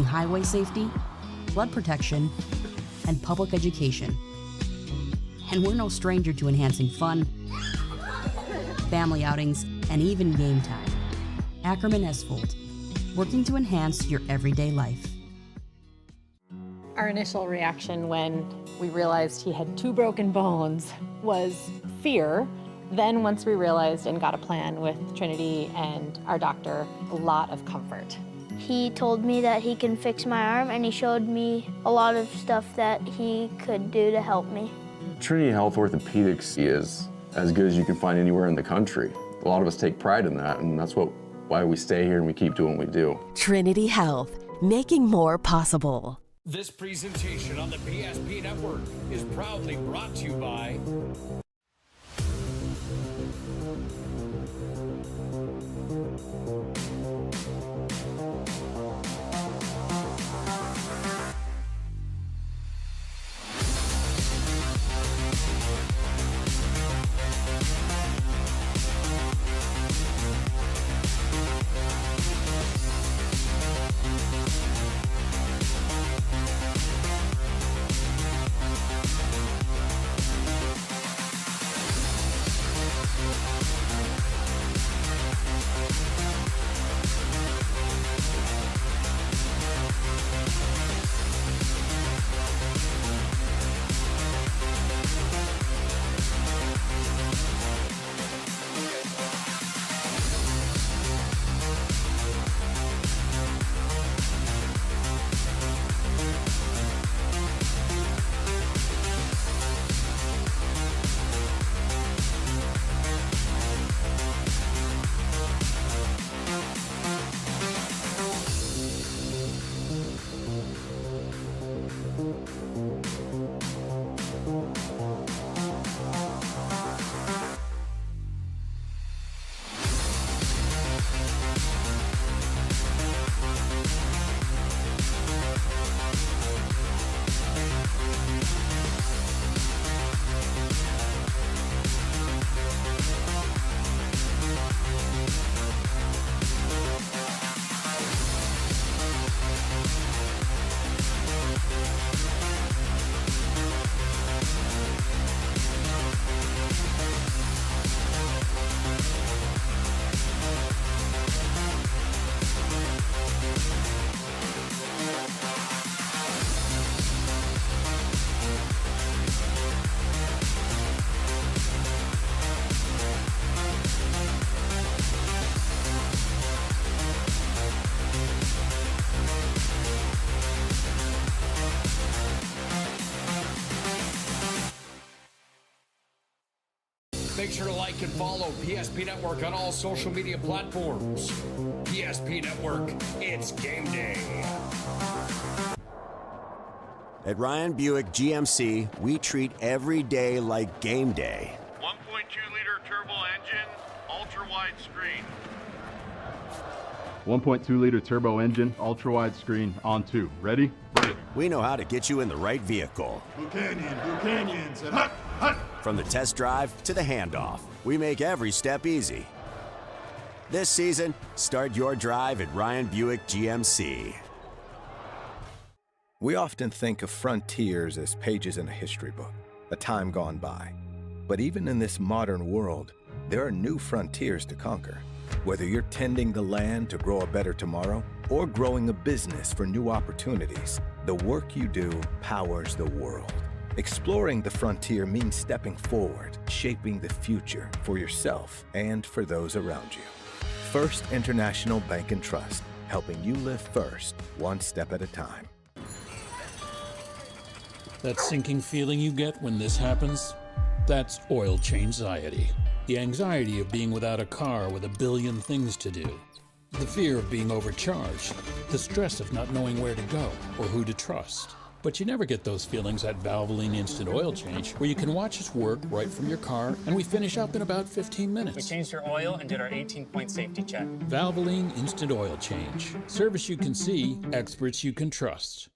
highway safety, flood protection, and public education. And we're no stranger to enhancing fun, family outings, and even game time. Ackerman Esfold, working to enhance your everyday life. Our initial reaction when we realized he had 2 broken bones was fear. Then once we realized and got a plan with Trinity and our doctor, a lot of comfort. He told me that he can fix my arm, and he showed me a lot of stuff that he could do to help me. Trinity Health Orthopedics is as good as you can find anywhere in the country. A lot of us take pride in that, and that's why we stay here and we keep doing what we do. Trinity Health, making more possible. This presentation on the PSP Network is proudly brought to you by Make sure to like and follow PSP Network on all social media platforms. PSP Network, it's game day. At Ryan Buick GMC, we treat every day like game day. 1.2-liter turbo engine, ultra-wide screen. 1.2-liter turbo engine, ultra-wide screen, on 2. Ready? Ready. We know how to get you in the right vehicle. Blue Canyons, and hut, hut. From the test drive to the handoff, we make every step easy. This season, start your drive at Ryan Buick GMC. We often think of frontiers as pages in a history book, a time gone by. But even in this modern world, there are new frontiers to conquer. Whether you're tending the land to grow a better tomorrow or growing a business for new opportunities, the work you do powers the world. Exploring the frontier means stepping forward, shaping the future for yourself and for those around you. First International Bank and Trust, helping you live first, one step at a time. That sinking feeling you get when this happens? That's oil change-anxiety. The anxiety of being without a car with a billion things to do. The fear of being overcharged. The stress of not knowing where to go or who to trust. But you never get those feelings at Valvoline Instant Oil Change, where you can watch us work right from your car, and we finish up in about 15 minutes. We changed your oil and did our 18-point safety check. Valvoline Instant Oil Change. Service you can see, experts you can trust.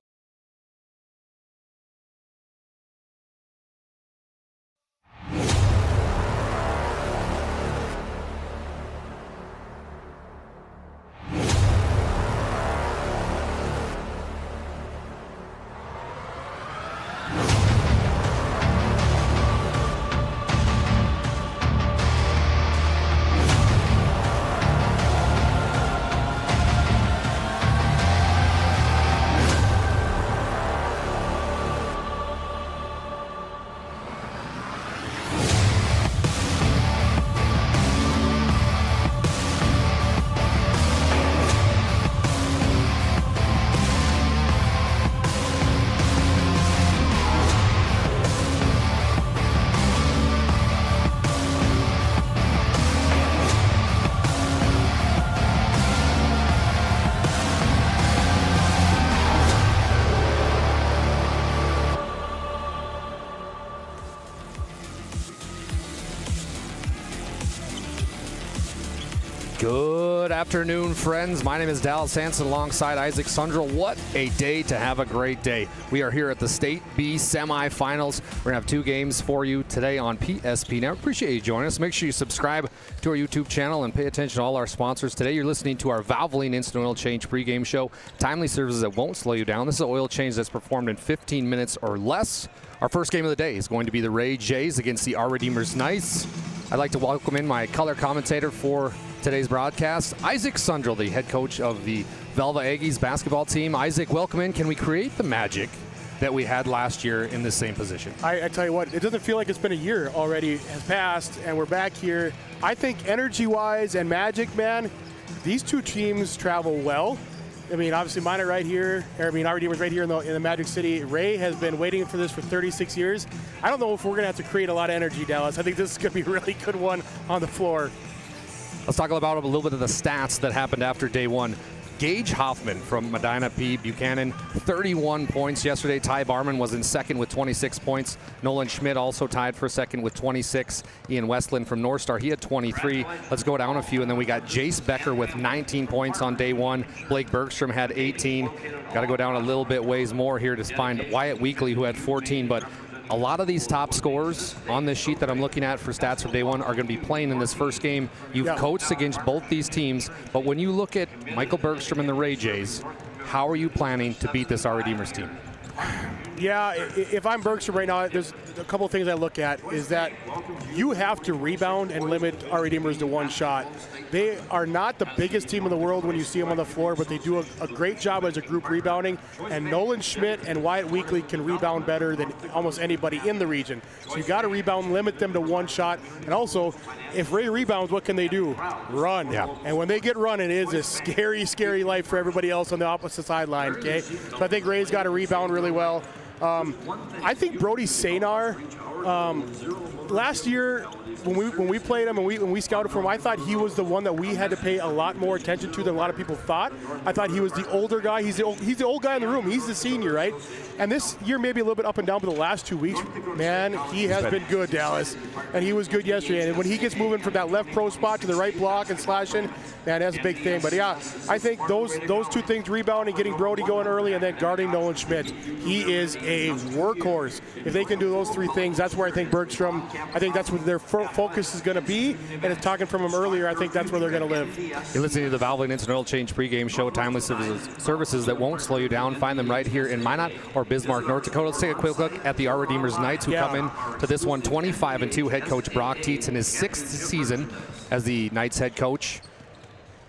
Good afternoon, friends. My name is Dallas Hansen alongside Isaac Sundrell. What a day to have a great day. We are here at the State B Semifinals. We're going to have 2 games for you today on PSP Network. Appreciate you joining us. Make sure you subscribe to our YouTube channel and pay attention to all our sponsors. Today you're listening to our Valvoline Instant Oil Change pregame show. Timely services that won't slow you down. This is an oil change that's performed in 15 minutes or less. Our first game of the day is going to be the Ray Jays against the Our Redeemers Knights. I'd like to welcome in my color commentator for today's broadcast, Isaac Sundrell, the head coach of the Velva Aggies basketball team. Isaac, welcome in. Can we create the magic that we had last year in the same position? I tell you what, it doesn't feel like it's been a year already has passed, and we're back here. I think energy-wise and magic, man, these two teams travel well. I mean, obviously mine are right here. Our Redeemers right here in the Magic City. Ray has been waiting for this for 36 years. I don't know if we're going to have to create a lot of energy, Dallas. I think this is going to be a really good one on the floor. Let's talk about a little bit of the stats that happened after day one. Gage Hoffman from Medina P. Buchanan, 31 points yesterday. Ty Barman was in second with 26 points. Nolan Schmidt also tied for second with 26. Ian Westland from North Star, he had 23. Let's go down a few, and then we got Jace Becker with 19 points on day one. Blake Bergstrom had 18. Got to go down a little bit ways more here to find Wyatt Weekly, who had 14, but a lot of these top scorers on this sheet that I'm looking at for stats for day one are going to be playing in this first game. You've coached against both these teams, but when you look at Michael Bergstrom and the Ray Jays, how are you planning to beat this Our Redeemers team? Yeah, if I'm Bergstrom right now, there's a couple of things I look at is that you have to rebound and limit Our Redeemers to one shot. They are not the biggest team in the world when you see them on the floor, but they do a great job as a group rebounding, and Nolan Schmidt and Wyatt Weekly can rebound better than almost anybody in the region. So you got to rebound, limit them to one shot, and also, if Ray rebounds, what can they do? Run. Yeah. And when they get running, it is a scary, scary life for everybody else on the opposite sideline, okay? So I think Ray's got to rebound really well. I think Brody Sanar, last year when we played him and when we scouted for him, I thought he was the one that we had to pay a lot more attention to than a lot of people thought. I thought he was the older guy. He's the old guy in the room. He's the senior, right? And this year maybe a little bit up and down, but the last 2 weeks, man, he has been good, Dallas. And he was good yesterday. And when he gets moving from that left pro spot to the right block and slashing, man, that's a big thing. But yeah, I think those 2 things, rebounding, getting Brody going early, and then guarding Nolan Schmidt, he is a workhorse. If they can do those 3 things, that's where I think Bergstrom, I think that's where their focus is going to be. And it's talking from him earlier, I think that's where they're going to live. You're listening to the Valvoline Instant Oil Change pregame show, timely services that won't slow you down. Find them right here in Minot or Bismarck, North Dakota. Let's take a quick look at the Our Redeemers Knights, who come in to this one 25-2. Head coach Brock Tietz in his 6th season as the Knights head coach.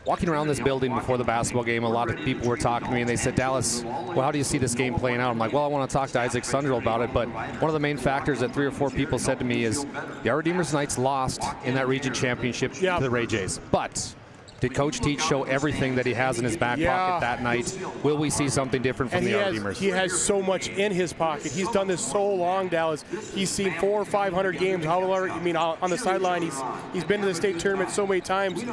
Walking around this building before the basketball game, a lot of people were talking to me, and they said, Dallas, well, how do you see this game playing out? I'm like, well, I want to talk to Isaac Sundrell about it, but one of the main factors that 3 or 4 people said to me is the Our Redeemers Knights lost in that region championship to the Ray Jays. But did Coach Teach show everything that he has in his back pocket that night? Will we see something different from the Our Redeemers? He has so much in his pocket. He's done this so long, Dallas. He's seen 400 or 500 games. On the sideline, he's been to the state tournament so many times.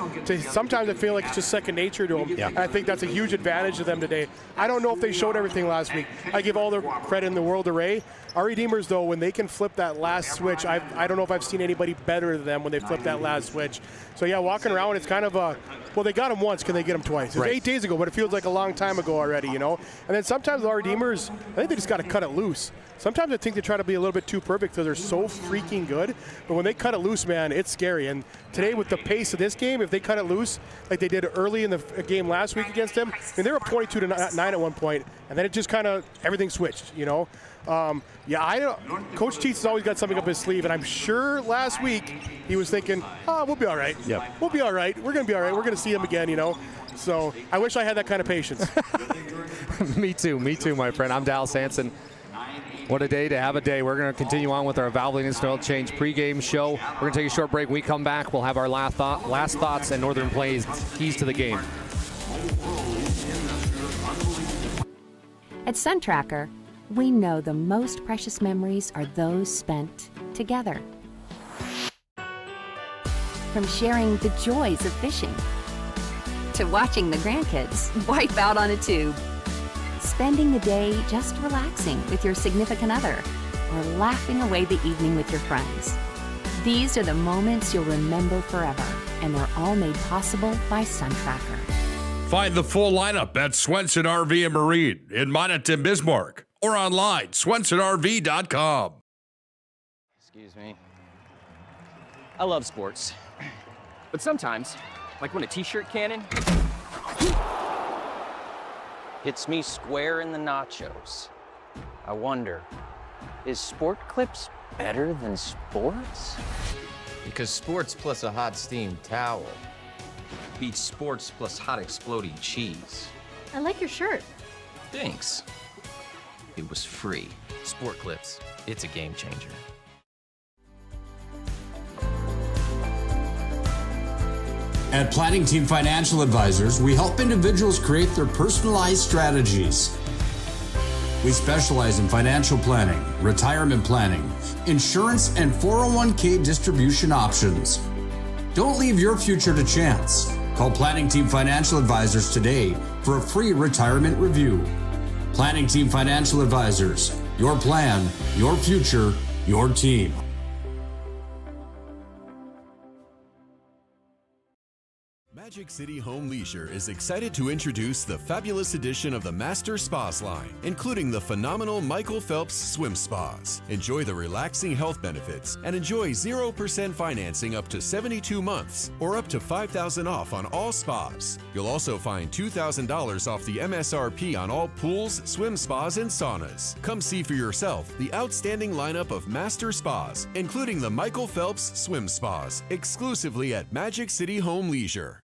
Sometimes I feel like it's just second nature to him. Yeah. And I think that's a huge advantage to them today. I don't know if they showed everything last week. I give all the credit in the world to Ray. Our Redeemers, though, when they can flip that last switch, I don't know if I've seen anybody better than them when they flip that last switch. So, yeah, walking around, it's kind of a, well, they got him once. Can they get him twice? It was 8 days ago, but it feels like a long time ago already, you know? And then sometimes our Redeemers, I think they just got to cut it loose. Sometimes I think they try to be a little bit too perfect because they're so freaking good. But when they cut it loose, man, it's scary. And today with the pace of this game, if they cut it loose like they did early in the game last week against them, I mean, they were up 22-9 at one point, and then it just kind of, everything switched, you know? Coach Teets has always got something up his sleeve, and I'm sure last week he was thinking, we'll be all right. Yeah. We'll be all right. We're going to be all right. We're going to see him again, you know? So I wish I had that kind of patience. Me too, my friend. I'm Dallas Hansen. What a day to have a day. We're going to continue on with our Valvoline Instant Oil Change pregame show. We're going to take a short break. When we come back, we'll have our last thoughts and Northern Plays keys to the game. At Sun Tracker, we know the most precious memories are those spent together. From sharing the joys of fishing to watching the grandkids wipe out on a tube, spending the day just relaxing with your significant other, or laughing away the evening with your friends. These are the moments you'll remember forever, and they're all made possible by SunTracker. Find the full lineup at Swenson RV and Marine in Monaghan, Bismarck, or online, swensonrv.com. Excuse me. I love sports, but sometimes, like when a t-shirt cannon hits me square in the nachos, I wonder, is Sport Clips better than sports? Because sports plus a hot steamed towel beats sports plus hot exploding cheese. I like your shirt. Thanks. It was free. Sport Clips, it's a game changer. At Planning Team Financial Advisors, we help individuals create their personalized strategies. We specialize in financial planning, retirement planning, insurance, and 401k distribution options. Don't leave your future to chance. Call Planning Team Financial Advisors today for a free retirement review. Planning Team Financial Advisors. Your plan, your future, your team. Magic City Home Leisure is excited to introduce the fabulous edition of the Master Spas line, including the phenomenal Michael Phelps Swim Spas. Enjoy the relaxing health benefits and enjoy 0% financing up to 72 months or up to $5,000 off on all spas. You'll also find $2,000 off the MSRP on all pools, swim spas, and saunas. Come see for yourself the outstanding lineup of Master Spas, including the Michael Phelps Swim Spas, exclusively at Magic City Home Leisure.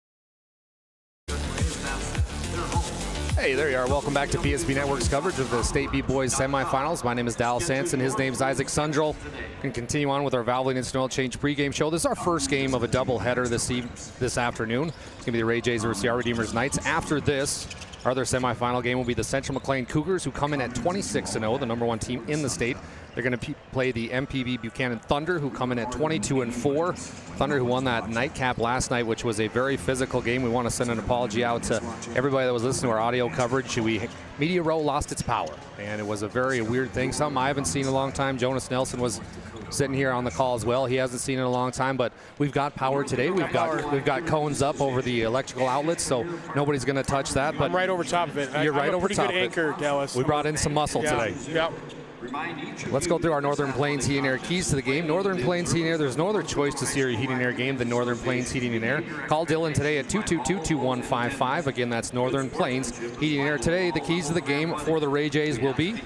Hey, there you are. Welcome back to PSP Network's coverage of the State B Boys semifinals. My name is Dallas Sanson. His name's Isaac Sundrell. We can continue on with our Valvoline Instant Oil Change pregame show. This is our first game of a doubleheader this afternoon. It's going to be the Ray Jays versus the Our Redeemers Knights. After this, our other semifinal game will be the Central McLean Cougars, who come in at 26-0, the number one team in the state. They're going to play the MPB Buchanan Thunder, who come in at 22-4. Thunder, who won that nightcap last night, which was a very physical game. We want to send an apology out to everybody that was listening to our audio coverage. Media Row lost its power, and it was a very weird thing. Something I haven't seen in a long time. Jonas Nelson was sitting here on the call as well. He hasn't seen it in a long time, but we've got power today. We've got cones up over the electrical outlets, so nobody's going to touch that. But I'm right over top of it. You're right over top of it. Pretty good anchor, Dallas. We brought in some muscle today. Yep. Let's go through our Northern Plains Heating and Air keys to the game. Northern Plains Heating and Air, there's no other choice to see your heating and air game than Northern Plains Heating and Air. Call Dylan today at 222-2155. Again, that's Northern Plains Heating and Air. Today, the keys to the game for the Ray Jays will be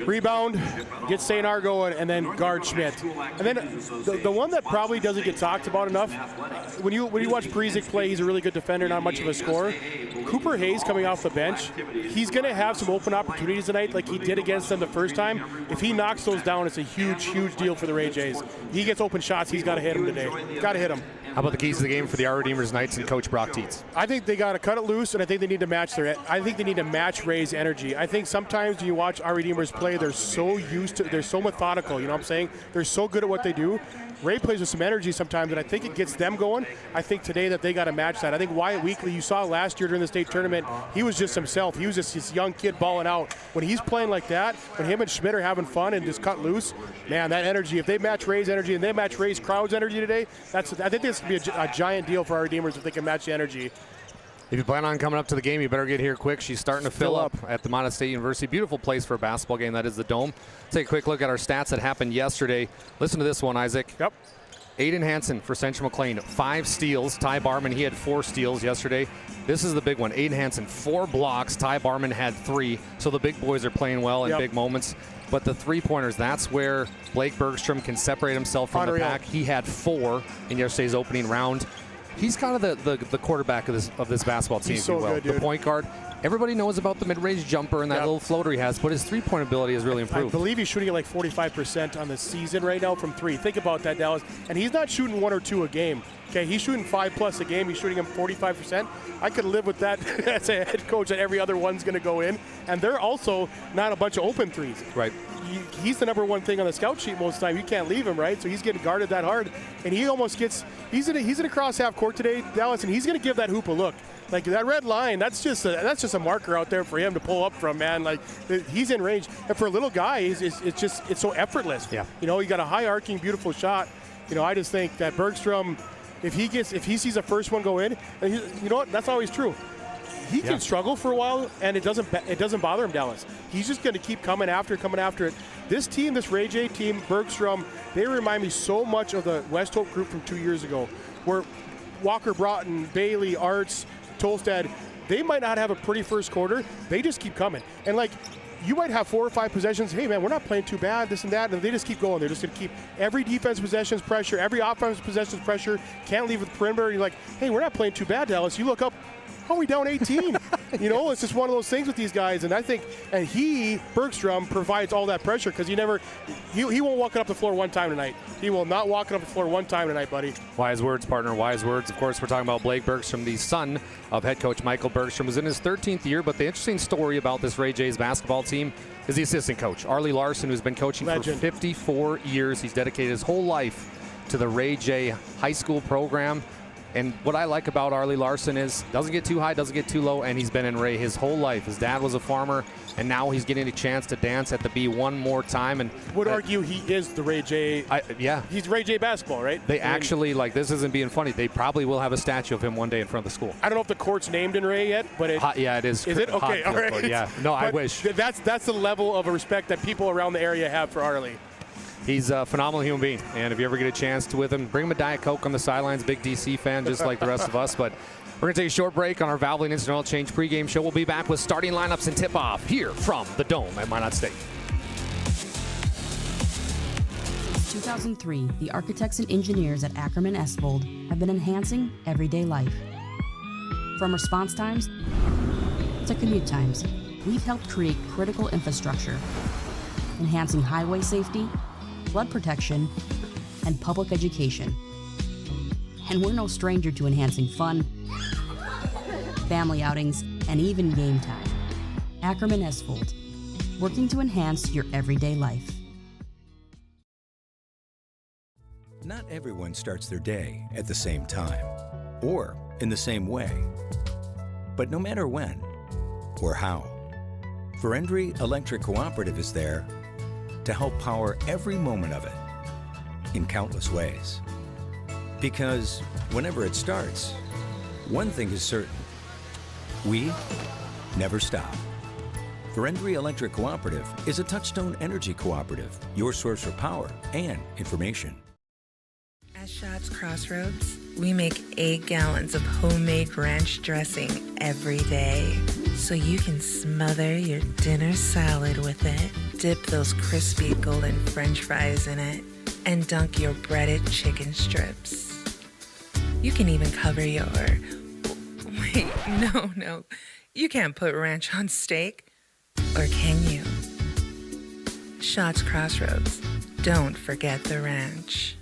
rebound, get St. R going, and then guard Schmidt. And then the one that probably doesn't get talked about enough, when you watch Prezik play, he's a really good defender, not much of a scorer. Cooper Hayes coming off the bench, he's going to have some open opportunities tonight like he did against them the first time. If he knocks those down, it's a huge, huge deal for the Ray Jays. He gets open shots, he's got to hit him today. Got to hit him. How about the keys to the game for the Our Redeemers Knights and Coach Brock Tietz? I think they got to cut it loose, and I think they need to match Ray's energy. I think sometimes when you watch Our Redeemers play, they're so methodical, you know what I'm saying? They're so good at what they do. Ray plays with some energy sometimes, and I think it gets them going. I think today that they got to match that. I think Wyatt Weekly, you saw last year during the state tournament, he was just himself. He was just this young kid balling out. When he's playing like that, when him and Schmidt are having fun and just cut loose, man, that energy, if they match Ray's energy and they match Ray's crowd's energy today, I think this could be a giant deal for our Redeemers if they can match the energy. If you plan on coming up to the game, you better get here quick. She's starting to fill up at the Monmouth State University. Beautiful place for a basketball game. That is the Dome. Take a quick look at our stats that happened yesterday. Listen to this one, Isaac. Yep. Aiden Hansen for Central McLean, 5 steals. Ty Barman, he had 4 steals yesterday. This is the big one. Aiden Hansen, 4 blocks. Ty Barman had 3. So the big boys are playing well in big moments. But the three-pointers, that's where Blake Bergstrom can separate himself from the pack. He had 4 in yesterday's opening round. He's kind of the quarterback of this basketball team, He's so good, dude. The point guard. Everybody knows about the mid-range jumper and that little floater he has, but his three-point ability has really improved. I believe he's shooting at like 45% on the season right now from 3. Think about that, Dallas. And he's not shooting 1 or 2 a game. Okay, he's shooting 5+ a game. He's shooting him 45%. I could live with that as a head coach that every other one's going to go in. And they're also not a bunch of open threes. Right. He's the number one thing on the scout sheet most of the time. You can't leave him, right? So he's getting guarded that hard. And he almost gets – he's in a cross half court today, Dallas, and he's going to give that hoop a look. Like that red line, that's just a marker out there for him to pull up from, man. Like he's in range, and for a little guy, it's so effortless. Yeah. You know, he got a high arcing, beautiful shot. You know, I just think that Bergstrom, if he sees the first one go in, and you know what? That's always true. He can struggle for a while, and it doesn't bother him, Dallas. He's just going to keep coming after it. This team, this Ray J team, Bergstrom, they remind me so much of the West Hope group from 2 years ago, where Walker Broughton, Bailey, Arts, Tolstad, they might not have a pretty first quarter. They just keep coming. And like, you might have 4 or 5 possessions. Hey, man, we're not playing too bad, this and that. And they just keep going. They're just going to keep every defensive possession's pressure, every offensive possession's pressure. Can't leave with the perimeter. And you're like, hey, we're not playing too bad, Dallas. You look up, oh, we down 18. You know, it's just one of those things with these guys. And I think, and Bergstrom, provides all that pressure because he won't walk it up the floor one time tonight. He will not walk it up the floor one time tonight, buddy. Wise words, partner, wise words. Of course, we're talking about Blake Bergstrom, the son of head coach Michael Bergstrom, is in his 13th year. But the interesting story about this Ray J's basketball team is the assistant coach, Arlie Larson, who's been coaching for 54 years. He's dedicated his whole life to the Ray J high school program. And what I like about Arlie Larson is doesn't get too high, doesn't get too low, and he's been in Ray his whole life. His dad was a farmer, and now he's getting a chance to dance at the B one more time. And would argue he is the Ray J. Yeah. He's Ray J basketball, right? They actually, like, this isn't being funny, they probably will have a statue of him one day in front of the school. I don't know if the court's named in Ray yet, but yeah, it is. Is it? Okay, all right. Yeah. No, I wish. That's the level of respect that people around the area have for Arlie. He's a phenomenal human being, and if you ever get a chance to with him, bring him a Diet Coke on the sidelines. Big DC fan, just like the rest of us. But we're going to take a short break on our Valvoline Instant Oil Change pregame show. We'll be back with starting lineups and tip-off here from the Dome at Minot State. Since 2003, the architects and engineers at Ackerman Esvold have been enhancing everyday life. From response times to commute times, we've helped create critical infrastructure, enhancing highway safety, flood protection, and public education. And we're no stranger to enhancing fun, family outings, and even game time. Ackerman Esvold, working to enhance your everyday life. Not everyone starts their day at the same time or in the same way. But no matter when or how, Verendry Electric Cooperative is there to help power every moment of it in countless ways. Because whenever it starts, one thing is certain: we never stop. Verendry Electric Cooperative is a Touchstone Energy Cooperative, your source for power and information. At Schatz Crossroads, we make 8 gallons of homemade ranch dressing every day, so you can smother your dinner salad with it, dip those crispy golden French fries in it, and dunk your breaded chicken strips. You can even cover your... Wait, no. You can't put ranch on steak. Or can you? Schatz Crossroads. Don't forget the ranch.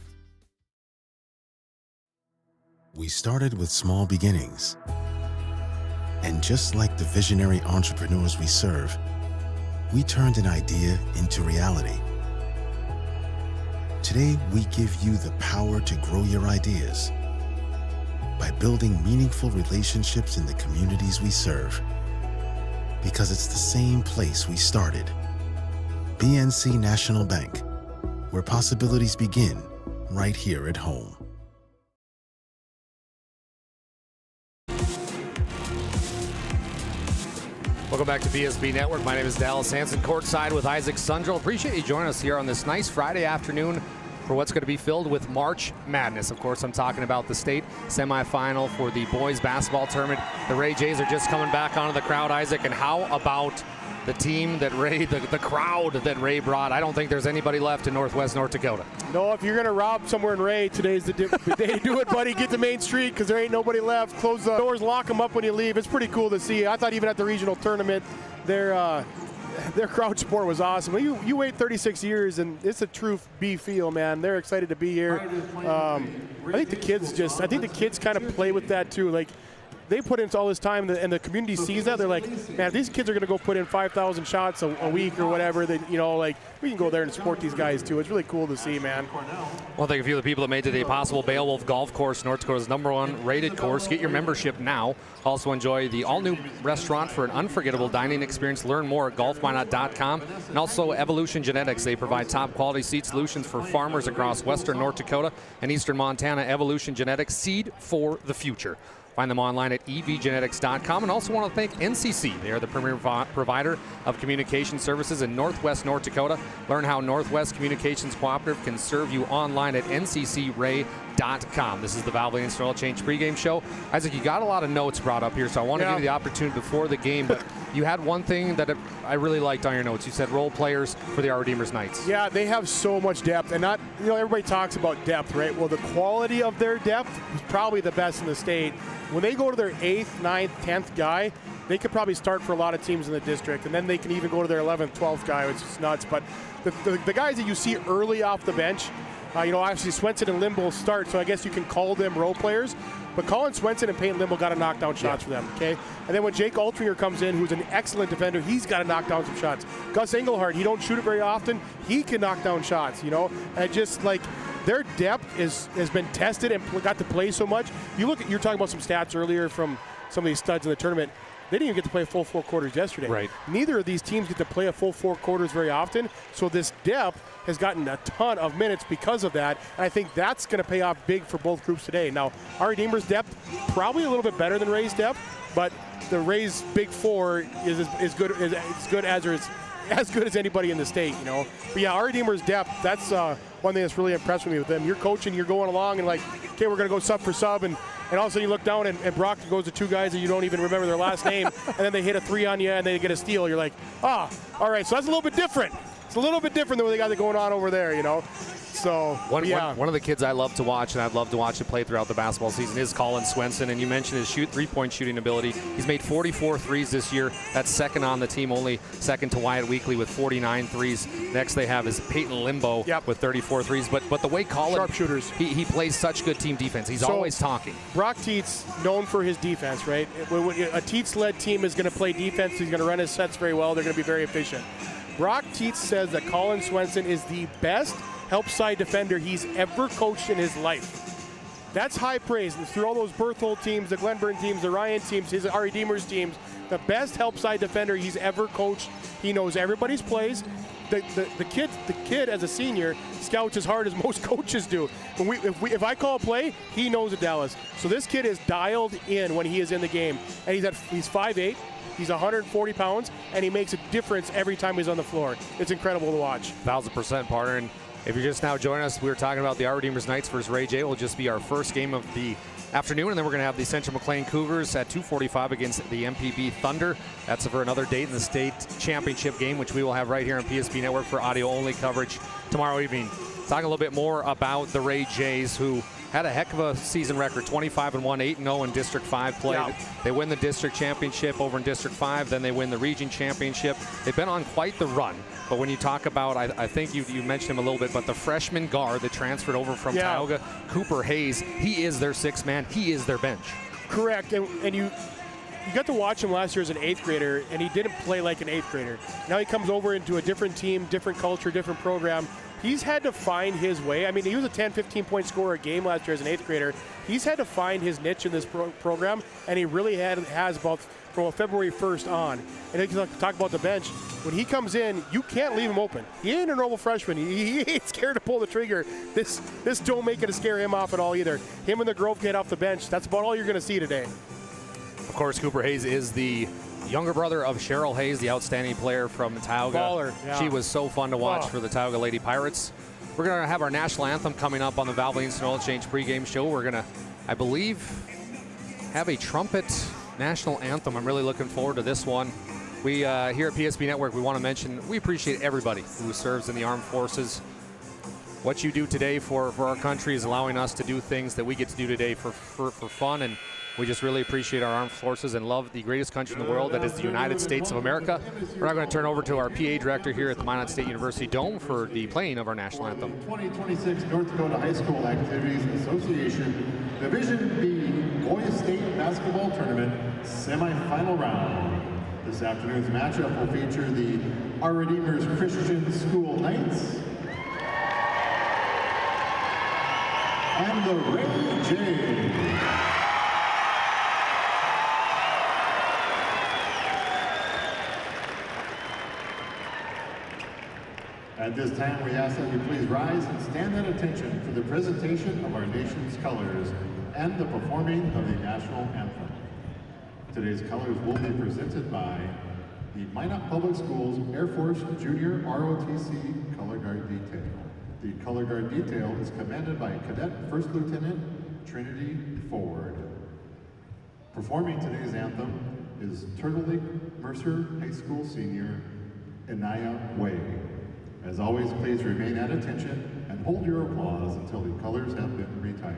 We started with small beginnings. And just like the visionary entrepreneurs we serve, we turned an idea into reality. Today, we give you the power to grow your ideas by building meaningful relationships in the communities we serve. Because it's the same place we started. BNC National Bank, where possibilities begin right here at home. Welcome back to BSB Network. My name is Dallas Hansen, courtside with Isaac Sundrell. Appreciate you joining us here on this nice Friday afternoon for what's going to be filled with March Madness. Of course, I'm talking about the state semifinal for the boys basketball tournament. The Ray Jays are just coming back onto the crowd, Isaac, and how about the team that Ray, the crowd that Ray brought? I don't think there's anybody left in Northwest North Dakota. No, if you're going to rob somewhere in Ray, today's the day to do it, buddy. Get to Main Street because there ain't nobody left. Close the doors, lock them up when you leave. It's pretty cool to see. I thought even at the regional tournament, their crowd support was awesome. You wait 36 years, and it's a true B feel, man. They're excited to be here. I think the kids kind of play with that too. Like, they put into all this time, and the community sees that. They're like, man, these kids are going to go put in 5,000 shots a week or whatever. That, you know, like, we can go there and support these guys too. It's really cool to see, man. Well, thank a few of the people that made today possible. Beowulf Golf Course, North Dakota's #1 rated course. Get your membership now. Also enjoy the all-new restaurant for an unforgettable dining experience. Learn more at golfminot.com. And also Evolution Genetics. They provide top-quality seed solutions for farmers across western North Dakota and eastern Montana. Evolution Genetics, seed for the future. Find them online at evgenetics.com. And also want to thank NCC. They are the premier provider of communication services in Northwest North Dakota. Learn how Northwest Communications Cooperative can serve you online at nccray.com. This is the Valvoline Instant Oil Change pregame show. Isaac, you got a lot of notes brought up here, so I want to give you the opportunity before the game, but you had one thing that I really liked on your notes. You said role players for the Our Redeemers Knights. Yeah, they have so much depth, and not, you know, everybody talks about depth, right? Well, the quality of their depth is probably the best in the state. When they go to their 8th, 9th, 10th guy, they could probably start for a lot of teams in the district, and then they can even go to their 11th, 12th guy, which is nuts. But the guys that you see early off the bench, you know, obviously Swenson and Limbo start, so I guess you can call them role players. But Colin Swenson and Peyton Limbo got to knock down shots for them, okay? And then when Jake Altringer comes in, who's an excellent defender, he's got to knock down some shots. Gus Engelhardt, he don't shoot it very often. He can knock down shots, you know? And just like their depth has been tested and got to play so much. You're talking about some stats earlier from some of these studs in the tournament. They didn't even get to play a full 4 quarters yesterday. Right. Neither of these teams get to play a full 4 quarters very often. So this depth has gotten a ton of minutes because of that. And I think that's going to pay off big for both groups today. Now, our Redeemers' depth, probably a little bit better than Ray's depth, but the Rays' big 4 is as good as anybody in the state, you know. But yeah, our Redeemers' depth, that's one thing that's really impressed me with them. You're coaching, you're going along and like, okay, we're going to go sub for sub, and all of a sudden you look down and Brock goes to 2 guys that you don't even remember their last name, and then they hit a 3 on you and they get a steal. You're like, all right, so that's a little bit different. It's a little bit different than what they got going on over there, you know. So, one of the kids I love to watch, and I'd love to watch him play throughout the basketball season, is Colin Swenson. And you mentioned his three-point shooting ability. He's made 44 threes this year. That's second on the team, only second to Wyatt Weekly with 49 threes. Next they have is Peyton Limbo with 34 threes. But the way Colin, sharpshooters, he plays such good team defense. He's always talking. Brock Tietz, known for his defense, right? When a Tietz-led team is going to play defense, he's going to run his sets very well. They're going to be very efficient. Brock Tietz says that Colin Swenson is the best help side defender he's ever coached in his life. That's high praise. And through all those Berthold teams, the Glenburn teams, the Ryan teams, his Our Redeemers teams, the best help side defender he's ever coached. He knows everybody's plays. The kid as a senior scouts as hard as most coaches do. If I call a play, he knows it, Dallas. So this kid is dialed in when he is in the game, and he's 5'8". He's 140 pounds, and he makes a difference every time he's on the floor. It's incredible to watch. 1,000%, partner. And if you're just now joining us, we were talking about the Our Redeemers Knights versus Ray J. It will just be our first game of the afternoon, and then we're going to have the Central McLean Cougars at 2:45 against the MPB Thunder. That's for another date in the state championship game, which we will have right here on PSP Network for audio-only coverage tomorrow evening. Talking a little bit more about the Ray Jays, who had a heck of a season record, 25-1, 8-0 in District 5 play. Yeah. They win the district championship over in District 5, then they win the region championship. They've been on quite the run. But when you talk about, I think you mentioned him a little bit, but the freshman guard that transferred over from Tioga, Cooper Hayes, he is their 6th man. He is their bench. Correct, and you got to watch him last year as an 8th grader, and he didn't play like an 8th grader. Now he comes over into a different team, different culture, different program. He's had to find his way. I mean, he was a 10, 15-point scorer a game last year as an 8th grader. He's had to find his niche in this program, and he really has about from February 1st on. And you talk about the bench. When he comes in, you can't leave him open. He ain't a normal freshman. He ain't scared to pull the trigger. This don't make it to scare him off at all either. Him and the Grove kid off the bench, that's about all you're going to see today. Of course, Cooper Hayes is the younger brother of Cheryl Hayes, the outstanding player from Tioga. Baller, yeah. She was so fun to watch for the Tioga Lady Pirates. We're going to have our national anthem coming up on the Valvoline Instant Oil Change pregame show. We're going to, I believe, have a trumpet national anthem. I'm really looking forward to this one. We here at PSP Network, we want to mention we appreciate everybody who serves in the armed forces. What you do today for our country is allowing us to do things that we get to do today for fun, and We just really appreciate our armed forces and love the greatest country in the world, that is the United States of America. We're now going to turn over to our PA director here at the Minot State University Dome for the playing of our national anthem. 2026 North Dakota High School Activities Association Division B Boys State Basketball Tournament Semifinal Round. This afternoon's matchup will feature the Our Redeemers Christian School Knights and the Ray J. At this time, we ask that you please rise and stand at attention for the presentation of our nation's colors and the performing of the national anthem. Today's colors will be presented by the Minot Public Schools Air Force Junior ROTC Color Guard Detail. The Color Guard Detail is commanded by Cadet First Lieutenant Trinity Ford. Performing today's anthem is Turtle Lake Mercer High School Senior Anaya Way. As always, please remain at attention and hold your applause until the colors have been retired.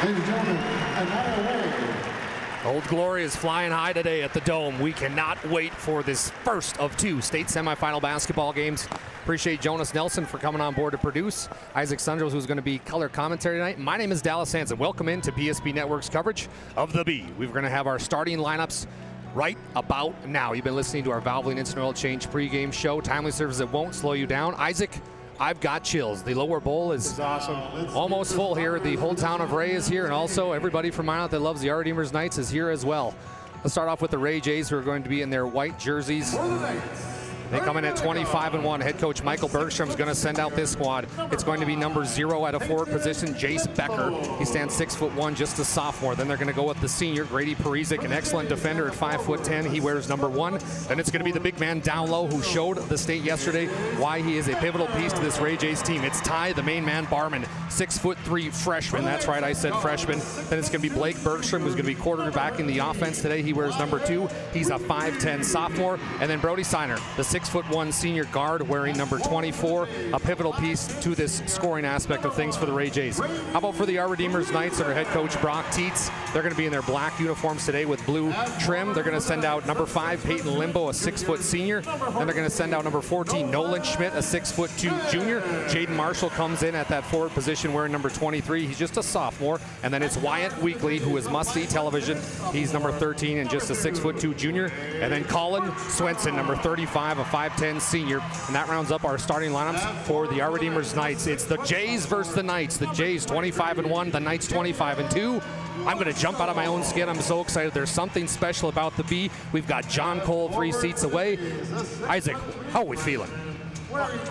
Ladies and gentlemen, Anaya Way. Old Glory is flying high today at the Dome. We cannot wait for this first of two state semifinal basketball games. Appreciate Jonas Nelson for coming on board to produce. Isaac Sundros, who's going to be color commentary tonight. My name is Dallas Hansen. Welcome into PSP Network's coverage of the B. We're going to have our starting lineups right about now. You've been listening to our Valvoline Instant Oil Change pregame show. Timely service that won't slow you down. Isaac, I've got chills. The lower bowl is awesome. Almost full here. The whole town of Ray is here, and also everybody from Minot that loves the Our Redeemers Knights is here as well. Let's start off with the Ray Jays, who are going to be in their white jerseys. They come in at 25-1. Head coach Michael Bergstrom is going to send out this squad. It's going to be number 0 at a forward position, Jace Becker. He stands 6'1", just a sophomore. Then they're going to go with the senior, Grady Parizek, an excellent defender at 5'10". He wears number 1. Then it's going to be the big man down low who showed the state yesterday why he is a pivotal piece to this Ray Jays team. It's Ty, the main man, Barman, 6'3" freshman. That's right, I said freshman. Then it's going to be Blake Bergstrom, who's going to be quarterbacking the offense today. He wears number 2. He's a 5'10" sophomore. And then Brody Seiner, the 6'1" senior guard wearing number 24, a pivotal piece to this scoring aspect of things for the Ray Jays. How about for the Our Redeemers Knights, their head coach Brock Tietz? They're going to be in their black uniforms today with blue trim. They're going to send out number 5, Peyton Limbo, a 6' senior. Then they're going to send out number 14, Nolan Schmidt, a 6'2" junior. Jaden Marshall comes in at that forward position wearing number 23. He's just a sophomore. And then it's Wyatt Weekly, who is must-see television. He's number 13 and just a 6'2" junior. And then Colin Swenson, number 35, a 5'10" senior. And that rounds up our starting lineups for the Our Redeemers Knights. It's the Jays versus the Knights. The Jays 25-1, the Knights 25-2. I'm going to jump out of my own skin. I'm so excited. There's something special about the B. We've got John Cole 3 seats away. Isaac, how are we feeling?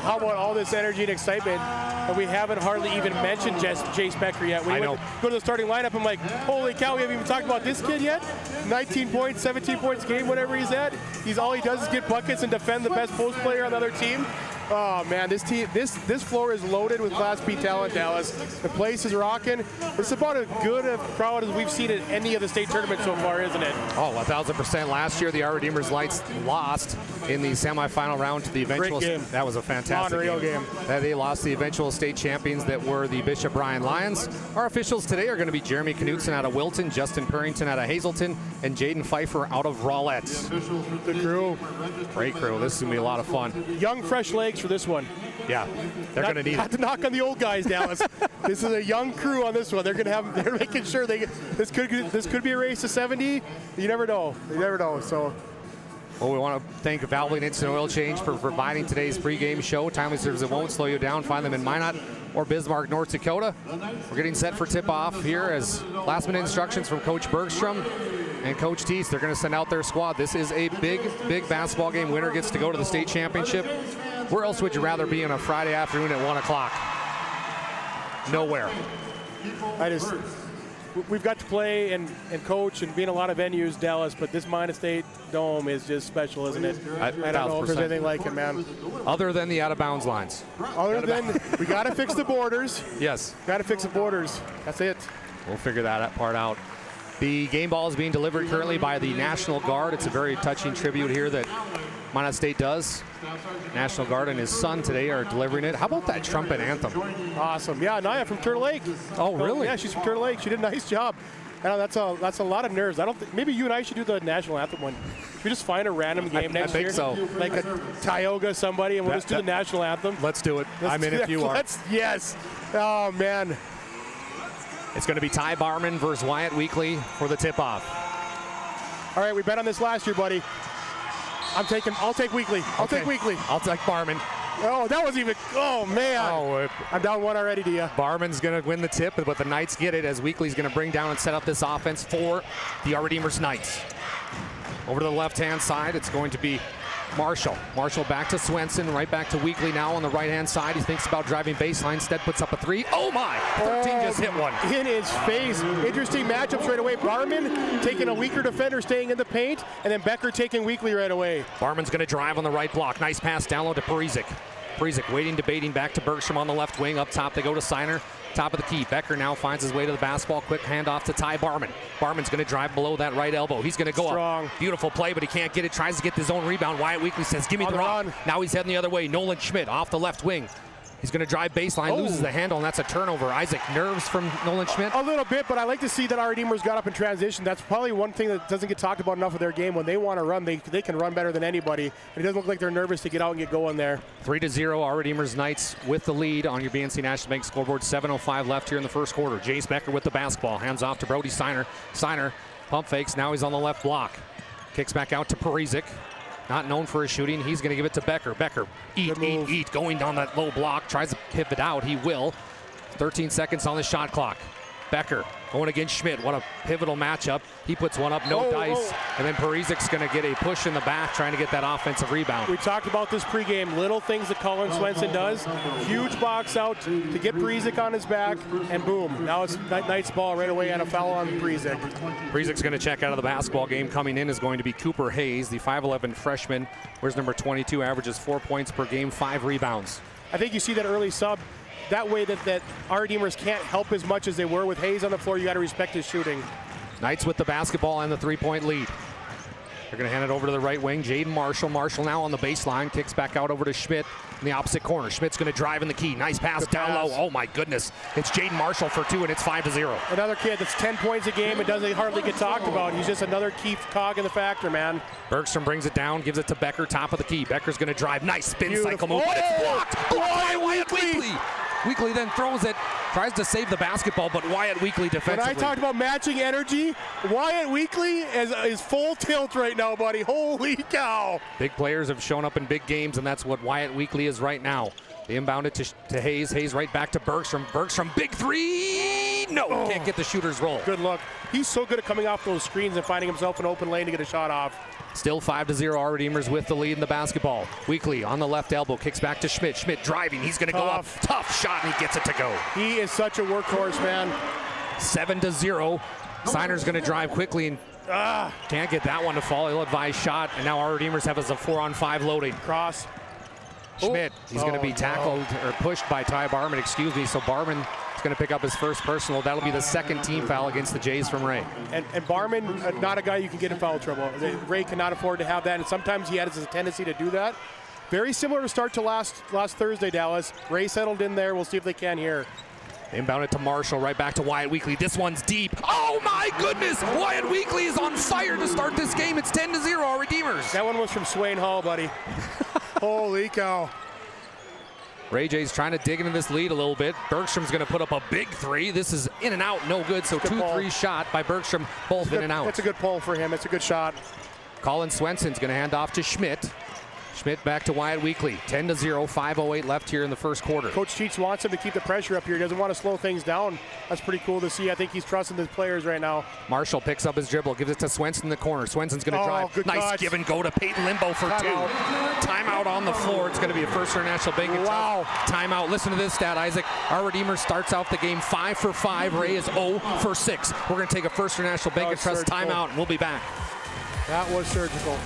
How about all this energy and excitement? And we haven't hardly even mentioned Jace Becker yet. When go to the starting lineup, I'm like, holy cow, we haven't even talked about this kid yet. 19 points, 17 points a game, whatever he's at. All he does is get buckets and defend the best post player on the other team. Oh man, this floor is loaded with Class B talent, Dallas. The place is rocking. It's about as good a crowd as we've seen at any of the state tournaments so far, isn't it? Oh, 1,000%. Last year, the Our Redeemers Knights lost in the semifinal round to the eventual. Great game. That was a fantastic game. They lost the eventual state champions that were the Bishop Bryan Lions. Our officials today are going to be Jeremy Knutson out of Wilton, Justin Purrington out of Hazelton, and Jaden Pfeiffer out of Rowlett. The crew. Great crew. This is going to be a lot of fun. Young, fresh legs for this one. Yeah, they're going to need not to knock on the old guys, Dallas. This is a young crew on this one. They're making sure this could be a race to 70. You never know. You never know. So. Well, we want to thank Valvoline Instant Oil Change for providing today's pregame show. Timely service that won't slow you down. Find them in Minot or Bismarck, North Dakota. We're getting set for tip-off here as last-minute instructions from Coach Bergstrom and Coach Teese. They're going to send out their squad. This is a big basketball game. Winner gets to go to the state championship. Where else would you rather be on a Friday afternoon at 1 o'clock? Nowhere. We've got to play and coach and be in a lot of venues, Dallas, but this Minot State Dome is just special, isn't it? I don't know if there's anything like it, man. Other than the out-of-bounds lines. We got to fix the borders. Yes. Got to fix the borders. That's it. We'll figure that part out. The game ball is being delivered currently by the National Guard. It's a very touching tribute here that Minot State does. National Guard and his son today are delivering it. How about that trumpet anthem? Awesome. Yeah, Naya from Turtle Lake. Oh, really? Yeah, she's from Turtle Lake. She did a nice job. I know that's a lot of nerves. I don't think maybe you and I should do the national anthem one. Should we just find a random game next year? I think so. Like a Tioga somebody, and we'll just do the national anthem. Let's do it. I'm in if you are. Yes. Oh man. It's going to be Ty Barman versus Wyatt Weekly for the tip-off. All right, we bet on this last year, buddy. I'll take Weekly. I'll take Weekly. I'll take Barman. Oh, that was even. Oh man. Oh, I'm down one already to you. Barman's going to win the tip, but the Knights get it as Weekly's going to bring down and set up this offense for the Our Redeemers Knights. Over to the left-hand side, it's going to be Marshall. Marshall back to Swenson, right back to Weekly now on the right-hand side. He thinks about driving baseline. Instead puts up a 3. Oh my! 13 just hit one. In his face. Interesting matchups right away. Barman taking a weaker defender, staying in the paint, and then Becker taking Weekly right away. Barman's going to drive on the right block. Nice pass down low to Parizic. Parizic waiting, debating, back to Bergstrom on the left wing. Up top they go to Signer. Top of the key. Becker now finds his way to the basketball. Quick handoff to Ty Barman. Barman's going to drive below that right elbow. He's going to go strong. Up. Beautiful play, but he can't get it. Tries to get his own rebound. Wyatt Weekly says, give me the rock. Now he's heading the other way. Nolan Schmidt off the left wing. He's going to drive baseline, loses the handle, and that's a turnover. Isaac, nerves from Nolan Schmidt? A little bit, but I like to see that our Redeemers got up in transition. That's probably one thing that doesn't get talked about enough of their game. When they want to run, they can run better than anybody. And it doesn't look like they're nervous to get out and get going there. 3-0, our Redeemers Knights with the lead on your BNC National Bank scoreboard. 7:05 left here in the first quarter. Jace Becker with the basketball. Hands off to Brody Signer. Signer pump fakes. Now he's on the left block. Kicks back out to Parizic. Not known for his shooting. He's going to give it to Becker. Becker, eat, going down that low block. Tries to pivot out. He will. 13 seconds on the shot clock. Becker going against Schmidt. What a pivotal matchup. He puts one up, no dice. And then Parizic's going to get a push in the back, trying to get that offensive rebound. We talked about this pregame. Little things that Colin Swenson does. Huge box out to get Parizic on his back, and boom. Now it's Knight's ball right away and a foul on Parizic. Parizic's going to check out of the basketball game. Coming in is going to be Cooper Hayes, the 5'11 freshman. Where's number 22, averages 4 points per game, 5 rebounds. I think you see that early sub. That way that our Redeemers can't help as much as they were. With Hayes on the floor, you got to respect his shooting. Knights with the basketball and the 3-point lead. They're going to hand it over to the right wing. Jaden Marshall. Marshall now on the baseline. Kicks back out over to Schmidt in the opposite corner. Schmidt's going to drive in the key. Nice pass down low. Oh, my goodness. It's Jaden Marshall for 2, and it's 5-0. Another kid that's 10 points a game and doesn't hardly get talked about. He's just another key cog in the factor, man. Bergstrom brings it down, gives it to Becker, top of the key. Becker's going to drive. Nice spin cycle move, Oh! but it's blocked. Blocked by Wyatt Weekly. Weekly then throws it, tries to save the basketball, but Wyatt Weekly defensively. When I talked about matching energy, Wyatt Weekly is full tilt right now, buddy. Holy cow. Big players have shown up in big games, and that's what Wyatt Weekly is right now. They inbound it to Hayes. Hayes right back to Bergstrom. Bergstrom, big three. No, can't get the shooter's roll. Good look. He's so good at coming off those screens and finding himself an open lane to get a shot off. Still 5-0, our Redeemers with the lead in the basketball. Weekly on the left elbow, kicks back to Schmidt. Schmidt driving, he's going to go up. Tough shot, and he gets it to go. He is such a workhorse, man. 7-0. Signer's going to drive quickly and can't get that one to fall. Ill-advised shot, and now our Redeemers have us a 4-on-5 loading. Cross. Schmidt, he's going to be tackled or pushed by Ty Barman, excuse me. So Barman is going to pick up his first personal. That'll be the second team foul against the Jays from Ray. And Barman, not a guy you can get in foul trouble. Ray cannot afford to have that, and sometimes he has a tendency to do that. Very similar to start to last Thursday, Dallas. Ray settled in there. We'll see if they can here. Inbound it to Marshall, right back to Wyatt Weekly. This one's deep. Oh my goodness! Wyatt Weekly is on fire to start this game. It's 10-0, our Redeemers. That one was from Swain Hall, buddy. Holy cow. Ray J's trying to dig into this lead a little bit. Bergstrom's going to put up a big three. This is in and out, no good. So 2-3 shot by Bergstrom, both in and out. That's a good pull for him. It's a good shot. Colin Swenson's going to hand off to Schmidt. Schmidt back to Wyatt Weekly. 10-0, 5:08 left here in the first quarter. Coach Cheats wants him to keep the pressure up here. He doesn't want to slow things down. That's pretty cool to see. I think he's trusting his players right now. Marshall picks up his dribble, gives it to Swenson in the corner. Swenson's going to drive. Good nice touch. Give and go to Peyton Limbo for Timeout. 2. Timeout on the floor. It's going to be a first for National Bank. Wow. Timeout. Listen to this stat, Isaac. Our Redeemer starts out the game 5 for 5. Ray is 0 for 6. We're going to take a first for National Bank and Trust timeout, and we'll be back. That was surgical.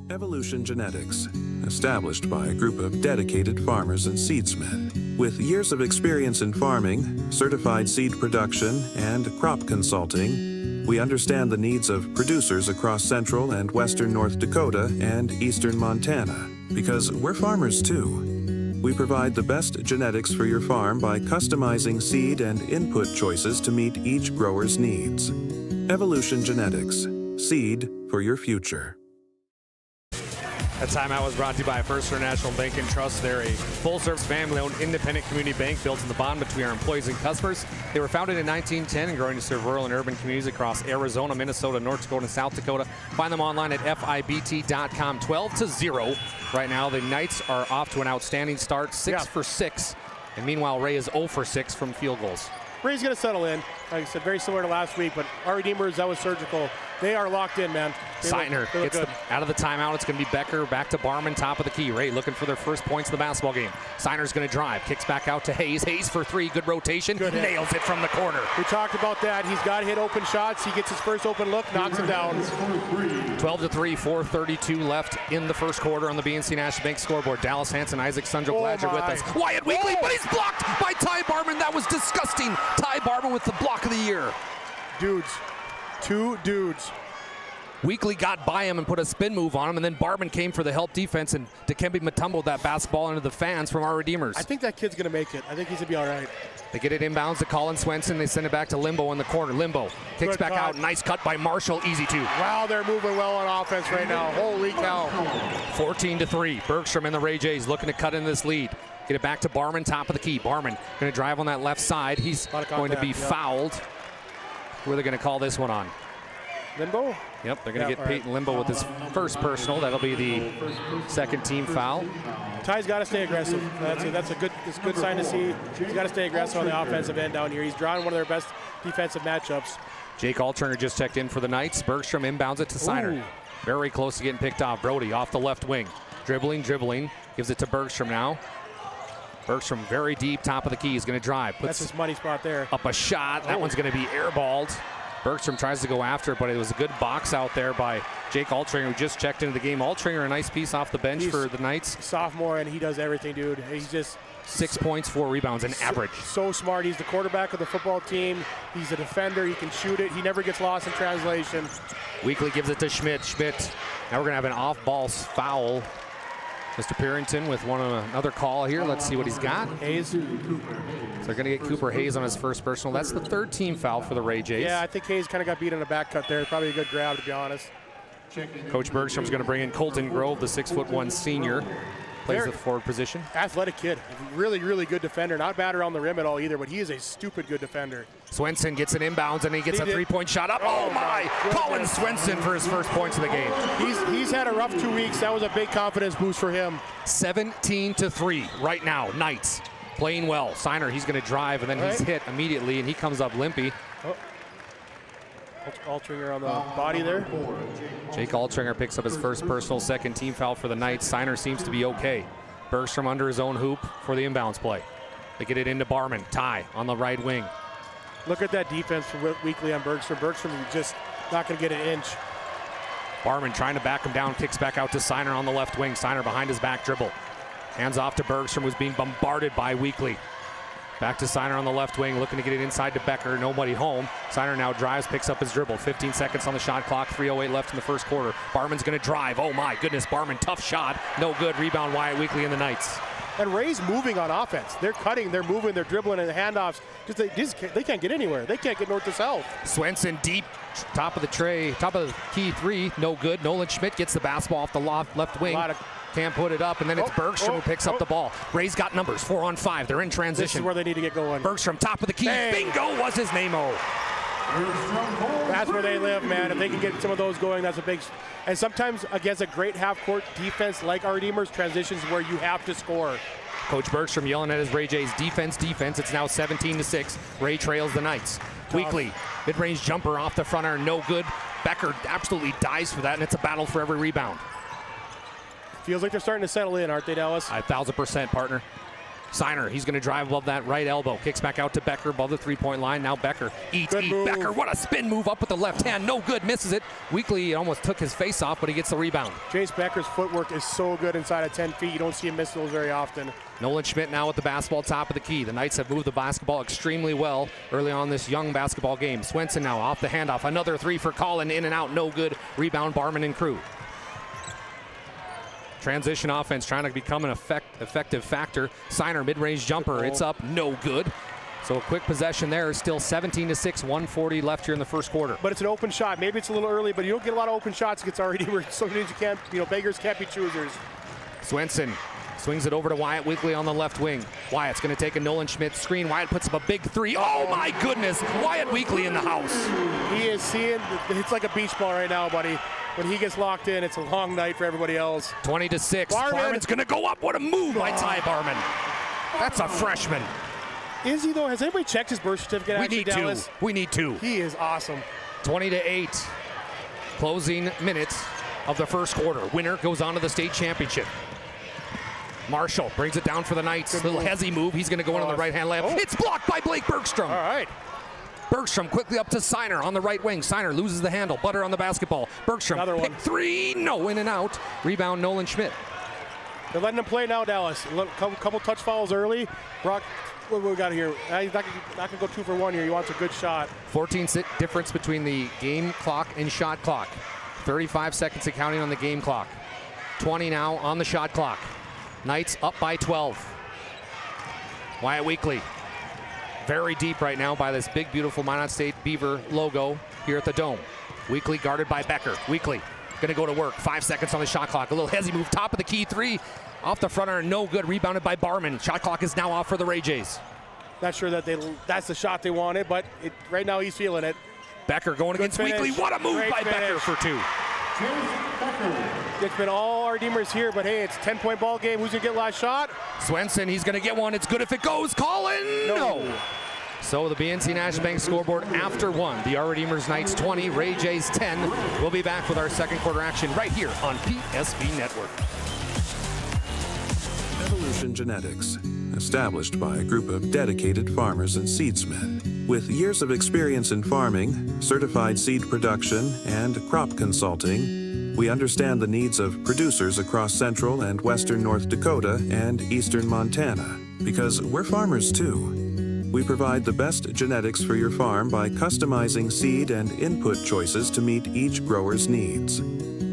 Evolution Genetics, established by a group of dedicated farmers and seedsmen. With years of experience in farming, certified seed production, and crop consulting, we understand the needs of producers across central and western North Dakota and eastern Montana, because we're farmers too. We provide the best genetics for your farm by customizing seed and input choices to meet each grower's needs. Evolution Genetics, seed for your future. That timeout was brought to you by First National Bank and Trust. They're a full-service, family-owned, independent community bank built in the bond between our employees and customers. They were founded in 1910 and growing to serve rural and urban communities across Arizona, Minnesota, North Dakota, and South Dakota. Find them online at FIBT.com. 12-0 right now. The Knights are off to an outstanding start, 6 for 6. And meanwhile, Ray is 0 for 6 from field goals. Ray's going to settle in. Like I said, very similar to last week, but our Redeemers, that was surgical. They are locked in, man. Signer gets out of the timeout. It's going to be Becker back to Barman, top of the key. Ray looking for their first points in the basketball game. Signer's going to drive, kicks back out to Hayes. Hayes for 3, good rotation, nails it from the corner. We talked about that. He's got to hit open shots. He gets his first open look, knocks it down. 12-3, 4:32 left in the first quarter on the BNC National Bank scoreboard. Dallas Hansen, Isaac Sundro, glad you're with us. Wyatt Weekly, but he's blocked by Ty Barman. That was disgusting. Ty Barman with the block of the year. Dudes, 2 dudes. Weekly got by him and put a spin move on him, and then Barman came for the help defense, and Dikembe Mutombo that basketball into the fans from our Redeemers. I think that kid's going to make it. I think he's going to be all right. They get it inbounds to Colin Swenson. They send it back to Limbo in the corner. Limbo kicks back out. Nice cut by Marshall. Easy 2. Wow, they're moving well on offense right now. Holy cow. 14-3. Bergstrom and the Ray Jays looking to cut in this lead. Get it back to Barman, top of the key. Barman going to drive on that left side. He's going to be fouled. Who are they going to call this one on? Limbo? Yep, they're going to get Peyton Limbo with his first personal. That'll be the second team foul. Ty's got to stay aggressive. That's a good sign to see. He's got to stay aggressive on the offensive end down here. He's drawn one of their best defensive matchups. Jake Altringer just checked in for the Knights. Bergstrom inbounds it to Seiner. Ooh. Very close to getting picked off. Brody off the left wing. Dribbling. Gives it to Bergstrom now. Bergstrom very deep, top of the key. He's going to drive. That's his money spot there. Up a shot. That one's going to be airballed. Bergstrom tries to go after it, but it was a good box out there by Jake Altringer, who just checked into the game. Altringer, a nice piece off the bench for the Knights. Sophomore, and he does everything, dude. He's just 6 points, 4 rebounds, and average. So smart. He's the quarterback of the football team. He's a defender. He can shoot it. He never gets lost in translation. Weekly gives it to Schmidt. Now we're going to have an off-ball foul. Mr. Perrington with another call here. Let's see what he's got. Hayes. So they're going to get Cooper Hayes on his first personal. That's the third team foul for the Ray Jays. Yeah, I think Hayes kind of got beat on the back cut there. Probably a good grab, to be honest. Coach Bergstrom's going to bring in Colton Grove, the 6'1" senior. Plays the forward position. Athletic kid. Really, really good defender. Not bad around the rim at all either, but he is a stupid good defender. Swenson gets an inbounds, and he gets a three-point shot up. Oh my! Colin Swenson for his first points of the game. He's had a rough 2 weeks. That was a big confidence boost for him. 17-3 right now. Knights playing well. Seiner, he's going to drive, and then he's hit immediately, and he comes up limpy. Altringer on the body there. Jake Altringer picks up his first personal, second team foul for the Knights. Seiner seems to be okay. Bergstrom under his own hoop for the inbounds play. They get it into Barman. Ty on the right wing. Look at that defense for Weekly on Bergstrom. Bergstrom just not going to get an inch. Barman trying to back him down, kicks back out to Seiner on the left wing. Seiner behind his back dribble. Hands off to Bergstrom, who's being bombarded by Weekly. Back to Seiner on the left wing, looking to get it inside to Becker. Nobody home. Seiner now drives, picks up his dribble. 15 seconds on the shot clock, 3:08 left in the first quarter. Barman's going to drive. Oh my goodness, Barman, tough shot. No good. Rebound Wyatt Weekly and the Knights. And Ray's moving on offense. They're cutting, they're moving, they're dribbling, and the handoffs. They can't get anywhere. They can't get north to south. Swenson deep, top of the tray, top of the key three, no good. Nolan Schmidt gets the basketball off the left wing. Can't put it up, and then it's Bergstrom who picks up the ball. Ray's got numbers, 4-on-5. They're in transition. This is where they need to get going. Bergstrom, top of the key. Bang. Bingo was his name-o. That's where they live, man. If they can get some of those going, that's a big. And sometimes against a great half-court defense like our Redeemers, transitions where you have to score. Coach Bergstrom yelling at his Ray Jays defense. It's now 17-6. Ray trails the Knights. Weekly, mid-range jumper off the front iron, no good. Becker absolutely dies for that, and it's a battle for every rebound. Feels like they're starting to settle in, aren't they, Dallas? 1,000%, partner. Seiner, he's going to drive above that right elbow. Kicks back out to Becker above the three-point line. Now Becker eats. Becker, what a spin move up with the left hand. No good, misses it. Weekly almost took his face off, but he gets the rebound. Jace Becker's footwork is so good inside of 10 feet. You don't see him miss those very often. Nolan Schmidt now with the basketball, top of the key. The Knights have moved the basketball extremely well early on this young basketball game. Swenson now off the handoff. Another three for Colin, in and out, no good. Rebound, Barman and crew. Transition offense trying to become an effective factor. Seiner, mid-range jumper, it's up, no good. So a quick possession there. Still 17-6, 140 left here in the first quarter. But it's an open shot. Maybe it's a little early, but you don't get a lot of open shots against our Redeemers. Sometimes you can't, beggars can't be choosers. Swenson swings it over to Wyatt Weekly on the left wing. Wyatt's going to take a Nolan Schmidt screen. Wyatt puts up a big three. Oh my goodness, Wyatt Weekly in the house. He is seeing, it's like a beach ball right now, buddy. When he gets locked in, it's a long night for everybody else. 20-6. Barman's going to go up. What a move by Ty Barman. That's a freshman. Is he, though? Has anybody checked his birth certificate? We need to. He is awesome. 20-8. Closing minutes of the first quarter. Winner goes on to the state championship. Marshall brings it down for the Knights. Little hezzy move. He's going to go in on the right-hand layup. It's blocked by Blake Bergstrom. All right. Bergstrom quickly up to Seiner on the right wing. Seiner loses the handle. Butter on the basketball. Bergstrom, pick three. No, in and out. Rebound, Nolan Schmidt. They're letting him play now, Dallas. A couple touch fouls early. Brock, what we got here? He's not going to go 2 for 1 here. He wants a good shot. 14 difference between the game clock and shot clock. 35 seconds of counting on the game clock. 20 now on the shot clock. Knights up by 12. Wyatt Weekly. Very deep right now by this big, beautiful Minot State Beaver logo here at the Dome. Weekly guarded by Becker. Weekly going to go to work. 5 seconds on the shot clock. A little hezzy move. Top of the key three. Off the front iron. No good. Rebounded by Barman. Shot clock is now off for the Ray Jays. Not sure that that's the shot they wanted, but right now he's feeling it. Becker going against Weekly. What a move by Becker for 2. It's been all our Redeemers here, but hey, it's a 10-point ball game. Who's going to get last shot? Swenson, he's going to get one. It's good if it goes. Colin, no. So the BNC National Bank scoreboard after 1. The R-Redeemers Knights 20, Ray Jays 10. We'll be back with our second quarter action right here on PSV Network. Evolution Genetics, established by a group of dedicated farmers and seedsmen. With years of experience in farming, certified seed production, and crop consulting, we understand the needs of producers across central and western North Dakota and eastern Montana, because we're farmers too. We provide the best genetics for your farm by customizing seed and input choices to meet each grower's needs.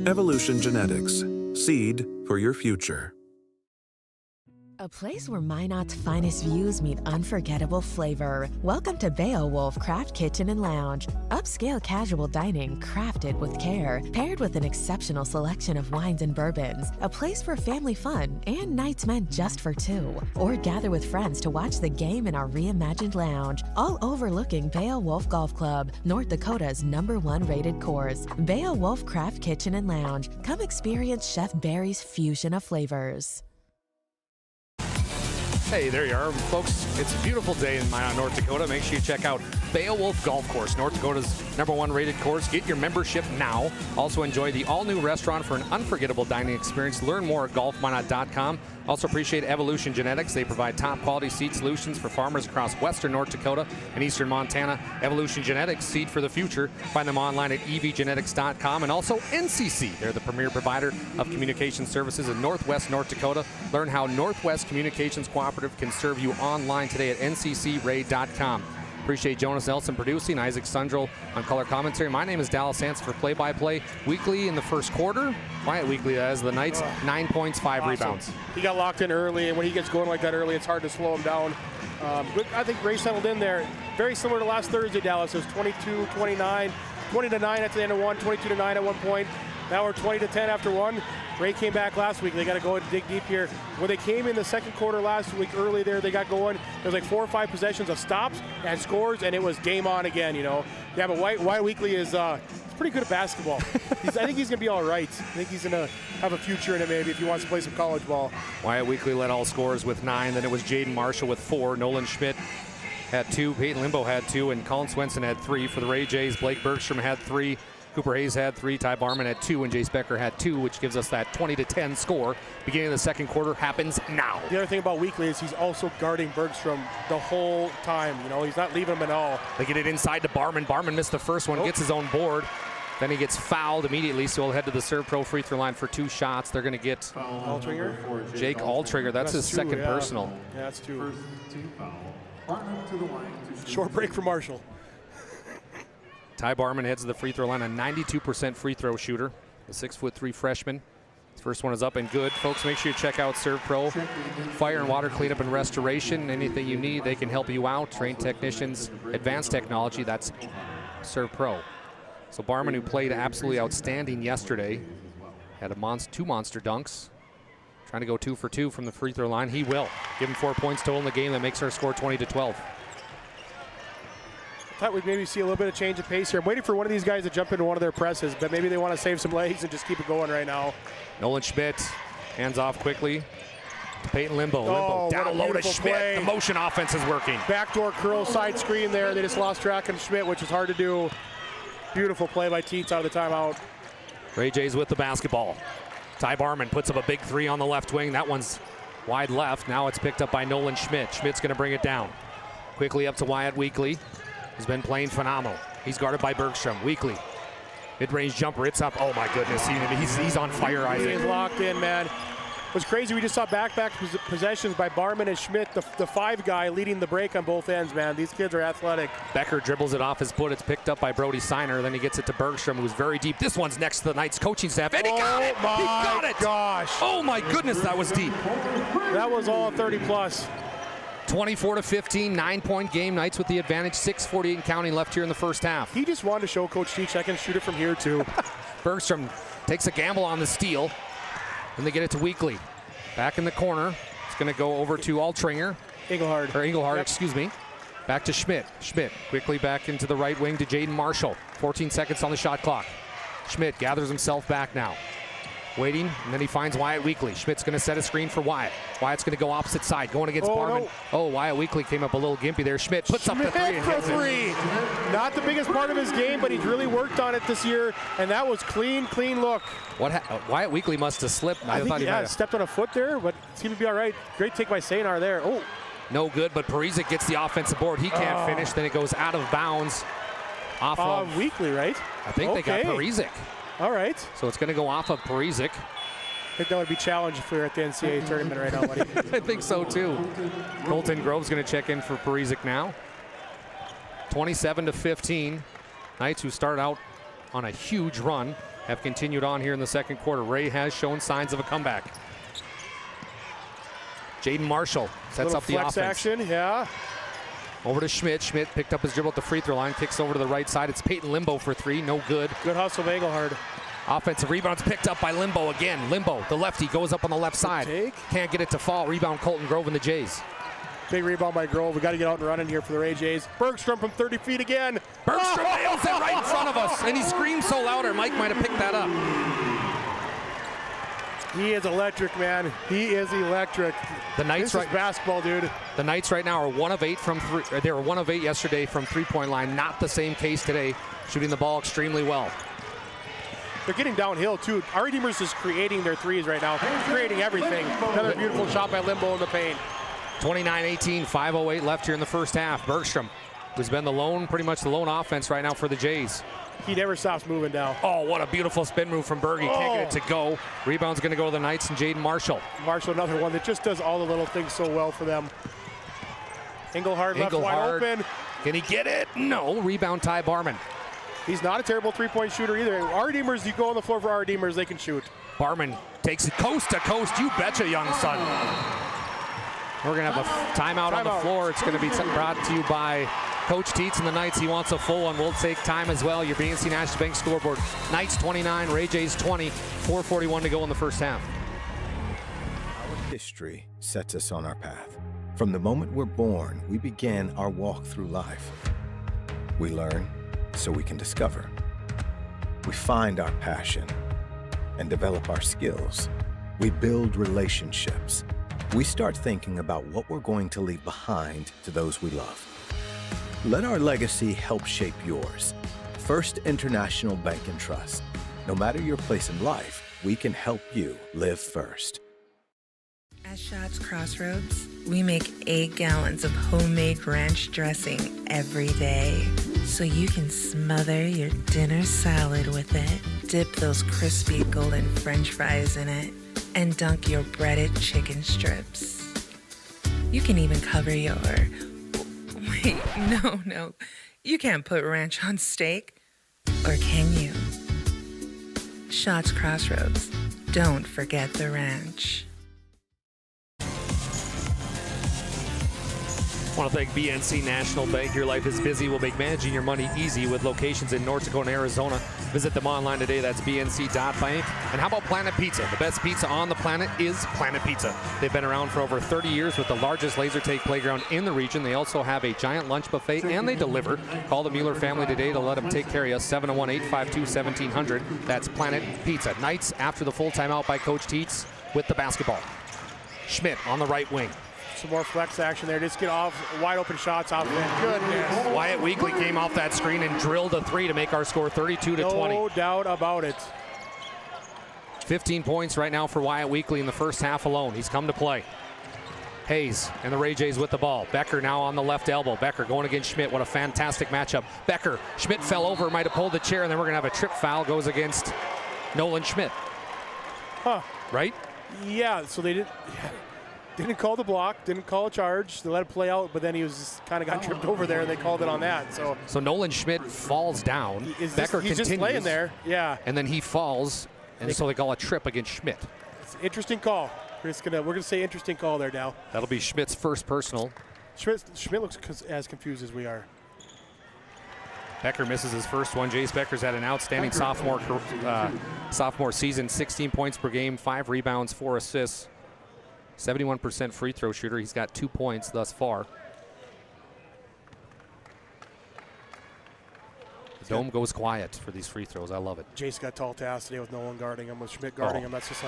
Evolution Genetics, seed for your future. A place where Minot's finest views meet unforgettable flavor. Welcome to Beowulf Craft Kitchen and Lounge. Upscale casual dining crafted with care, paired with an exceptional selection of wines and bourbons. A place for family fun and nights meant just for two. Or gather with friends to watch the game in our reimagined lounge, all overlooking Beowulf Golf Club, North Dakota's #1 rated course. Beowulf Craft Kitchen and Lounge. Come experience Chef Barry's fusion of flavors. Hey, there you are, folks. It's a beautiful day in Minot, North Dakota. Make sure you check out Beowulf Golf Course, North Dakota's #1 rated course. Get your membership now. Also enjoy the all-new restaurant for an unforgettable dining experience. Learn more at golfminot.com. Also appreciate Evolution Genetics. They provide top-quality seed solutions for farmers across western North Dakota and eastern Montana. Evolution Genetics, seed for the future. Find them online at evgenetics.com. And also NCC. They're the premier provider of communication services in Northwest North Dakota. Learn how Northwest Communications Cooperative can serve you online today at nccray.com. Appreciate Jonas Nelson producing, Isaac Sundrell on color commentary. My name is Dallas Hanson for play-by-play. Weekly in the first quarter. Wyatt Weekly as the Knights, 9 points, 5 rebounds. He got locked in early, and when he gets going like that early, it's hard to slow him down. But I think Ray settled in there. Very similar to last Thursday, Dallas. It was 22-29, 20-9 at the end of one, 22-9 at one point. Now we're 20-10 after one. Ray came back last week. They got to go and dig deep here. When they came in the second quarter last week early there, they got going. There was like 4 or 5 possessions of stops and scores, and it was game on again, you know. Yeah, but Wyatt Weekly is pretty good at basketball. I think he's going to be all right. I think he's going to have a future in it maybe if he wants to play some college ball. Wyatt Weekly led all scorers with 9. Then it was Jaden Marshall with 4. Nolan Schmidt had 2. Peyton Limbo had 2. And Colin Swenson had 3. For the Ray Jays, Blake Bergstrom had 3. Cooper Hayes had 3, Ty Barman had 2, and Jace Becker had 2, which gives us that 20-10 score. Beginning of the second quarter happens now. The other thing about Weekly is he's also guarding Bergstrom the whole time. You know, he's not leaving him at all. They get it inside to Barman. Barman missed the first one, gets his own board. Then he gets fouled immediately, so he'll head to the Serve Pro free throw line for 2 shots. They're going to get Jake Altringer. That's his second personal. Yeah, that's 2. Short break for Marshall. Ty Barman heads to the free throw line, a 92% free throw shooter, the 6'3" freshman. His first one is up and good. Folks, make sure you check out Serve Pro. Fire and water cleanup and restoration. Anything you need, they can help you out. Trained technicians, advanced technology, that's Serve Pro. So Barman, who played absolutely outstanding yesterday, had 2 monster dunks. Trying to go 2 for 2 from the free throw line. He will. Give him 4 points total in the game. That makes our score 20-12. Thought we'd maybe see a little bit of change of pace here. I'm waiting for one of these guys to jump into one of their presses, but maybe they want to save some legs and just keep it going right now. Nolan Schmidt hands off quickly. Peyton Limbo. Down low to Schmidt. Play. The motion offense is working. Backdoor curl side screen there. They just lost track of Schmidt, which is hard to do. Beautiful play by Teets out of the timeout. Ray Jays with the basketball. Ty Barman puts up a big 3 on the left wing. That one's wide left. Now it's picked up by Nolan Schmidt. Schmidt's going to bring it down. Quickly up to Wyatt Weekly. He's been playing phenomenal. He's guarded by Bergstrom. Weekly. Mid-range jumper. It's up. Oh, my goodness. He's on fire, Isaac. He is locked in, man. It was crazy. We just saw back-to-back possessions by Barman and Schmidt, the 5 guy leading the break on both ends, man. These kids are athletic. Becker dribbles it off his foot. It's picked up by Brody Seiner. Then he gets it to Bergstrom, who's very deep. This one's next to the Knights coaching staff. And he got it! He got it! Gosh. Oh, my goodness, that was deep. That was all 30-plus. 24-15, 9-point game. Knights with the advantage. 6:48 and counting left here in the first half. He just wanted to show Coach Teach I can shoot it from here, too. Bergstrom takes a gamble on the steal. And they get it to Weekly. Back in the corner. It's going to go over to Altringer. Engelhard, yep. Excuse me. Back to Schmidt. Schmidt quickly back into the right wing to Jaden Marshall. 14 seconds on the shot clock. Schmidt gathers himself back now. Waiting, and then he finds Wyatt Weekly. Schmidt's going to set a screen for Wyatt. Wyatt's going to go opposite side, going against Barman. No. Oh, Wyatt Weekly came up a little gimpy there. Schmidt puts up the three and hits it. Not the biggest part of his game, but he's really worked on it this year, and that was clean look. Wyatt Weekly must have slipped. I think he stepped on a foot there, but it seemed to be all right. Great take by Saynar there. Oh. No good, but Parizek gets the offensive board. He can't finish, then it goes out of bounds. Off of Weekly, right? I think they got Parizek. All right. So it's going to go off of Parizek. I think that would be challenged if we were at the NCAA tournament right now, buddy. I think so too. Colton Grove's going to check in for Parizek now. 27-15. Knights, who start out on a huge run, have continued on here in the second quarter. Ray has shown signs of a comeback. Jaden Marshall sets up the flex offense. Action, yeah. Over to Schmidt. Schmidt picked up his dribble at the free throw line, kicks over to the right side. It's Peyton Limbo for three, no good. Good hustle of Engelhard. Offensive rebounds picked up by Limbo again. Limbo, the lefty, goes up on the left side. Can't get it to fall. Rebound Colton Grove and the Jays. Big rebound by Grove. We got to get out and run in here for the Ray Jays. Bergstrom from 30 feet again. Bergstrom nails it right in front of us, and he screams so louder. Mike might have picked that up. He is electric, man. He is electric. The Knights this is basketball, dude. The Knights right now are 1 of 8 from three. They were 1 of 8 yesterday from three-point line. Not the same case today. Shooting the ball extremely well. They're getting downhill too. Our Redeemers is creating their threes right now, creating everything. Another beautiful shot by Limbo in the paint. 29-18, 5:08 left here in the first half. Bergstrom, who's been pretty much the lone offense right now for the Jays. He never stops moving now. Oh, what a beautiful spin move from Berge. Can't get it to go. Rebound's going to go to the Knights and Jaden Marshall. Marshall, another one that just does all the little things so well for them. Engelhard left wide open. Can he get it? No. Rebound Ty Barman. He's not a terrible three-point shooter either. Our Redeemers, you go on the floor for our Redeemers, they can shoot. Barman takes it coast to coast. You betcha, young son. We're going to have a timeout on the floor. It's going to be brought to you by Coach Teets and the Knights. He wants a full one. We'll take time as well. Your BNC National Bank scoreboard. Knights 29, Ray Jays 20. 4:41 to go in the first half. Our history sets us on our path. From the moment we're born, we begin our walk through life. We learn so we can discover. We find our passion and develop our skills. We build relationships. We start thinking about what we're going to leave behind to those we love. Let our legacy help shape yours. First International Bank and Trust. No matter your place in life, we can help you live first. At Shots Crossroads, we make 8 gallons of homemade ranch dressing every day, so you can smother your dinner salad with it, dip those crispy golden French fries in it, and dunk your breaded chicken strips. You can even cover your... Wait, no. You can't put ranch on steak. Or can you? Shots Crossroads. Don't forget the ranch. I want to thank BNC National Bank. Your life is busy. We'll make managing your money easy with locations in North Dakota and Arizona. Visit them online today. That's bnc.bank. And how about Planet Pizza? The best pizza on the planet is Planet Pizza. They've been around for over 30 years with the largest laser tag playground in the region. They also have a giant lunch buffet, and they deliver. Call the Mueller family today to let them take care of you. 701-852-1700. That's Planet Pizza. Knights after the full timeout by Coach Teets with the basketball. Schmidt on the right wing. Some more flex action there. Just get off wide open shots off there. Goodness. Wyatt Weekly came off that screen and drilled a three to make our score 32-20. No doubt about it. 15 points right now for Wyatt Weekly in the first half alone. He's come to play. Hayes and the Ray Jays with the ball. Becker now on the left elbow. Becker going against Schmidt. What a fantastic matchup. Becker, Schmidt fell over, might have pulled the chair, and then we're going to have a trip foul. Goes against Nolan Schmidt. Huh. Right? Yeah, so they didn't call the block, didn't call a charge. They let it play out, but then he was kind of got tripped over there, and they called it on that. So Nolan Schmidt falls down. Becker he's continues. just laying there, yeah. And then he falls, and so they call a trip against Schmidt. It's an interesting call. We're gonna say interesting call there now. That'll be Schmidt's first personal. Schmidt looks as confused as we are. Becker misses his first one. Jace Becker's had an outstanding sophomore season. 16 points per game, 5 rebounds, 4 assists. 71% free throw shooter. He's got 2 points thus far. Dome goes quiet for these free throws. I love it. Jace got tall task today with no one guarding him, with Schmidt guarding him. That's just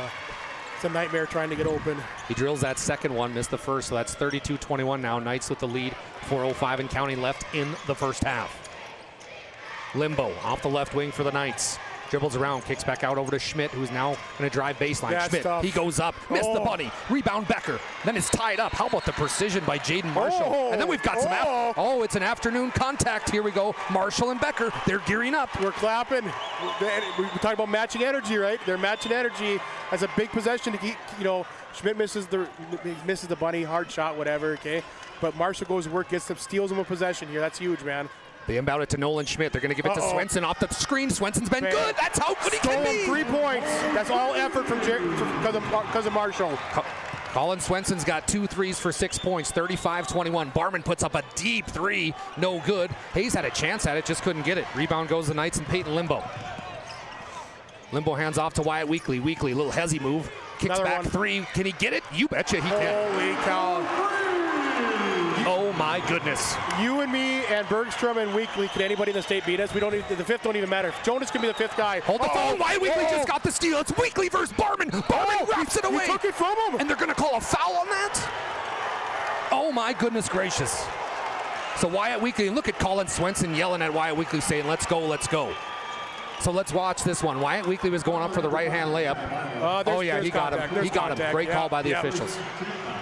it's a nightmare trying to get open. He drills that second one, missed the first, so that's 32-21 now. Knights with the lead, 4:05 and counting left in the first half. Limbo off the left wing for the Knights. Dribbles around, kicks back out over to Schmidt, who's now going to drive baseline. That's Schmidt, tough. he goes up, missed the bunny. Rebound Becker. Then it's tied up. How about the precision by Jaden Marshall? And then we've got some it's an afternoon contact. Here we go. Marshall and Becker, they're gearing up. We're clapping. We talk about matching energy, right? They're matching energy as a big possession to keep, Schmidt misses the bunny, hard shot, whatever, okay? But Marshall goes to work, gets them, steals him a possession here. That's huge, man. They inbound it to Nolan Schmidt. They're going to give it to Swenson off the screen. Swenson's been good. That's how good he can be. 3 points. That's all effort from because of Marshall. Colin Swenson's got 2 threes for 6 points, 35-21. Barman puts up a deep three, no good. Hayes had a chance at it, just couldn't get it. Rebound goes to the Knights and Peyton Limbo. Limbo hands off to Wyatt Weekly. Weekly, little hezzy move. Kicks Another back one. three. Can he get it? You betcha he can. Holy cow. Oh my goodness. You and me and Bergstrom and Weekly, can anybody in the state beat us? We don't need, the fifth don't even matter. Jonas can be the fifth guy. Hold the phone. Wyatt Weekly just got the steal. It's Weekly versus Barman. Barman wraps it away. He took it from him. And they're going to call a foul on that? Oh my goodness gracious. So Wyatt Weekly, and look at Colin Swenson yelling at Wyatt Weekly saying, let's go, let's go. So let's watch this one. Wyatt Weekly was going up for the right-hand layup. He got him. He got him. Great call by the officials.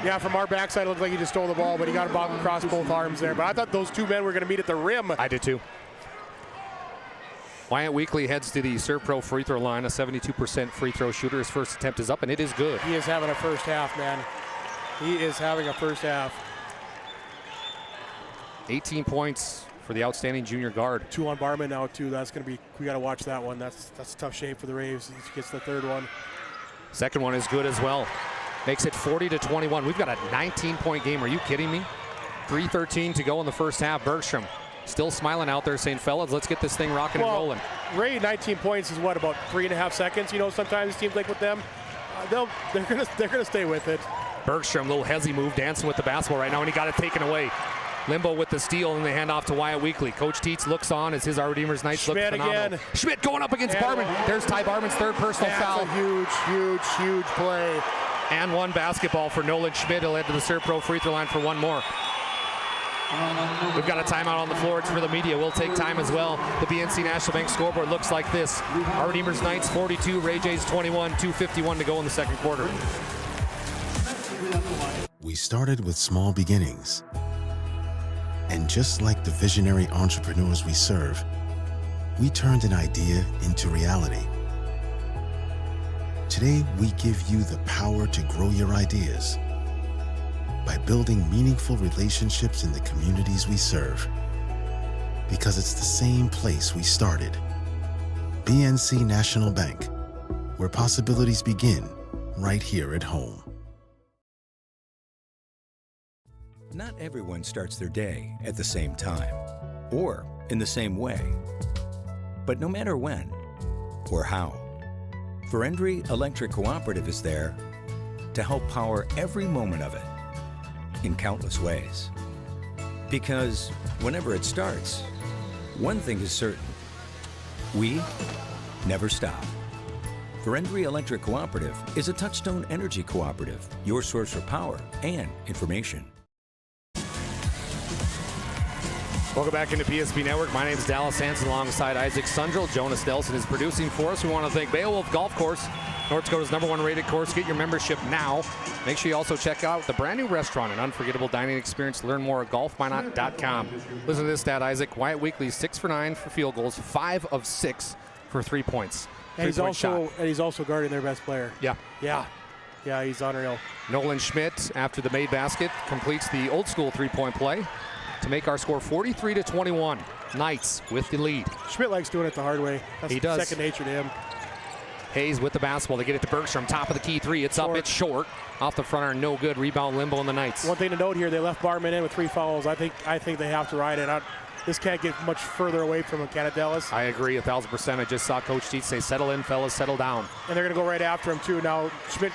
Yeah, from our backside, it looked like he just stole the ball, but he got him across both arms there. But I thought those two men were going to meet at the rim. I did too. Wyatt Weekly heads to the Serpro free throw line, a 72% free throw shooter. His first attempt is up, and it is good. He is having a first half, man. He is having a first half. 18 points for the outstanding junior guard. 2 on Barman now, too. That's going to be, we got to watch that one. That's a tough shape for the Raves. He gets the third one. Second one is good as well. Makes it 40-21. We've got a 19-point game. Are you kidding me? 3:13 to go in the first half. Bergstrom still smiling out there saying, fellas, let's get this thing rocking and rolling. Ray, 19 points is what, about 3.5 seconds? Sometimes it seems like with them, they're gonna stay with it. Bergstrom, little hezzy move, dancing with the basketball right now, and he got it taken away. Limbo with the steal, and they hand off to Wyatt Weekly. Coach Tietz looks on as his Our Redeemers Knights look phenomenal. Again. Schmidt going up against Barman. There's Ty Barman's third personal foul. That's a huge play. And one basketball for Nolan Schmidt. He'll head to the Serpro free throw line for one more. We've got a timeout on the floor. It's for the media. We'll take time as well. The BNC National Bank scoreboard looks like this. Our Redeemers Knights 42, Ray Jays 21, 2:51 to go in the second quarter. We started with small beginnings. And just like the visionary entrepreneurs we serve, we turned an idea into reality. Today, we give you the power to grow your ideas by building meaningful relationships in the communities we serve. Because it's the same place we started. BNC National Bank, where possibilities begin right here at home. Not everyone starts their day at the same time or in the same way. But no matter when or how, Ferendry Electric Cooperative is there to help power every moment of it in countless ways. Because whenever it starts, one thing is certain: we never stop. Ferendry Electric Cooperative is a Touchstone Energy Cooperative, your source for power and information. Welcome back into PSP Network. My name is Dallas Hansen alongside Isaac Sundrell. Jonas Delson is producing for us. We want to thank Beowulf Golf Course, North Dakota's #1 rated course. Get your membership now. Make sure you also check out the brand new restaurant, an unforgettable dining experience. Learn more at golfwhynot.com. Listen to this stat, Isaac. Wyatt Weekly 6 for 9 for field goals, 5 of 6 for 3 points. And he's also guarding their best player. Yeah, he's unreal. Nolan Schmidt, after the made basket, completes the old school 3-point play to make our score 43-21. Knights with the lead. Schmidt likes doing it the hard way. That's He does. second nature to him. Hayes with the basketball. They get it to Bergstrom. Top of the key three. It's up. It's short. Off the front iron. No good. Rebound Limbo on the Knights. One thing to note here, they left Barman in with 3 fouls. I think they have to ride it. This can't get much further away from him, can it, Dallas? I agree 1,000%. I just saw Coach Tietz say, settle in, fellas, settle down. And they're going to go right after him, too. Now, Schmidt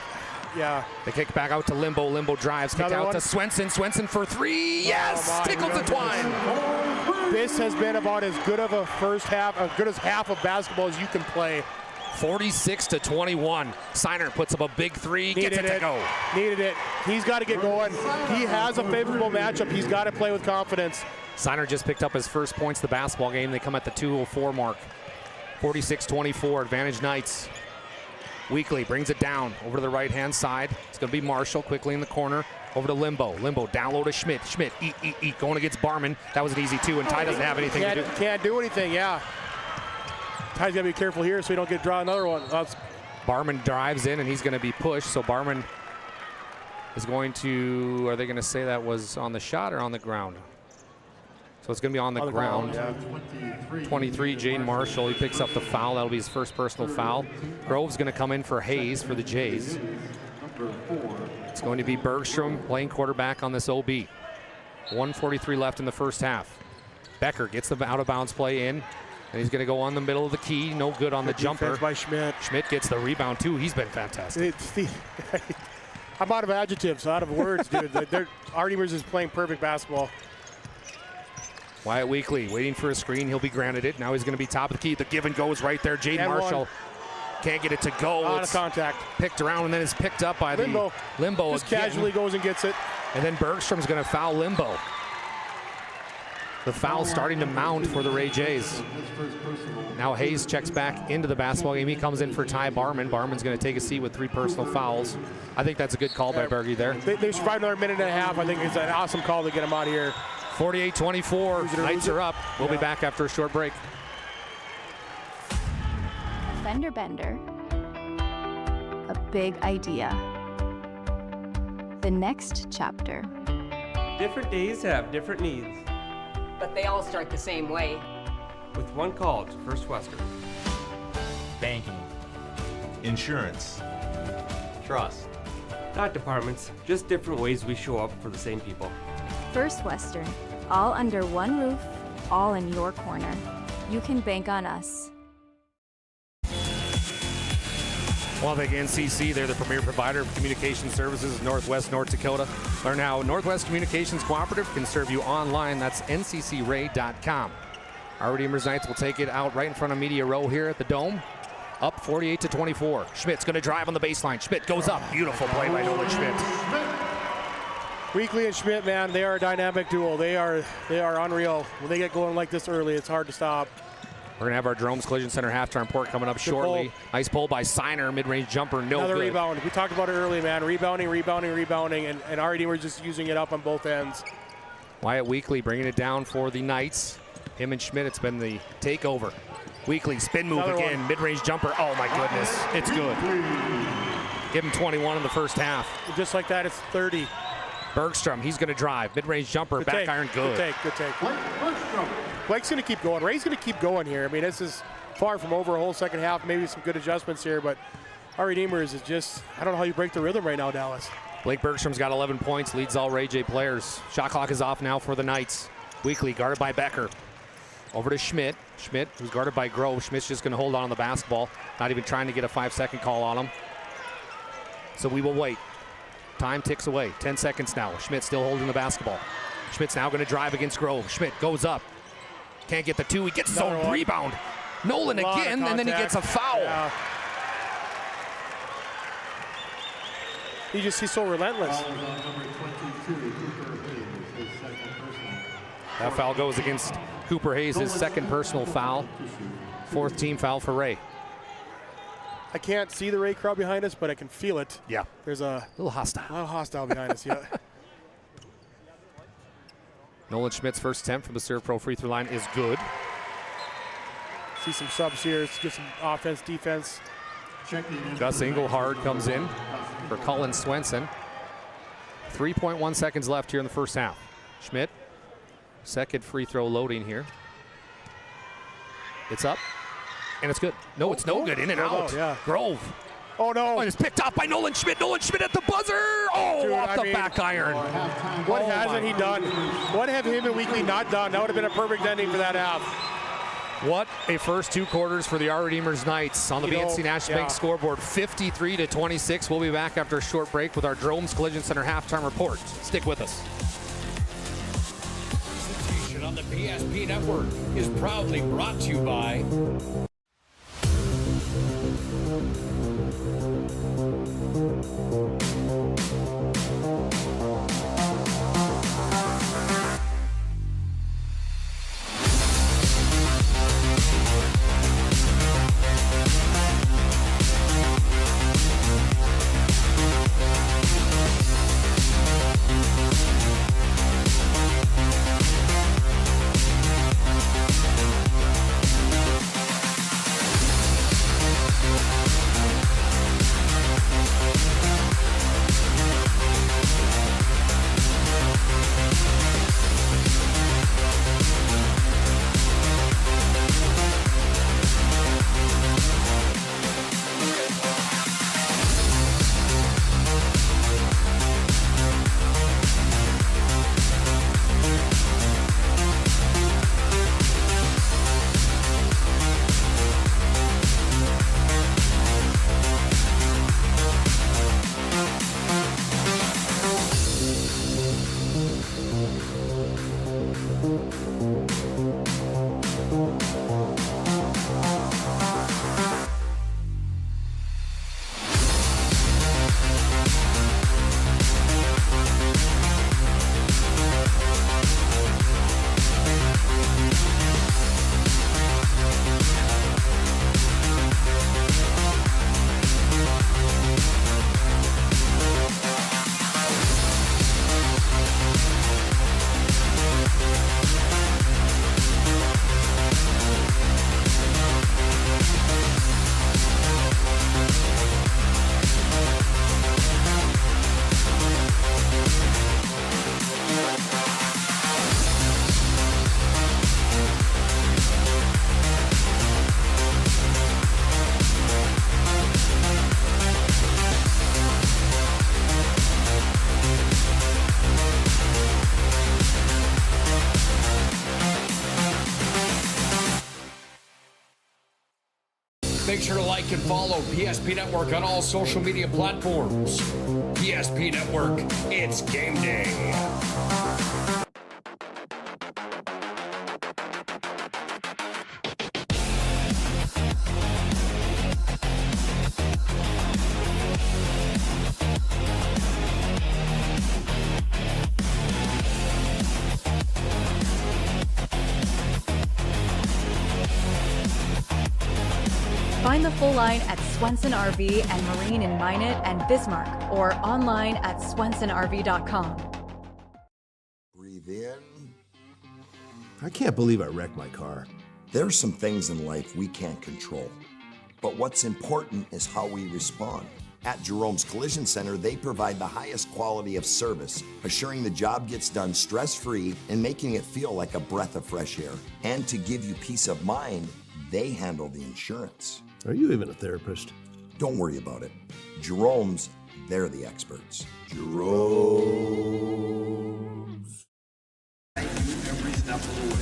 Yeah. The kick back out to Limbo. Limbo drives. Kick out to Swenson. Swenson for three. Yes! Tickles the twine. This has been about as good of a first half, as good as half of basketball as you can play. 46-21. Signer puts up a big three. Gets it to go. Needed it. He's got to get going. He has a favorable matchup. He's got to play with confidence. Signer just picked up his first points of the basketball game. They come at the 2:04 mark. 46-24. Advantage Knights. Weekly brings it down over to the right-hand side. It's going to be Marshall quickly in the corner. Over to Limbo. Limbo down low to Schmidt. Schmidt, eat. Going against Barman. That was an easy two, and Ty doesn't have anything to do. Can't do anything, yeah. Ty's got to be careful here so he don't get draw another one. Barman drives in, and he's going to be pushed. So Barman is going to, are they going to say that was on the shot or on the ground? So it's going to be on the ground. 23, Jaden Marshall. He picks up the foul. That'll be his first personal foul. Grove's going to come in for Hayes for the Jays. It's going to be Bergstrom playing quarterback on this OB. 1:43 left in the first half. Becker gets the out-of-bounds play in, and he's going to go on the middle of the key. No good on the jumper. By Schmidt. Schmidt gets the rebound, too. He's been fantastic. I'm out of adjectives, out of words, dude. Artemers is playing perfect basketball. Wyatt Weekly waiting for a screen. He'll be granted it. Now he's going to be top of the key. The give and go is right there. Jaden Marshall can't get it to go. Out of contact. Picked around and then is picked up by Limbo. Limbo just again. Casually goes and gets it. And then Bergstrom's going to foul Limbo. The foul starting to mount for the Ray Jays. Now Hayes checks back into the basketball game. He comes in for Ty Barman. Barman's going to take a seat with 3 personal fouls. I think that's a good call by Bergie there. They survived another minute and a half. I think it's an awesome call to get him out of here. 48-24. Knights are up. We'll be back after a short break. Fender Bender. A big idea. The next chapter. Different days have different needs. But they all start the same way. With one call to First Western. Banking. Insurance. Trust. Not departments, just different ways we show up for the same people. First Western. All under one roof, all in your corner. You can bank on us. Well, thank NCC. They're the premier provider of communication services in Northwest North Dakota. Learn how Northwest Communications Cooperative can serve you online. That's nccray.com. Our Redeemers Knights will take it out right in front of Media Row here at the Dome. Up 48-24. Schmidt's going to drive on the baseline. Schmidt goes up. Beautiful play by Nolan Schmidt. Weekly and Schmidt, man, they are a dynamic duo. They are unreal. When they get going like this early, it's hard to stop. We're going to have our Dromes Collision Center halftime report coming up shortly. Nice pull by Signer, mid-range jumper, Another good. rebound. We talked about it early, man. Rebounding, and our team were just using it up on both ends. Wyatt Weekly bringing it down for the Knights. Him and Schmidt, it's been the takeover. Weekly, spin move Another again, mid-range jumper. Oh my goodness, it's good. Give him 21 in the first half. Just like that, it's 30. Bergstrom, he's going to drive. Mid-range jumper, Good back take. iron, good. Good take. Blake's going to keep going. Ray's going to keep going here. I mean, this is far from over a whole second half. Maybe some good adjustments here, but our Redeemers is just, I don't know how you break the rhythm right now, Dallas. Blake Bergstrom's got 11 points, leads all Ray J players. Shot clock is off now for the Knights. Weekly guarded by Becker. Over to Schmidt. Schmidt, who's guarded by Grove. Schmidt's just going to hold on the basketball, not even trying to get a 5-second call on him. So we will wait. Time ticks away. 10 seconds now. Schmidt still holding the basketball. Schmidt's now going to drive against Grove. Schmidt goes up. Can't get the 2. He gets his own rebound. Nolan again, and then he gets a foul. Yeah. He's so relentless. That foul goes against Cooper Hayes, his second personal foul. 4th team foul for Ray. I can't see the Ray crowd behind us, but I can feel it. Yeah. There's a little hostile. A lot of hostile behind us, yeah. Nolan Schmidt's first attempt from the Serve Pro free throw line is good. See some subs here. Let's get some offense, defense. Gus Engelhard comes in for Cullen Swenson. 3.1 seconds left here in the first half. Schmidt, second free throw loading here. It's up, and it's good. No, it's no good. In and out. Yeah. Grove. Oh, no. And it's picked up by Nolan Schmidt. Nolan Schmidt at the buzzer. Oh, Dude, off the back iron. What hasn't he done? What have him and Weekly not done? That would have been a perfect ending for that half. What a first 2 quarters for the Our Redeemers Knights on the BNC National Bank scoreboard, 53-26. We'll be back after a short break with our Jerome's Collision Center halftime report. Stick with us. Presentation on the PSP Network is proudly brought to you by Make sure to like and follow PSP Network on all social media platforms. PSP Network, it's game day. Find the full line at Swenson RV and Marine in Minot and Bismarck, or online at swensonrv.com. Breathe in. I can't believe I wrecked my car. There are some things in life we can't control, but what's important is how we respond. At Jerome's Collision Center, they provide the highest quality of service, assuring the job gets done stress-free and making it feel like a breath of fresh air. And to give you peace of mind, they handle the insurance. Are you even a therapist? Don't worry about it. Jerome's, they're the experts. Jerome's. Every step of the way.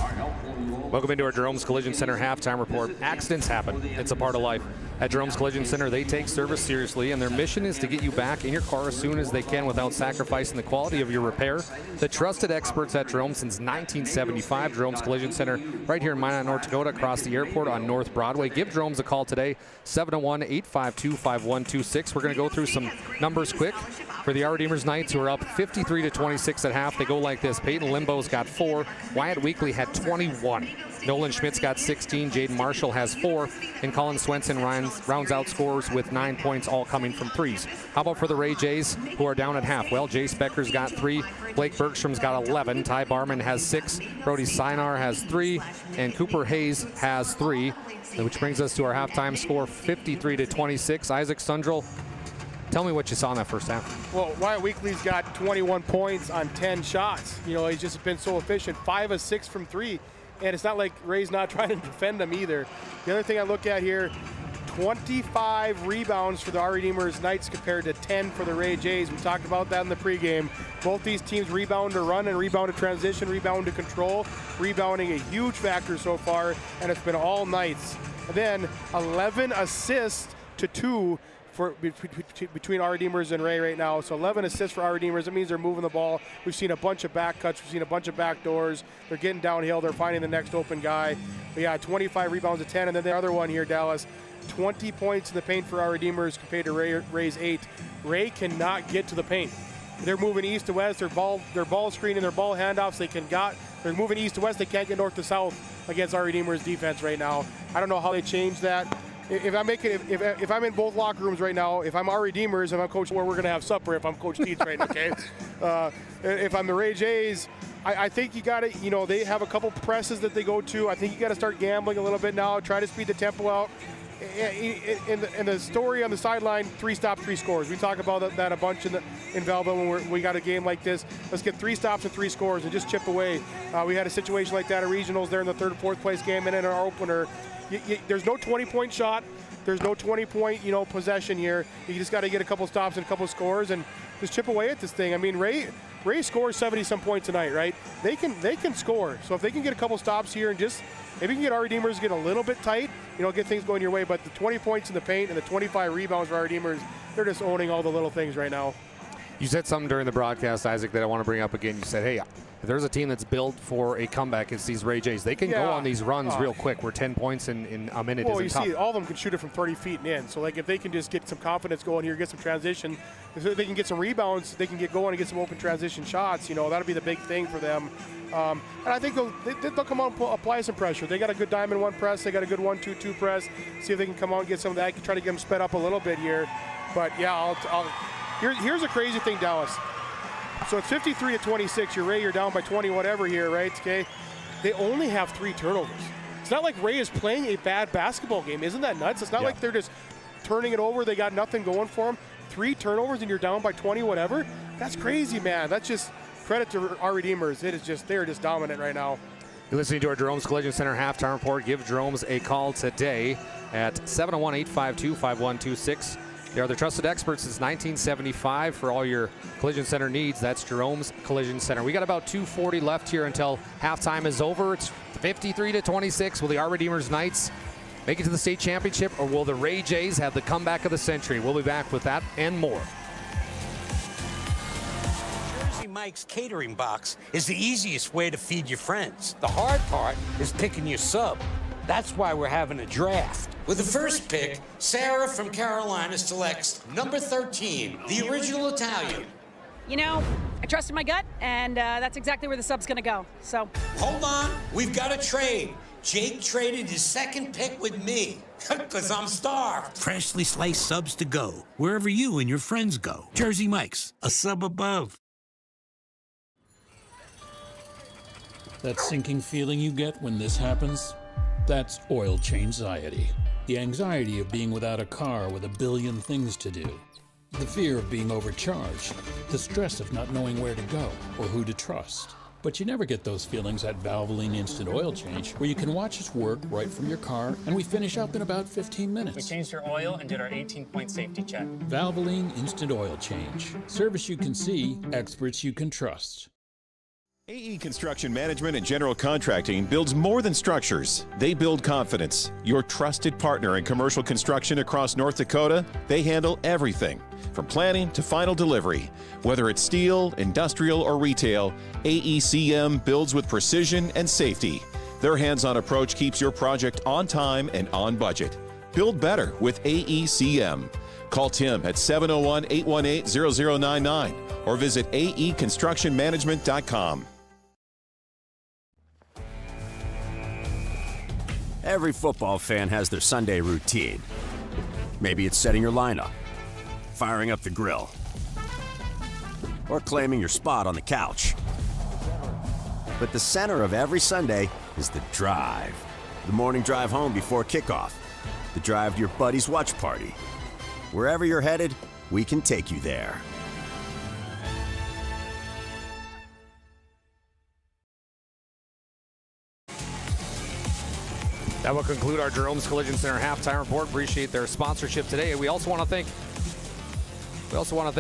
Our helpful Welcome into our Jerome's Collision Center halftime report. Accidents happen. It's a part of life. At Jerome's Collision Center, they take service seriously, and their mission is to get you back in your car as soon as they can without sacrificing the quality of your repair. The trusted experts at Jerome since 1975. Jerome's Collision Center right here in Minot, North Dakota, across the airport on North Broadway. Give Jerome's a call today, 701-852-5126. We're going to go through some numbers quick. For the Our Redeemers Knights, who are up 53-26 at half, they go like this. Peyton Limbo's got 4. Wyatt Weekly had 21. Nolan Schmidt's got 16. Jaden Marshall has 4. And Colin Swenson rounds out scores with 9 points, all coming from threes. How about for the Ray Jays, who are down at half? Well, Jace Becker's got 3. Blake Bergstrom's got 11. Ty Barman has 6. Brody Sinar has 3. And Cooper Hayes has 3. Which brings us to our halftime score, 53-26. Isaac Sundrell, tell me what you saw in that first half. Well, Wyatt Weekly's got 21 points on 10 shots. You know, he's just been so efficient. 5 of 6 from 3. And it's not like Ray's not trying to defend them either. The other thing I look at here, 25 rebounds for the Our Redeemers Knights compared to 10 for the Ray Jays. We talked about that in the pregame. Both these teams rebound to run and rebound to transition, rebound to control. Rebounding a huge factor so far, and it's been all Knights. And then 11 assists to 2 between Our Redeemers and Ray right now. So 11 assists for Our Redeemers. That means they're moving the ball. We've seen a bunch of back cuts. We've seen a bunch of back doors. They're getting downhill. They're finding the next open guy. But yeah, 25 rebounds to 10. And then the other one here, Dallas, 20 points in the paint for Our Redeemers compared to Ray's 8. Ray cannot get to the paint. They're moving east to west. Their ball screening, their ball handoffs. They're moving east to west. They can't get north to south against Our Redeemers defense right now. I don't know how they change that. If I'm in both locker rooms right now, if I'm Our Redeemers, if I'm Coach, where we're going to have supper, if I'm Coach Dietz right now, okay? If I'm the Ray Jays, I think you got to, they have a couple presses that they go to. I think you got to start gambling a little bit now, try to speed the tempo out. In the story on the sideline, 3 stops, 3 scores. We talk about that a bunch in Valville when we got a game like this. Let's get 3 stops and 3 scores and just chip away. We had a situation like that at regionals there in the 3rd and 4th place game, and in our opener. There's no 20-point shot. There's no 20-point, possession here. You just got to get a couple stops and a couple scores and just chip away at this thing. I mean, Ray scores 70-some points tonight, right? They can score. So if they can get a couple stops here and just maybe can get Our Redeemers get a little bit tight, get things going your way. But the 20 points in the paint and the 25 rebounds for Our Redeemers, they're just owning all the little things right now. You said something during the broadcast, Isaac, that I want to bring up again. You said, hey, if there's a team that's built for a comeback, it's these Ray Jays. They can go on these runs real quick where 10 points in a minute isn't tough. See, all of them can shoot it from 30 feet and in. So, if they can just get some confidence going here, get some transition, if they can get some rebounds, they can get going and get some open transition shots. That'll be the big thing for them. And I think they'll come out and apply some pressure. They got a good diamond 1 press. They got a good 1-2-2 press. See if they can come out and get some of that. I can try to get them sped up a little bit here. But, yeah, here's a crazy thing, Dallas. So it's 53-26. You're down by 20, whatever here, right? Okay. They only have 3 turnovers. It's not like Ray is playing a bad basketball game. Isn't that nuts? It's not like they're just turning it over. They got nothing going for them. 3 turnovers and you're down by 20, whatever. That's crazy, man. That's just credit to Our Redeemers. They're just dominant right now. You're listening to our Jerome's Collision Center halftime report. Give Jerome's a call today at 701-852-5126. They are the trusted experts since 1975 for all your Collision Center needs. That's Jerome's Collision Center. We got about 2:40 left here until halftime is over. It's 53-26. Will the Our Redeemers Knights make it to the state championship, or will the Ray Jays have the comeback of the century? We'll be back with that and more. Jersey Mike's catering box is the easiest way to feed your friends. The hard part is picking your sub. That's why we're having a draft. With the first pick, Sarah from Carolina selects number 13, the original Italian. I trusted my gut, and that's exactly where the sub's going to go. So hold on, we've got a trade. Jake traded his second pick with me, because I'm starved. Freshly sliced subs to go, wherever you and your friends go. Jersey Mike's, a sub above. That sinking feeling you get when this happens? That's oil change-anxiety. The anxiety of being without a car with a billion things to do. The fear of being overcharged. The stress of not knowing where to go or who to trust. But you never get those feelings at Valvoline Instant Oil Change, where you can watch us work right from your car, and we finish up in about 15 minutes. We changed your oil and did our 18-point safety check. Valvoline Instant Oil Change. Service you can see, experts you can trust. AE Construction Management and General Contracting builds more than structures. They build confidence. Your trusted partner in commercial construction across North Dakota, they handle everything from planning to final delivery. Whether it's steel, industrial, or retail, AECM builds with precision and safety. Their hands-on approach keeps your project on time and on budget. Build better with AECM. Call Tim at 701-818-0099 or visit aeconstructionmanagement.com. Every football fan has their Sunday routine. Maybe it's setting your lineup, firing up the grill, or claiming your spot on the couch. But the center of every Sunday is the drive. The morning drive home before kickoff. The drive to your buddy's watch party. Wherever you're headed, we can take you there. That will conclude our Jerome's Collision Center halftime report. Appreciate their sponsorship today. We also want to thank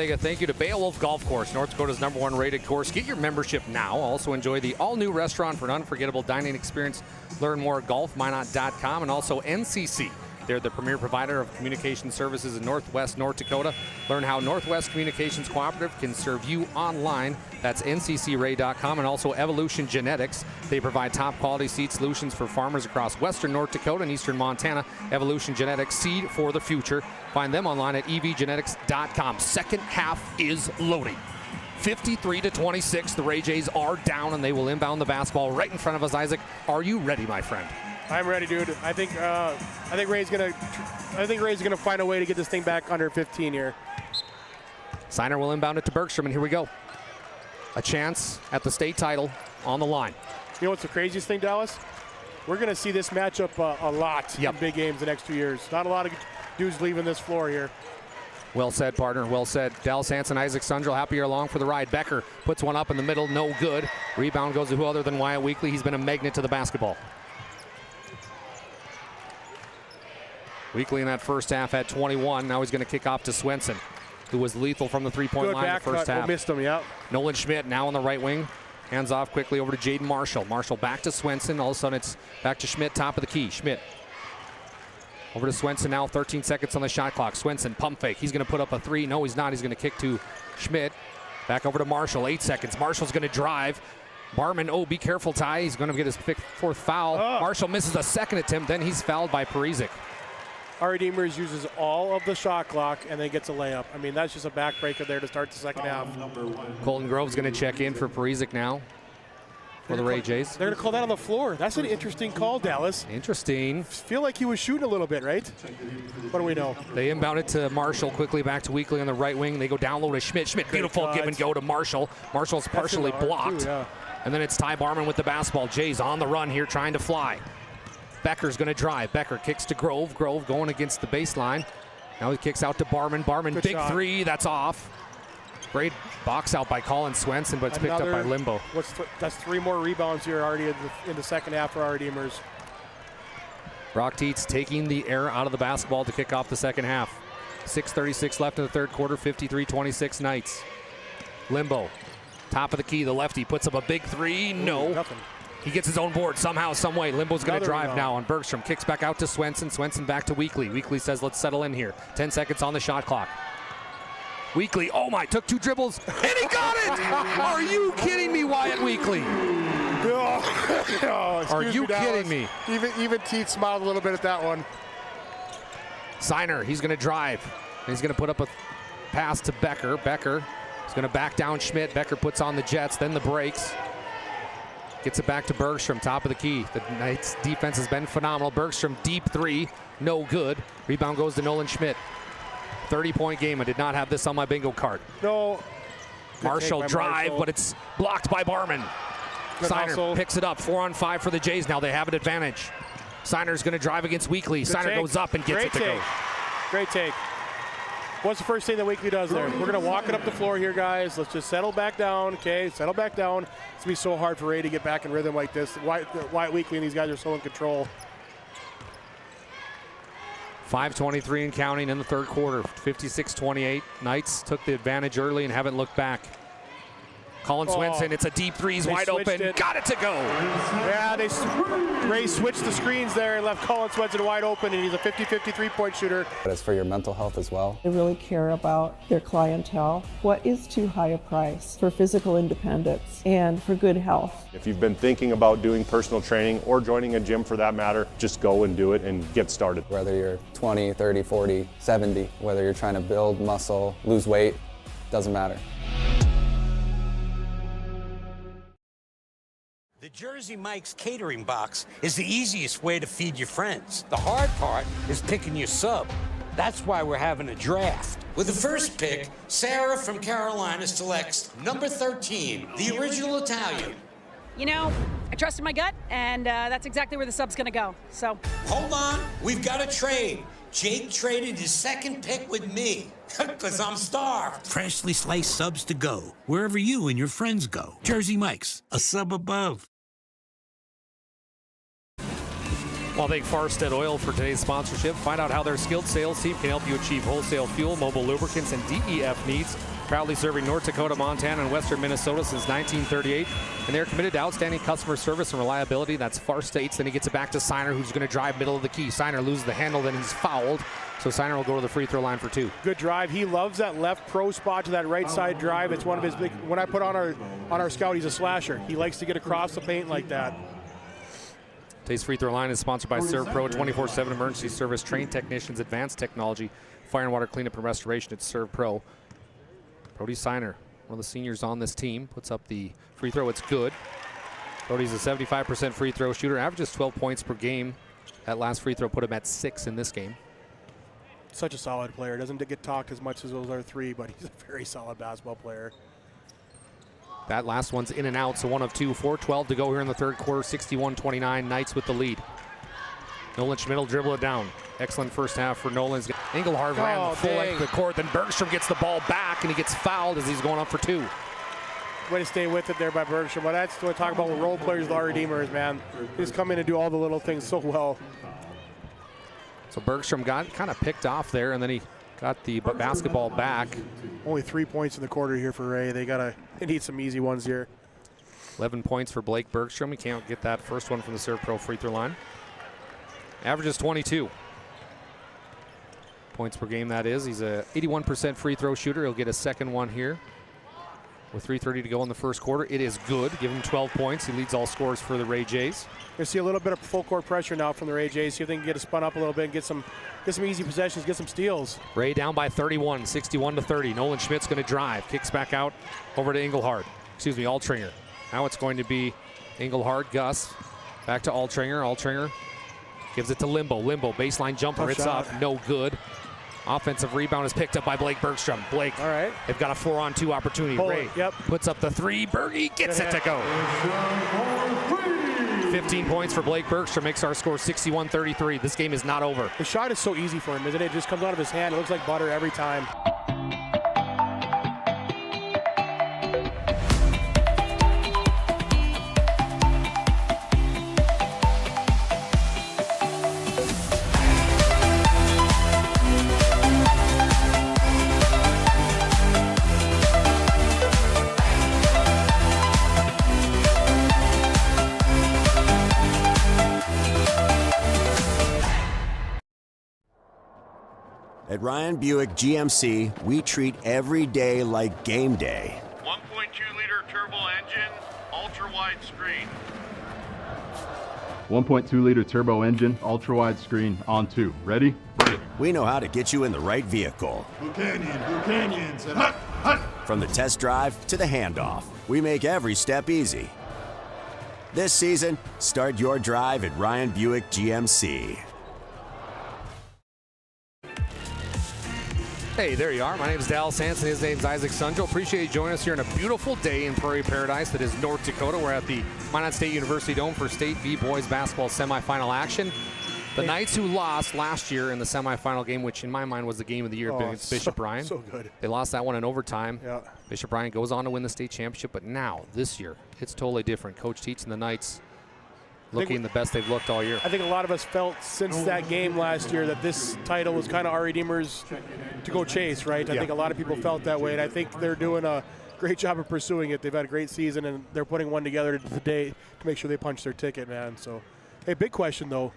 a thank you to Beowulf Golf Course, North Dakota's #1 rated course. Get your membership now. Also enjoy the all-new restaurant for an unforgettable dining experience. Learn more at golfminot.com, and also NCC. They're the premier provider of communication services in Northwest North Dakota. Learn how Northwest Communications Cooperative can serve you online. That's nccray.com, and also Evolution Genetics. They provide top quality seed solutions for farmers across western North Dakota and eastern Montana. Evolution Genetics, seed for the future. Find them online at evgenetics.com. Second half is loading. 53-26, the Ray Jays are down, and they will inbound the basketball right in front of us. Isaac, are you ready, my friend? I'm ready, dude. I think Ray's gonna find a way to get this thing back under 15 here. Signer will inbound it to Bergstrom, and here we go. A chance at the state title on the line. You know what's the craziest thing, Dallas? We're gonna see this matchup a lot in big games the next 2 years. Not a lot of dudes leaving this floor here. Well said, partner. Well said. Dallas Hansen, Isaac Sundrell, happy you're along for the ride. Becker puts one up in the middle, no good. Rebound goes to who other than Wyatt Weekly. He's been a magnet to the basketball. Weekly in that first half had 21. Now he's going to kick off to Swenson, who was lethal from the three-point line in the first half. Missed him, yeah. Nolan Schmidt now on the right wing. Hands off quickly over to Jaden Marshall. Marshall back to Swenson. All of a sudden it's back to Schmidt, top of the key. Schmidt over to Swenson now, 13 seconds on the shot clock. Swenson, pump fake. He's going to put up a three. No, he's not. He's going to kick to Schmidt. Back over to Marshall, 8 seconds. Marshall's going to drive. Barman, oh, be careful, Ty. He's going to get his fourth foul. Marshall misses a second attempt. Then he's fouled by Parizek. Ari Demers uses all of the shot clock and then gets a layup. I mean, that's just a backbreaker there to start the second half. Colton Grove's going to check in for Parizek now for the Ray Jays. They're going to call that on the floor. That's an interesting call, Dallas. Interesting. Feel like he was shooting a little bit, right? What do we know? They inbound it to Marshall quickly, back to Weekly on the right wing. They go down low to Schmidt. Schmidt, beautiful give and go to Marshall. Marshall's partially blocked. Too, yeah. And then it's Ty Barman with the basketball. Jays on the run here, trying to fly. Becker's going to drive. Becker kicks to Grove. Grove going against the baseline. Now he kicks out to Barman. Barman, good big shot. Three. That's off. Great box out by Colin Swenson, but it's picked up by Limbo. That's 3 more rebounds here already in the second half for our Demers. Brock Tietz taking the air out of the basketball to kick off the second half. 6:36 left in the third quarter, 53-26 Knights. Limbo, top of the key, the lefty puts up a big three. No. Nothing. He gets his own board somehow, some way. Limbo's going to drive now on Bergstrom. Kicks back out to Swenson. Swenson back to Weekly. Weekly says, let's settle in here. 10 seconds on the shot clock. Weekly, oh my, took 2 dribbles, and he got it! Are you kidding me, Wyatt Weekly? Are you kidding me? Even Teeth smiled a little bit at that one. Signer, he's going to drive. He's going to put up a pass to Becker. Becker is going to back down Schmidt. Becker puts on the Jets, then the brakes. Gets it back to Bergstrom, top of the key. The Knights defense has been phenomenal. Bergstrom, deep three, no good. Rebound goes to Nolan Schmidt. 30-point game. I did not have this on my bingo card. No. Marshall drive, but it's blocked by Barman. Signer picks it up. 4-on-5 for the Jays now. They have an advantage. Signer's going to drive against Weekly. Signer goes up and gets it to go. Great take. What's the first thing that Weekly does there? We're going to walk it up the floor here, guys. Let's just settle back down, okay? Settle back down. It's going to be so hard for Ray to get back in rhythm like this. Wyatt Weekly and these guys are so in control. 5:23 and counting in the third quarter. 56-28. Knights took the advantage early and haven't looked back. Colin Swenson, it's a deep three. He's wide open. Got it to go. Yeah, Ray switched the screens there and left Colin Swenson wide open, and he's a 50-50 three-point shooter. But it's for your mental health as well. They really care about their clientele. What is too high a price for physical independence and for good health? If you've been thinking about doing personal training or joining a gym for that matter, just go and do it and get started. Whether you're 20, 30, 40, 70, whether you're trying to build muscle, lose weight, doesn't matter. The Jersey Mike's catering box is the easiest way to feed your friends. The hard part is picking your sub. That's why we're having a draft. With the first pick, Sarah from Carolina selects number 13, the original Italian. You know, I trusted my gut, and that's exactly where the sub's going to go. So Hold on, we've got a trade. Jake traded his second pick with me, because I'm starved. Freshly sliced subs to go, wherever you and your friends go. Jersey Mike's, a sub above. Well, thank Farstead Oil for today's sponsorship. Find out how their skilled sales team can help you achieve wholesale fuel, mobile lubricants, and DEF needs. Proudly serving North Dakota, Montana, and western Minnesota since 1938. And they're committed to outstanding customer service and reliability. That's Farstates. Then he gets it back to Signer, who's going to drive middle of the key. Signer loses the handle, then he's fouled. So Signer will go to the free throw line for 2. Good drive. He loves that left pro spot to that right side drive. It's one of his big, when I put on our scout, he's a slasher. He likes to get across the paint like that. Today's free throw line is sponsored by Serve Pro, 24/7 emergency service, trained technicians, advanced technology, fire and water cleanup and restoration at Serve Pro. Brody Signer, one of the seniors on this team, puts up the free throw. It's good. Brody's a 75% free throw shooter, averages 12 points per game. That last free throw put him at 6 in this game. Such a solid player. Doesn't get talked as much as those other 3, but he's a very solid basketball player. That last one's in and out, so 1 of 2. 4:12 to go here in the third quarter. 61-29, Knights with the lead. Nolan Schmidt will dribble it down. Excellent first half for Nolan. Engelhard ran the full length of the court, then Bergstrom gets the ball back, and he gets fouled as he's going up for 2. Way to stay with it there by Bergstrom. But that's what I talk about with role players, the Redeemers, man. They just come in and do all the little things so well. So Bergstrom got kind of picked off there, and then he got the basketball back. Only 3 points in the quarter here for Ray. They need some easy ones here. 11 points for Blake Bergstrom. He can't get that first one from the Serve Pro free throw line. Averages 22 points per game, that is. He's a 81% free throw shooter. He'll get a second one here with 3:30 to go in the first quarter. It is good. Give him 12 points. He leads all scorers for the Ray Jays. You see a little bit of full court pressure now from the Ray Jays. See if they can get it spun up a little bit and get some easy possessions, get some steals. Ray down by 31, 61-30. Nolan Schmidt's going to drive. Kicks back out over to Engelhard. Excuse me, Altringer. Now it's going to be Engelhard, Gus. Back to Altringer. Altringer gives it to Limbo. Limbo, baseline jumper. Tough it's shot. up. No good. Offensive rebound is picked up by Blake Bergstrom. Blake, all right. They've got a 4-on-2 opportunity. Ray puts up the 3. Bergie gets it to go. 15 points for Blake Bergstrom, makes our score 61-33. This game is not over. The shot is so easy for him, isn't it? It just comes out of his hand. It looks like butter every time. At Ryan Buick GMC, we treat every day like game day. 1.2-liter turbo engine, ultra-wide screen. 1.2-liter turbo engine, ultra-wide screen, on 2. Ready? Break. We know how to get you in the right vehicle. Blue Canyon, said hut, hut. From the test drive to the handoff, we make every step easy. This season, start your drive at Ryan Buick GMC. Hey, there you are. My name is Dallas Hansen. His name's Isaac Sundro. Appreciate you joining us here on a beautiful day in Prairie Paradise that is North Dakota. We're at the Minot State University Dome for State B boys basketball semifinal action. The Knights, who lost last year in the semifinal game, which in my mind was the game of the year against Bishop Bryan. So good. They lost that one in overtime. Yeah. Bishop Bryan goes on to win the state championship, but now, this year, it's totally different. Coach Teets and the Knights looking the best they've looked all year. I think a lot of us felt since that game last year that this title was kind of our Redeemers to go chase, right? I think a lot of people felt that way, and I think they're doing a great job of pursuing it. They've had a great season, and they're putting one together today to make sure they punch their ticket, man. So, hey, big question, though.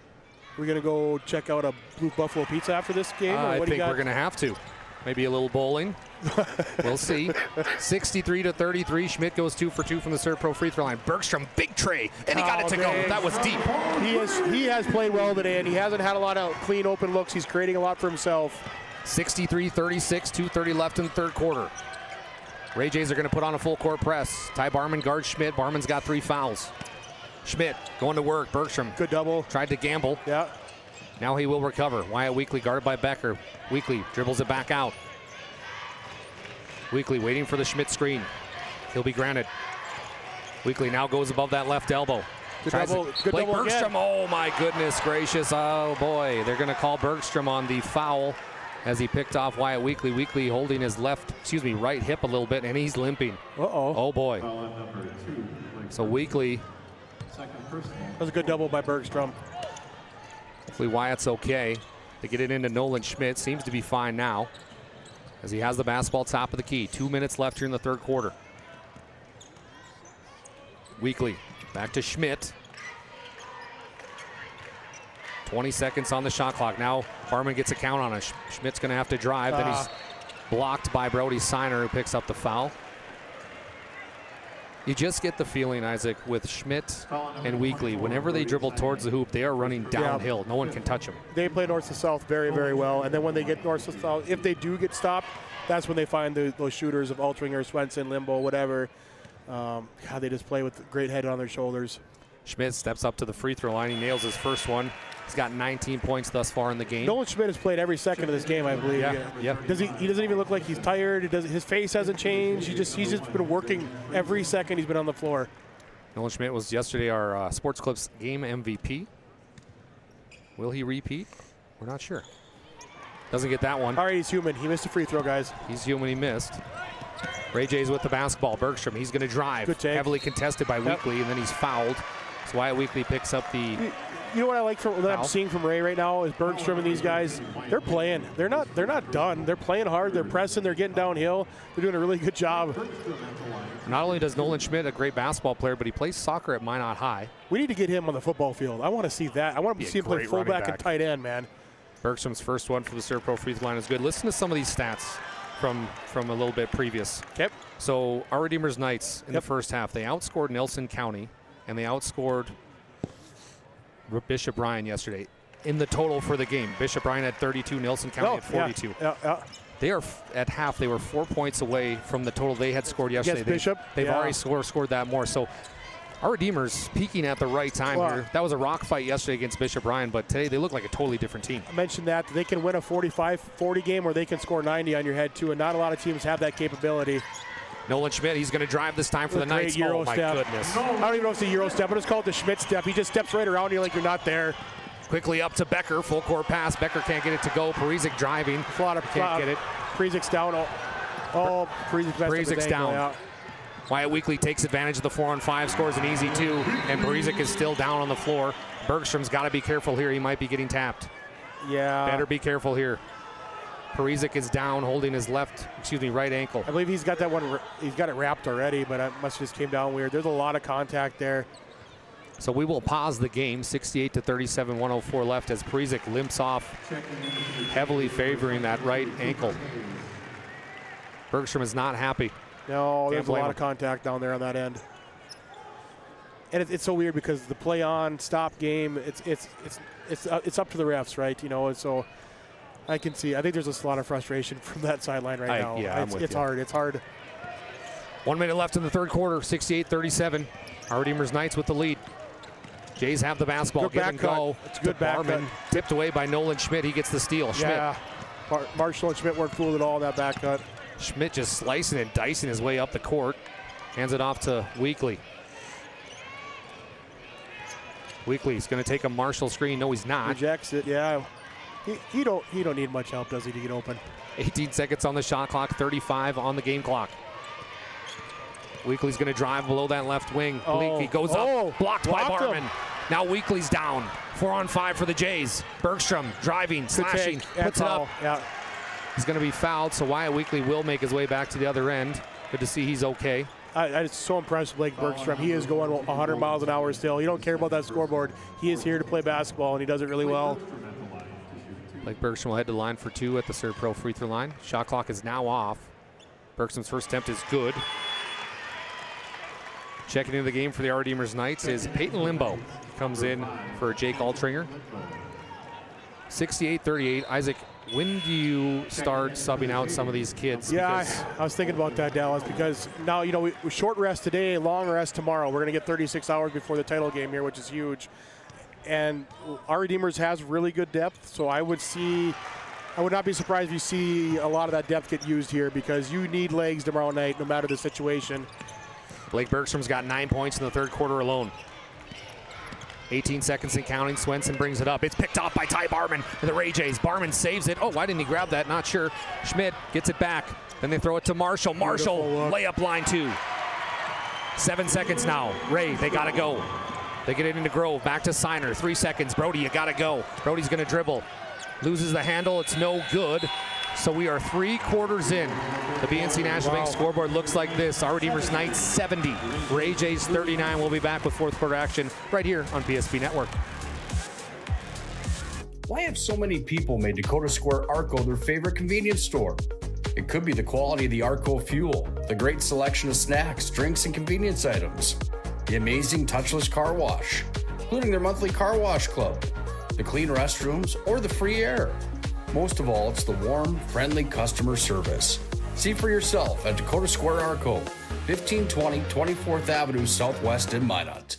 We're going to go check out a Blue Buffalo Pizza after this game? I think we're going to have to. Maybe a little bowling. We'll see. 63-33. Schmidt goes 2 for 2 from the Serve Pro free throw line. Bergstrom, big tray, and he got it to go. That was deep. He has played well today, and he hasn't had a lot of clean, open looks. He's creating a lot for himself. 63-36, 2:30 left in the third quarter. Ray Jays are going to put on a full court press. Ty Barman guards Schmidt. Barman's got 3 fouls. Schmidt going to work. Bergstrom. Good double. Tried to gamble. Yeah. Now he will recover. Wyatt Weekly guarded by Becker. Weekly dribbles it back out. Weekly waiting for the Schmidt screen. He'll be granted. Weekly now goes above that left elbow. Good double. Good Blake double Bergstrom. again. Oh my goodness gracious. Oh boy. They're going to call Bergstrom on the foul as he picked off Wyatt Weekly. Weekly holding his right hip a little bit, and he's limping. Uh-oh. Oh boy. So Weekly. That was a good double by Bergstrom. Hopefully Wyatt's okay. They get it into Nolan Schmidt. Seems to be fine now as he has the basketball top of the key. 2 minutes left here in the third quarter. Weekly back to Schmidt. 20 seconds on the shot clock. Now Barman gets a count on it. Schmidt's going to have to drive. Then he's blocked by Brody Siner, who picks up the foul. You just get the feeling, Isaac, with Schmidt and Weekly, whenever they dribble towards the hoop, they are running downhill. No one can touch them. They play north to south very, very well. And then when they get north to south, if they do get stopped, that's when they find those shooters of Altringer, Swenson, Limbo, whatever. God, they just play with a great head on their shoulders. Schmidt steps up to the free throw line. He nails his first one. He's got 19 points thus far in the game. Nolan Schmidt has played every second of this game, I believe. Yeah. He doesn't even look like he's tired. His face hasn't changed. He's just been working every second he's been on the floor. Nolan Schmidt was yesterday our Sports Clips game MVP. Will he repeat? We're not sure. Doesn't get that one. All right, he's human. He missed a free throw, guys. He's human. He missed. Ray J's with the basketball. Bergstrom, he's going to drive. Good take. Heavily contested by Weekly, and then he's fouled. So Wyatt Weekly picks up the You know what I like that I'm seeing from Ray right now is Bergstrom and these guys. They're playing. They're not done. They're playing hard. They're pressing. They're getting downhill. They're doing a really good job. Not only does Nolan Schmidt a great basketball player, but he plays soccer at Minot High. We need to get him on the football field. I want to see that. I want to see him play fullback and tight end, man. Bergstrom's first one for the Serpro free throw line is good. Listen to some of these stats from a little bit previous. Yep. So our Redeemers Knights in the first half, they outscored Nelson County, and they outscored Bishop Bryan yesterday in the total for the game. Bishop Bryan had 32, Nelson County had 42. They are at half. They were 4 points away from the total they had scored yesterday. Yes, Bishop. They've already scored that more. So our Redeemers peaking at the right time here. That was a rock fight yesterday against Bishop Bryan, but today they look like a totally different team. I mentioned that they can win a 45-40 game or they can score 90 on your head too, and not a lot of teams have that capability. Nolan Schmidt, he's going to drive this time for the Knights. Euro my step. Goodness. I don't even know if it's a Euro step, but it's called the Schmidt step. He just steps right around you like you're not there. Quickly up to Becker, full court pass. Becker can't get it to go. Parizek driving. Can't get it. Parizek's down. Parizek's down. Yeah. Wyatt Weekly takes advantage of the 4-on-5, scores an easy 2, and Parizek is still down on the floor. Bergstrom's got to be careful here. He might be getting tapped. Yeah. Better be careful here. Parizek is down, holding his right ankle. I believe he's got that one. He's got it wrapped already, but it must have just came down weird. There's a lot of contact there. So we will pause the game. 68-37, 104 left as Parizek limps off, heavily favoring that right ankle. Bergstrom is not happy. No, there's a lot of contact down there on that end. And it's so weird because the play on stop game, it's up to the refs, right? You know, and so I can see. I think there's a lot of frustration from that sideline right now. Yeah, it's hard. It's hard. 1 minute left in the third quarter. 68-37. Our Redeemers Knights with the lead. Jays have the basketball. Give and go. It's a good back cut. Tipped away by Nolan Schmidt. He gets the steal. Yeah. Marshall and Schmidt weren't fooled at all in that back cut. Schmidt just slicing and dicing his way up the court. Hands it off to Weekly. Weekly's going to take a Marshall screen. No, he's not. Rejects it. Yeah. He don't need much help, does he, to get open? 18 seconds on the shot clock. 35 on the game clock. Weekly's going to drive below that left wing. He goes up, blocked by Barman. Now Weekly's down. 4-on-5 for the Jays. Bergstrom driving, slashing, puts it up. Yeah. He's going to be fouled, so Wyatt Weekly will make his way back to the other end. Good to see he's okay. I'm so impressed with Blake Bergstrom. He is going 100 miles an hour still. He don't care about that scoreboard. He is here to play basketball, and he does it really well. Blake Bergstrom will head to the line for 2 at the Serpro free throw line. Shot clock is now off. Bergstrom's first attempt is good. Checking into the game for the Redeemers Knights is Peyton Limbo. Comes in for Jake Altringer. 68-38. Isaac, when do you start subbing out some of these kids? Yeah, I was thinking about that, Dallas, because now, you know, we short rest today, long rest tomorrow. We're going to get 36 hours before the title game here, which is huge. And our Redeemers has really good depth, so I would not be surprised if you see a lot of that depth get used here because you need legs tomorrow night, no matter the situation. Blake Bergstrom's got 9 points in the third quarter alone. 18 seconds and counting. Swenson brings it up. It's picked off by Ty Barman and the Ray Jays. Barman saves it. Oh, why didn't he grab that? Not sure. Schmidt gets it back. Then they throw it to Marshall. Marshall, layup line 2. 7 seconds now. Ray, they got to go. They get it into Grove. Back to Siner. 3 seconds. Brody, you got to go. Brody's going to dribble. Loses the handle. It's no good. So we are 3 quarters in. The BNC National Bank scoreboard looks like this. Our Redeemers Knights 70. Ray J's 39. We'll be back with fourth quarter action right here on PSP Network. Why have so many people made Dakota Square Arco their favorite convenience store? It could be the quality of the Arco fuel, the great selection of snacks, drinks, and convenience items, the amazing touchless car wash, including their monthly car wash club, the clean restrooms, or the free air. Most of all, it's the warm, friendly customer service. See for yourself at Dakota Square Arco, 1520 24th Avenue Southwest in Minot.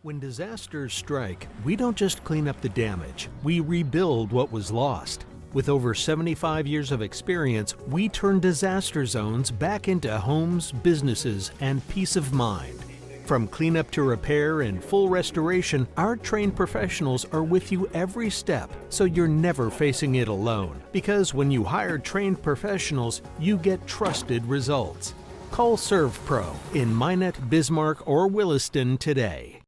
When disasters strike, we don't just clean up the damage, we rebuild what was lost. With over 75 years of experience, we turn disaster zones back into homes, businesses, and peace of mind. From cleanup to repair and full restoration, our trained professionals are with you every step, so you're never facing it alone. Because when you hire trained professionals, you get trusted results. Call ServPro in Minot, Bismarck, or Williston today.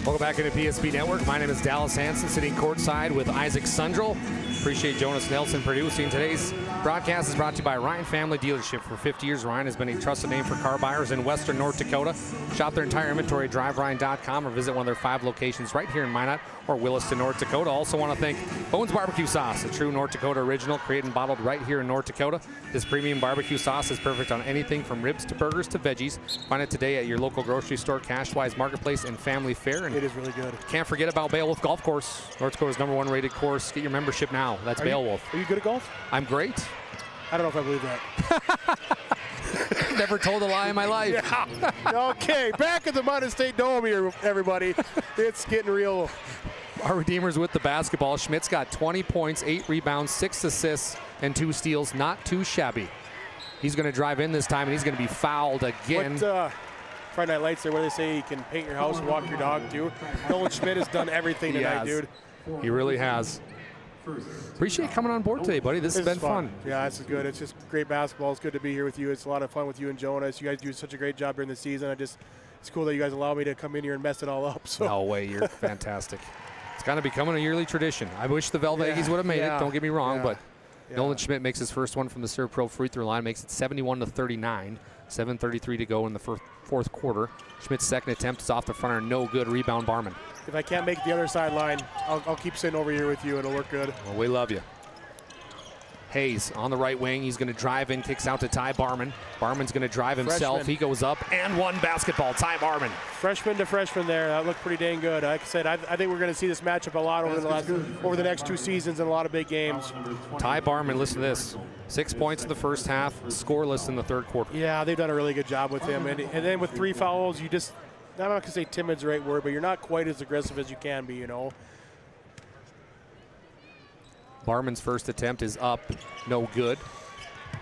Welcome back into PSP Network. My name is Dallas Hansen, sitting courtside with Isaac Sundrell. Appreciate Jonas Nelson producing. Today's broadcast is brought to you by Ryan Family Dealership. For 50 years, Ryan has been a trusted name for car buyers in western North Dakota. Shop their entire inventory at driveryan.com or visit one of their 5 locations right here in Minot or Williston, North Dakota. Also want to thank Bones Barbecue Sauce, a true North Dakota original, created and bottled right here in North Dakota. This premium barbecue sauce is perfect on anything from ribs to burgers to veggies. Find it today at your local grocery store, Cashwise Marketplace, and Family Fair. And it is really good. Can't forget about Beowulf Golf Course, North Dakota's #1 rated course. Get your membership now. That's Beowulf. Are you good at golf? I'm great. I don't know if I believe that. Never told a lie in my life. Yeah. Okay, back at the Minot State Dome here, everybody. It's getting real. Our Redeemers with the basketball. Schmidt's got 20 points, 8 rebounds, 6 assists, and 2 steals. Not too shabby. He's going to drive in this time, and he's going to be fouled again. What, Friday Night Lights there, where they say you can paint your house and walk your dog too. Nolan Schmidt has done everything tonight, dude. He really has. Appreciate coming on board today, buddy. This has been fun. Yeah, this is good. It's just great basketball. It's good to be here with you. It's a lot of fun with you and Jonas. You guys do such a great job during the season. It's cool that you guys allow me to come in here and mess it all up. So. No way, you're fantastic. It's kind of becoming a yearly tradition. I wish the Velvegies would have made it. Don't get me wrong, but Nolan Schmidt makes his first one from the ServPro free throw line, makes it 71-39. 7:33 to go in the fourth quarter. Schmidt's second attempt is off the front end, no good. Rebound Barman. If I can't make the other sideline, I'll keep sitting over here with you. It'll work good. Well, we love you. Hayes on the right wing. He's going to drive in, kicks out to Ty Barman. Barman's going to drive himself. Freshman. He goes up and one basketball. Ty Barman. Freshman to freshman there. That looked pretty dang good. Like I said, I think we're going to see this matchup a lot over the next 2 seasons in a lot of big games. Ty Barman, listen to this. 6 points in the first half, scoreless in the third quarter. Yeah, they've done a really good job with him. And then with 3 fouls, you just, I'm not going to say timid's the right word, but you're not quite as aggressive as you can be, you know. Barman's first attempt is up, no good.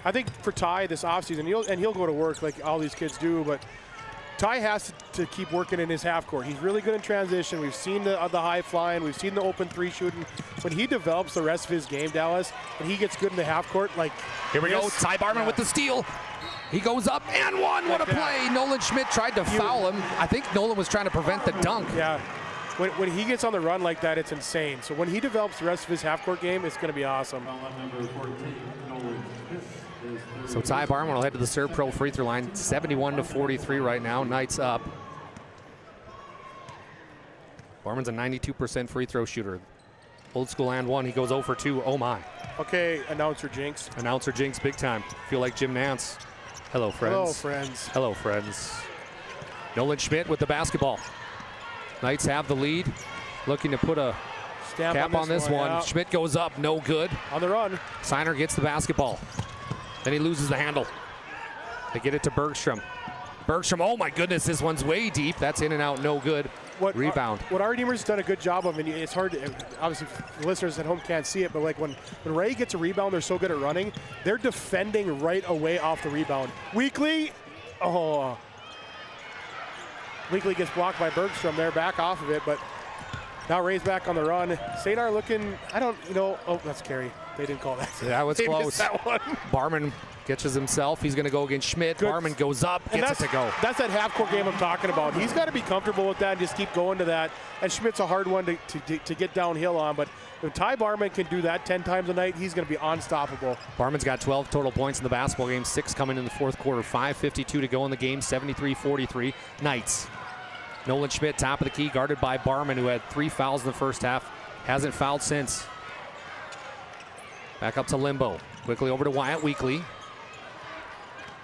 I think for Ty this offseason, he'll go to work like all these kids do, but Ty has to keep working in his half court. He's really good in transition. We've seen the high flying. We've seen the open 3 shooting. When he develops the rest of his game, Dallas, and he gets good in the half court, like here we go. Ty Barman with the steal. He goes up and one. What a play. Nolan Schmidt tried to foul him. I think Nolan was trying to prevent the dunk. Yeah. When he gets on the run like that, it's insane. So when he develops the rest of his half-court game, it's going to be awesome. So Ty Barman will head to the ServPro free throw line, 71-43 right now. Knights up. Barman's a 92% free throw shooter. Old school and one. He goes 0 for 2. Oh my. Okay, announcer jinx. Announcer jinx, big time. Feel like Jim Nance. Hello, friends. Hello, friends. Hello, friends. Nolan Schmidt with the basketball. Knights have the lead, looking to put a cap on this one. Yeah. Schmidt goes up, no good. On the run. Siner gets the basketball. Then he loses the handle. They get it to Bergstrom. Bergstrom, oh my goodness, this one's way deep. That's in and out, no good. Rebound. What our Redeemers done a good job of, and it's hard to, obviously the listeners at home can't see it, but like when Ray gets a rebound, they're so good at running, they're defending right away off the rebound. Weekly, Weekly gets blocked by Bergstrom. They're back off of it, but now Ray's back on the run. Sadar looking, oh, that's Carey. They didn't call that. That was They close. missed that one. Barman catches himself. He's going to go against Schmidt. Good. Barman goes up, gets it to go. That's that half-court game I'm talking about. He's got to be comfortable with that and just keep going to that. And Schmidt's a hard one to get downhill on, but if Ty Barman can do that 10 times a night, he's going to be unstoppable. Barman's got 12 total points in the basketball game, 6 coming in the fourth quarter. 5:52 to go in the game, 73-43. Knights. Nolan Schmidt, top of the key, guarded by Barman, who had 3 fouls in the first half. Hasn't fouled since. Back up to Limbo. Quickly over to Wyatt Weekly.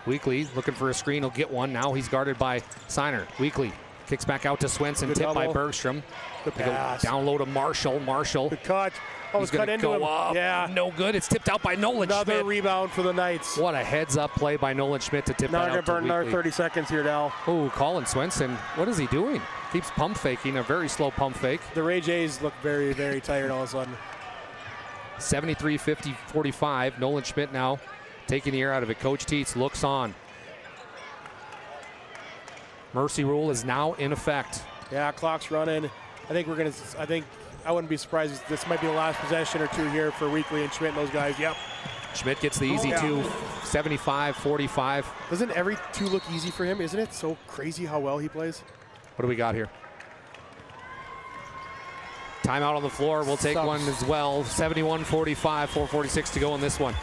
Weekly looking for a screen. He'll get one. Now he's guarded by Seiner. Weekly kicks back out to Swenson. Good tipped by double. Bergstrom. Good They go pass. down low to Marshall. Marshall. Good cut. Oh, He's it's cut going to into go him. up. Yeah. No good. It's tipped out by Nolan Another Schmidt. rebound for the Knights. What a heads-up play by Nolan Schmidt to tip Now that they're out going to to burn another Weekly. 30 seconds here now. Oh, Colin Swenson. What is he doing? Keeps pump faking. A very slow pump fake. The Ray Jays look very, very tired all of a sudden. 73-50-45. Nolan Schmidt now taking the air out of it. Coach Tietz looks on. Mercy rule is now in effect. Yeah, clock's running. I wouldn't be surprised if this might be the last possession or two here for Weekly and Schmidt and those guys. Yep. Schmidt gets the easy two, 75-45. Doesn't every two look easy for him? Isn't it so crazy how well he plays? What do we got here? Timeout on the floor. We'll take one as well. 71-45, 4:46 to go in this one.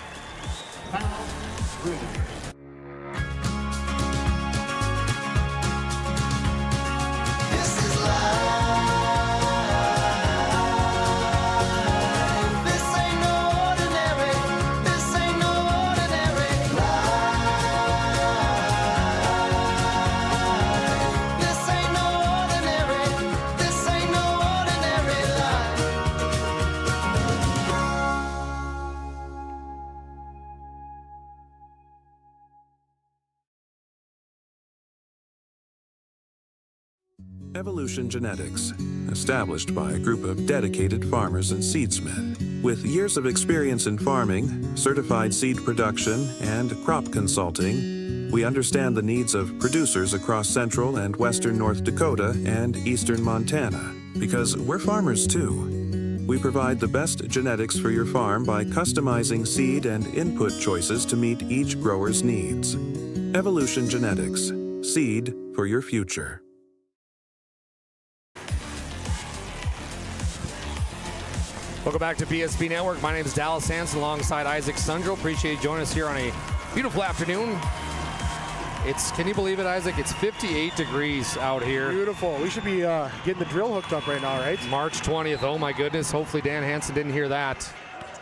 Evolution Genetics, established by a group of dedicated farmers and seedsmen. With years of experience in farming, certified seed production, and crop consulting, we understand the needs of producers across central and western North Dakota and eastern Montana, because we're farmers too. We provide the best genetics for your farm by customizing seed and input choices to meet each grower's needs. Evolution Genetics, seed for your future. Welcome back to BSB Network. My name is Dallas Hansen alongside Isaac Sundrell. Appreciate you joining us here on a beautiful afternoon. Can you believe it, Isaac? It's 58 degrees out here. Beautiful. We should be getting the drill hooked up right now, right? March 20th. Oh my goodness. Hopefully Dan Hansen didn't hear that.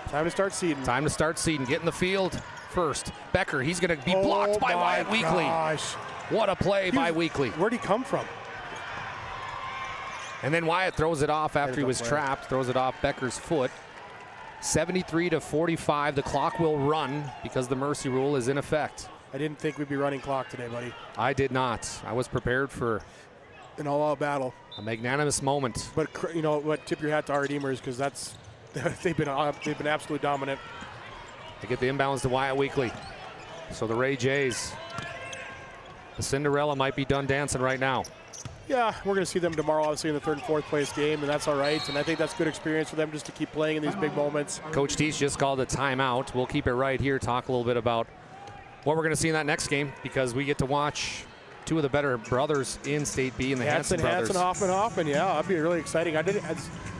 Time to start seeding. Time to start seeding. Get in the field first. Becker, he's going to be blocked by Wyatt Weekly. Gosh. What a play by Weekly. Where'd he come from? And then Wyatt throws it off after he was trapped. Throws it off Becker's foot. 73-45. The clock will run because the mercy rule is in effect. I didn't think we'd be running clock today, buddy. I did not. I was prepared for an all-out battle. A magnanimous moment. But you know what? Tip your hat to our Redeemers because they've been absolutely dominant. They get the inbounds to Wyatt Weekly. So the Ray Jays, the Cinderella might be done dancing right now. Yeah, we're going to see them tomorrow, obviously, in the third and fourth place game, and that's all right. And I think that's good experience for them just to keep playing in these big moments. Coach Tietz just called a timeout. We'll keep it right here, talk a little bit about what we're going to see in that next game because we get to watch two of the better brothers in State B and the Hansen brothers. Hoffman, yeah, that'd be really exciting. I've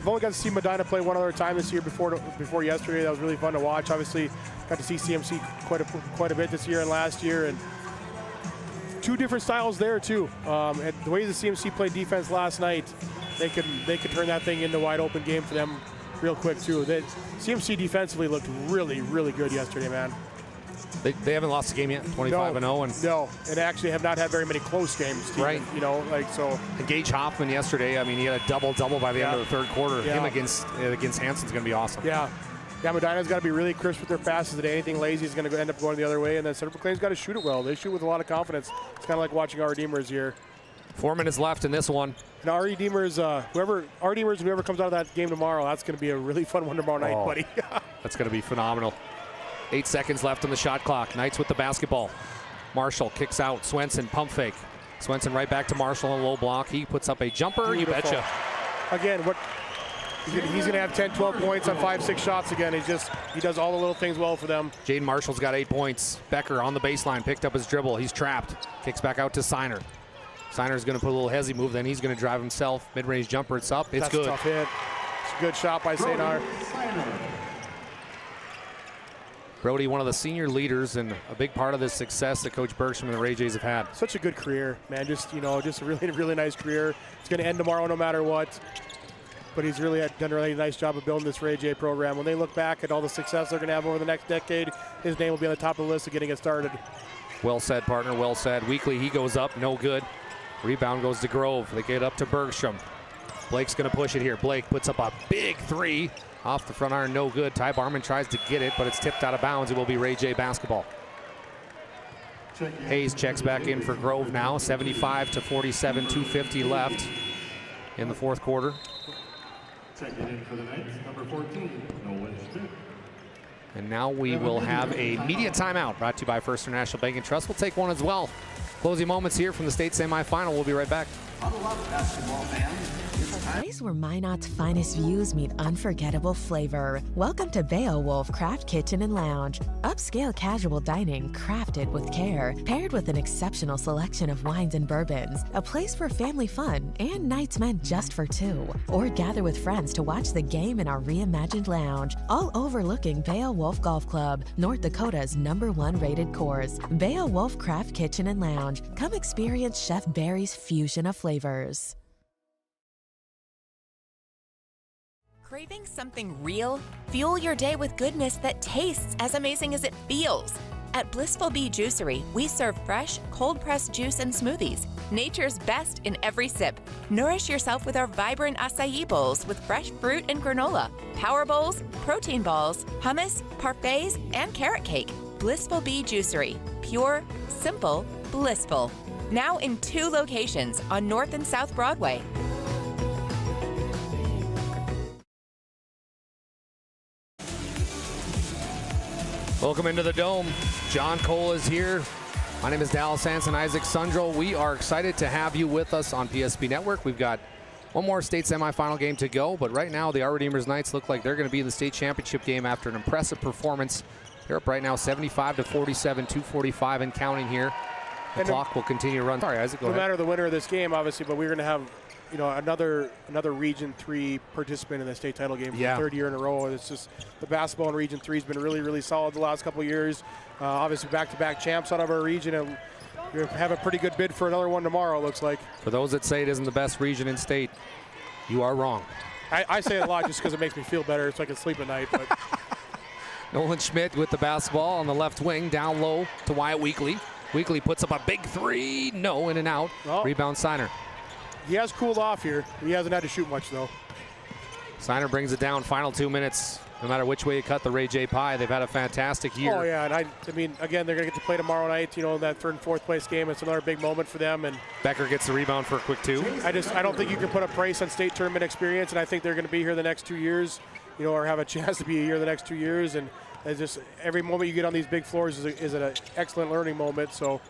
only got to see Medina play one other time this year before yesterday. That was really fun to watch. Obviously, got to see CMC quite a bit this year and last year, and two different styles there too. And the way the CMC played defense last night, they could turn that thing into a wide open game for them real quick too. CMC defensively looked really, really good yesterday, man. They haven't lost a game yet, 25-0. No, and actually have not had very many close games. Right. You know, like so. And Gage Hoffman yesterday, I mean, he had a double-double by the end of the third quarter. Yeah. Him against Hansen's going to be awesome. Yeah. Yeah, Medina's got to be really crisp with their passes today. Anything lazy is going to end up going the other way. And then Central McLean's got to shoot it well. They shoot with a lot of confidence. It's kind of like watching our Redeemers here. 4 minutes left in this one. And our Redeemers, whoever comes out of that game tomorrow, that's going to be a really fun one tomorrow night, buddy. That's going to be phenomenal. 8 seconds left on the shot clock. Knights with the basketball. Marshall kicks out. Swenson, pump fake. Swenson right back to Marshall on low block. He puts up a jumper. Beautiful. You betcha. Again, He's going to have 10, 12 points on 5, 6 shots again. He does all the little things well for them. Jaden Marshall's got 8 points. Becker on the baseline, picked up his dribble. He's trapped. Kicks back out to Seiner. Seiner's going to put a little hezzy move, then he's going to drive himself. Mid-range jumper, it's up. It's That's good. A tough hit. It's a good shot by Seiner. Brody, one of the senior leaders and a big part of this success that Coach Bergstrom and the Ray Jays have had. Such a good career, man. Just a really, really nice career. It's going to end tomorrow no matter what. But he's really done a really nice job of building this Ray J program. When they look back at all the success they're going to have over the next decade, his name will be on the top of the list of getting it started. Well said, partner, well said. Weekly, he goes up, no good. Rebound goes to Grove. They get up to Bergstrom. Blake's going to push it here. Blake puts up a big three. Off the front iron, no good. Ty Barman tries to get it, but it's tipped out of bounds. It will be Ray J basketball. Hayes checks back in for Grove now. 75 to 47, 2:50 left in the fourth quarter. Checking in for the Knights, number 14, Nolan Schmidt. And now we will have a media timeout brought to you by First International Bank and Trust. We'll take one as well. Closing moments here from the state semifinal. We'll be right back. Huddle up, basketball fans. A place where Minot's finest views meet unforgettable flavor. Welcome to Beowulf Craft Kitchen and Lounge. Upscale casual dining crafted with care, paired with an exceptional selection of wines and bourbons. A place for family fun and nights meant just for two. Or gather with friends to watch the game in our reimagined lounge, all overlooking Beowulf Golf Club, North Dakota's #1 rated course. Beowulf Craft Kitchen and Lounge. Come experience Chef Barry's fusion of flavors. Craving something real? Fuel your day with goodness that tastes as amazing as it feels. At Blissful Bee Juicery, we serve fresh, cold-pressed juice and smoothies. Nature's best in every sip. Nourish yourself with our vibrant acai bowls with fresh fruit and granola, power bowls, protein balls, hummus, parfaits, and carrot cake. Blissful Bee Juicery. Pure, simple, blissful. Now in 2 locations on North and South Broadway. Welcome into the Dome. John Cole is here. My name is Dallas Sanson, Isaac Sundrell. We are excited to have you with us on PSP Network. We've got one more state semifinal game to go, but right now the Our Redeemers Knights look like they're going to be in the state championship game after an impressive performance. They're up right now 75 to 47, 2:45 and counting here. The clock will continue to run. Sorry, Isaac, go ahead. No matter the winner of this game, obviously, but we're going to have another Region 3 participant in the state title game for the 3rd year in a row. It's just the basketball in Region 3 has been really, really solid the last couple of years. Obviously, back-to-back champs out of our region, and we have a pretty good bid for another one tomorrow, it looks like. For those that say it isn't the best region in state, you are wrong. I say it a lot just because it makes me feel better so I can sleep at night. But Nolan Schmidt with the basketball on the left wing, down low to Wyatt Weekly. Weekly puts up a big three. No, in and out. Oh. Rebound Seiner. He has cooled off here. He hasn't had to shoot much, though. Seiner brings it down. Final 2 minutes. No matter which way you cut the Ray J pie, they've had a fantastic year. Oh, yeah. And I mean, again, they're going to get to play tomorrow night, that 3rd and 4th place game. It's another big moment for them. And Becker gets the rebound for a quick 2. I don't think you can put a price on state tournament experience, and I think they're going to be here the next 2 years, or have a chance to be here the next 2 years. And it's just every moment you get on these big floors is an excellent learning moment. So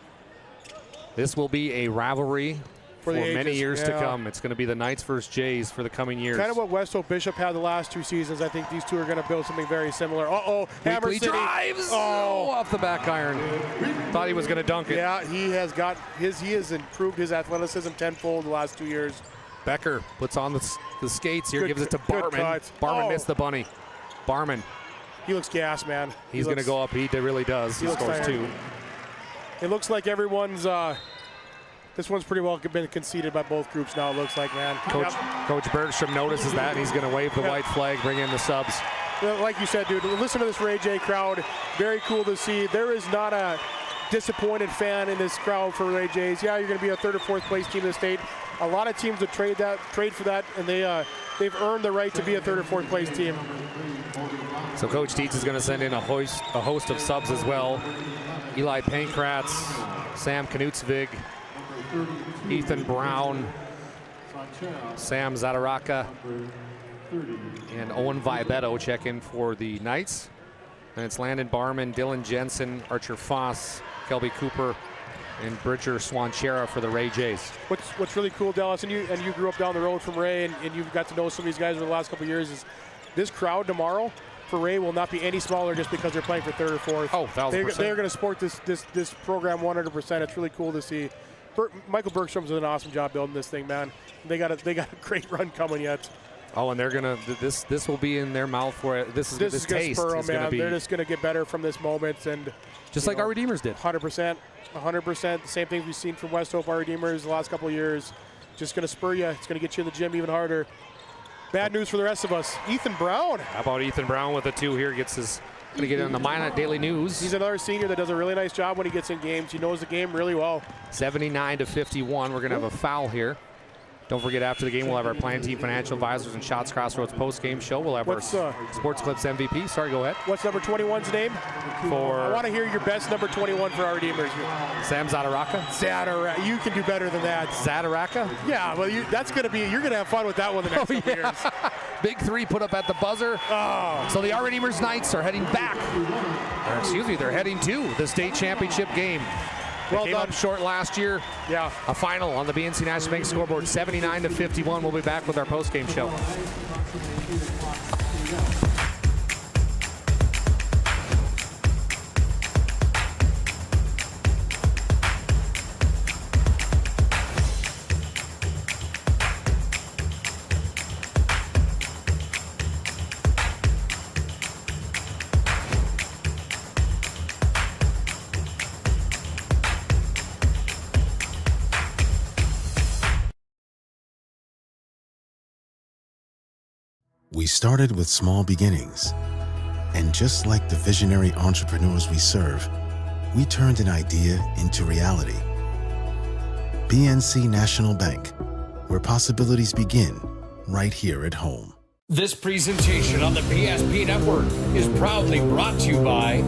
this will be a rivalry for many years to yeah. come. It's going to be the Knights versus Jays for the coming years. Kind of what West Hope Bishop had the last 2 seasons. I think these two are going to build something very similar. Hammer City drives off the back iron. Thought he was going to dunk it. Yeah, he has improved his athleticism tenfold the last 2 years. Becker puts on the skates here, gives it to Barman. Barman missed the bunny. Barman. He looks gas, man. He's going to go up. He really does. He scores 2. It looks like everyone's. This one's pretty well been conceded by both groups now, it looks like, man. Coach Bergstrom notices that, and he's going to wave the white flag, bring in the subs. Like you said, dude, listen to this Ray J crowd. Very cool to see. There is not a disappointed fan in this crowd for Ray Jays. Yeah, you're going to be a 3rd or 4th place team in the state. A lot of teams would trade for that, and they've earned the right to be a 3rd or 4th place team. So Coach Dietz is going to send in a host of subs as well. Eli Pankratz, Sam Knutsvig, Ethan Brown, Sam Zadaraka, and Owen Vibetto check in for the Knights. And it's Landon Barman, Dylan Jensen, Archer Foss, Kelby Cooper, and Bridger Swanchera for the Ray Jays. What's really cool, Dallas, and you grew up down the road from Ray, and you've got to know some of these guys over the last couple of years, is this crowd tomorrow for Ray will not be any smaller just because they're playing for third or fourth. Oh, 1,000%. They're going to support this program 100%. It's really cool to see. Michael Bergstrom's done an awesome job building this thing, man. They got a great run coming yet. Oh, and they're gonna this will be in their mouth for it. This is going to spur them, man. Be, they're just going to get better from this moment, and just like our Redeemers did. 100%. The same things we've seen from West Hope, our Redeemers, the last couple of years. Just going to spur you. It's going to get you in the gym even harder. Bad news for the rest of us. Ethan Brown. How about Ethan Brown with a 2 here? Gets his. Going to get in the Minot Daily News. He's another senior that does a really nice job when he gets in games. He knows the game really well. 79-51. We're going to have a foul here. Don't forget, after the game, we'll have our Plan Team Financial Advisors and Shots Crossroads post-game show. We'll have our Sports Clips MVP. Sorry, go ahead. What's number 21's name? I want to hear your best number 21 for our Redeemers. Sam Zadaraka. Zadaraka. You can do better than that. Zadaraka? Yeah, well, that's going to be, you're going to have fun with that one the next couple years. Big 3 put up at the buzzer. Oh. So the Our Redeemers Knights are heading back. Or, excuse me, they're heading to the state championship game. They came up short last year. Yeah. A final on the BNC National Bank scoreboard, 79-51. We'll be back with our post-game show. We started with small beginnings, and just like the visionary entrepreneurs we serve, we turned an idea into reality. BNC National Bank, where possibilities begin right here at home. This presentation on the PSP Network is proudly brought to you by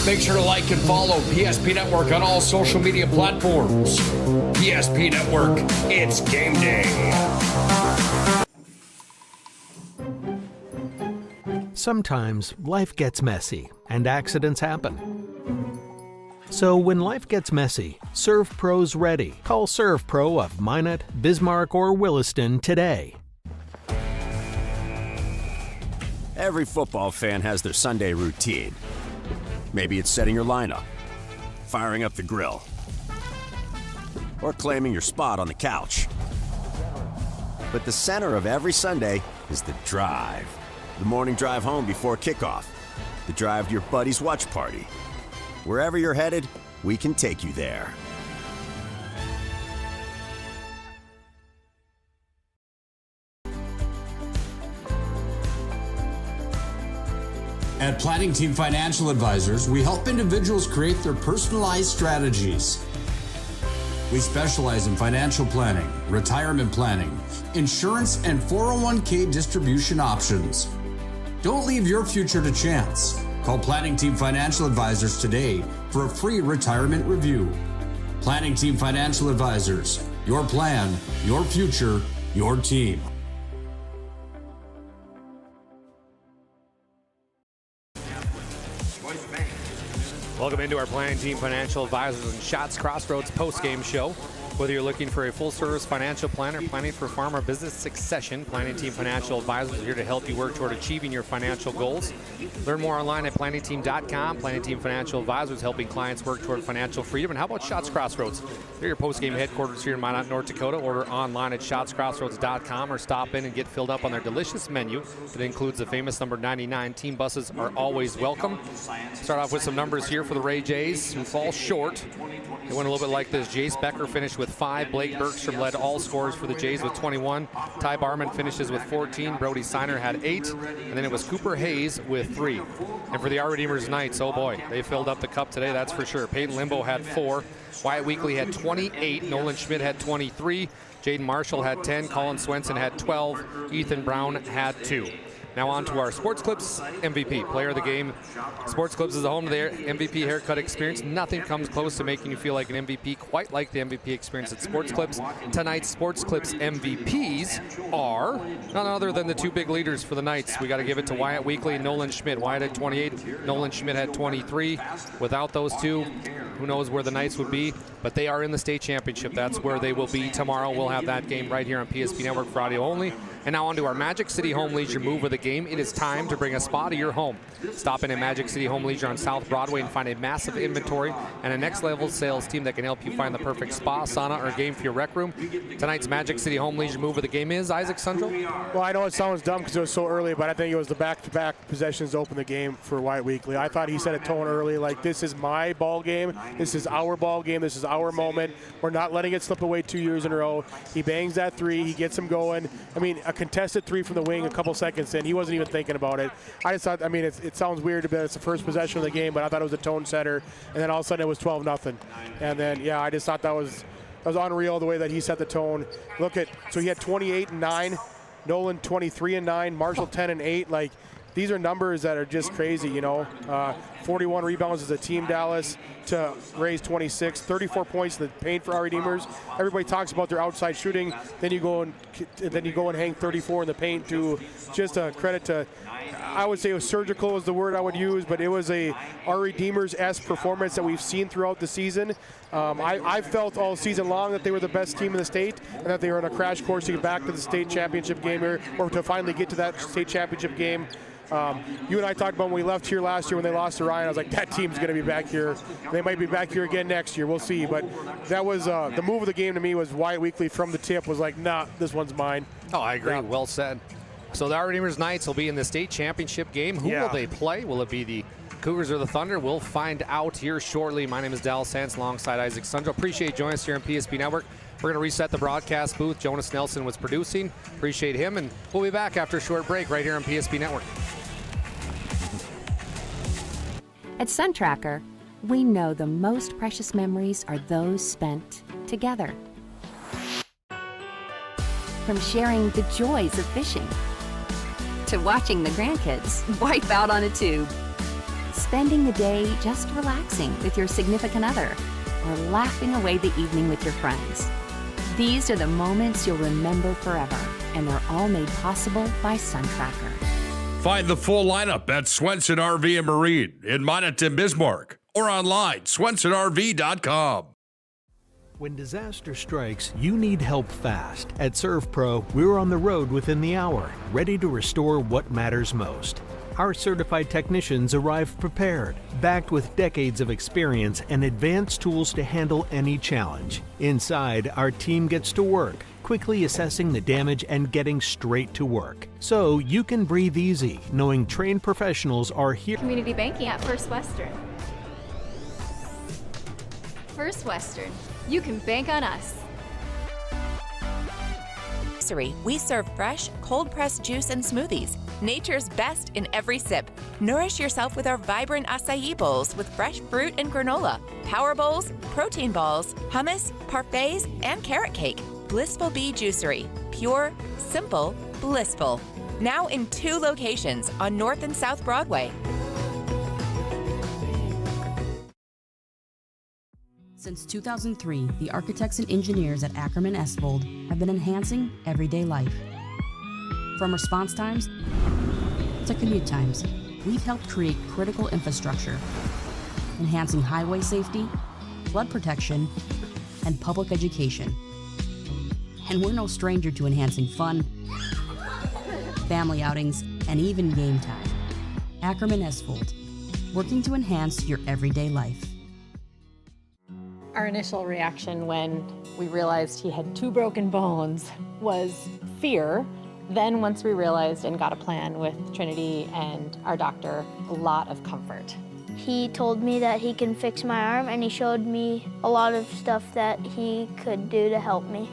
Make sure to like and follow PSP Network on all social media platforms. PSP Network, it's game day. Sometimes life gets messy and accidents happen. So when life gets messy, Serve Pro's ready. Call Serve Pro of Minot, Bismarck, or Williston today. Every football fan has their Sunday routine. Maybe it's setting your lineup, firing up the grill, or claiming your spot on the couch. But the center of every Sunday is the drive. The morning drive home before kickoff. The drive to your buddy's watch party. Wherever you're headed, we can take you there. At Planning Team Financial Advisors, we help individuals create their personalized strategies. We specialize in financial planning, retirement planning, insurance, and 401k distribution options. Don't leave your future to chance. Call Planning Team Financial Advisors today for a free retirement review. Planning Team Financial Advisors, your plan, your future, your team. Welcome into our Planning Team Financial Advisors and Shots Crossroads post-game show. Whether you're looking for a full-service financial plan or planning for farm or business succession, Planning Team Financial Advisors are here to help you work toward achieving your financial goals. Learn more online at planningteam.com. Planning Team Financial Advisors helping clients work toward financial freedom. And how about Shots Crossroads? They're your post-game headquarters here in Minot, North Dakota. Order online at shotscrossroads.com or stop in and get filled up on their delicious menu that includes the famous number 99. Team buses are always welcome. Start off with some numbers here for the Ray Jays, who fall short. They went a little bit like this. Jace Becker finished with 5. Blake Bergstrom led all scorers for the Jays with 21. Ty Barman finishes with 14. Brody Siner had 8. And then it was Cooper Hayes with 3. And for the Our Redeemers Knights, oh boy, they filled up the cup today, that's for sure. Peyton Limbo had 4. Wyatt Weekly had 28. Nolan Schmidt had 23. Jaden Marshall had 10. Colin Swenson had 12. Ethan Brown had 2. Now on to our Sports Clips MVP, player of the game. Sports Clips is the home to their MVP haircut experience. Nothing comes close to making you feel like an MVP, quite like the MVP experience at Sports Clips. Tonight's Sports Clips MVPs are none other than the 2 big leaders for the Knights. We got to give it to Wyatt Weekly and Nolan Schmidt. Wyatt had 28, Nolan Schmidt had 23. Without those 2, who knows where the Knights would be, but they are in the state championship. That's where they will be tomorrow. We'll have that game right here on PSP Network for audio only. And now on to our Magic City Home Leisure move of the game. It is time to bring a spa to your home. Stop in at Magic City Home Leisure on South Broadway and find a massive inventory and a next-level sales team that can help you find the perfect spa, sauna, or game for your rec room. Tonight's Magic City Home Leisure move of the game is Isaac Sundrell. Well, I know it sounds dumb because it was so early, but I think it was the back-to-back possessions to open the game for Wyatt Weekly. I thought he set a tone early, like, this is my ball game. This is our ball game. This is our moment. We're not letting it slip away 2 years in a row. He bangs that 3. He gets him going. I mean, a contested 3 from the wing a couple seconds in. He wasn't even thinking about it. I just thought, I mean, it sounds weird to be it's the first possession of the game, but I thought it was a tone setter. And then all of a sudden it was 12-0. And then, yeah, I just thought that was unreal the way that he set the tone. Look at, so he had 28 and 9, Nolan 23 and 9, Marshall 10 and 8. Like, these are numbers that are just crazy, you know. 41 rebounds as a team, Dallas, to Ray's 26. 34 points in the paint for our Redeemers. Everybody talks about their outside shooting. Then you go and hang 34 in the paint. To just a credit to, I would say, it was surgical is the word I would use, but it was our Redeemers-esque performance that we've seen throughout the season. I felt all season long that they were the best team in the state and that they were on a crash course to get back to the state championship game here, or to finally get to that state championship game. You and I talked about when we left here last year when they lost to Ryan. I was like, that team's going to be back here. They might be back here again next year. We'll see. But that was the move of the game to me was Wyatt Weekly from the tip was like, nah, this one's mine. Oh, I agree. Yeah. Well said. So the Our Redeemers Knights will be in the state championship game. Who will they play? Will it be the Cougars or the Thunder? We'll find out here shortly. My name is Dallas Sands alongside Isaac Sundrell. Appreciate you joining us here on PSP Network. We're going to reset the broadcast booth. Jonas Nelson was producing. Appreciate him. And we'll be back after a short break right here on PSP Network. At SunTracker, we know the most precious memories are those spent together. From sharing the joys of fishing to watching the grandkids wipe out on a tube, spending the day just relaxing with your significant other, or laughing away the evening with your friends. These are the moments you'll remember forever, and they're all made possible by SunTracker. Find the full lineup at Swenson RV and Marine in Minot and Bismarck or online, swensonrv.com. When disaster strikes, you need help fast. At ServPro, we're on the road within the hour, ready to restore what matters most. Our certified technicians arrive prepared, backed with decades of experience and advanced tools to handle any challenge. Inside, our team gets to work, quickly assessing the damage and getting straight to work. So you can breathe easy, knowing trained professionals are here. Community banking at First Western. First Western, you can bank on us. We serve fresh, cold-pressed juice and smoothies. Nature's best in every sip. Nourish yourself with our vibrant acai bowls with fresh fruit and granola, power bowls, protein balls, hummus, parfaits, and carrot cake. Blissful Bee Juicery. Pure, simple, blissful. Now in 2 locations on North and South Broadway. Since 2003, the architects and engineers at Ackerman Esvold have been enhancing everyday life. From response times to commute times, we've helped create critical infrastructure, enhancing highway safety, flood protection, and public education. And we're no stranger to enhancing fun, family outings, and even game time. Ackerman Esvold, working to enhance your everyday life. Our initial reaction when we realized he had 2 broken bones was fear. Then once we realized and got a plan with Trinity and our doctor, a lot of comfort. He told me that he can fix my arm, and he showed me a lot of stuff that he could do to help me.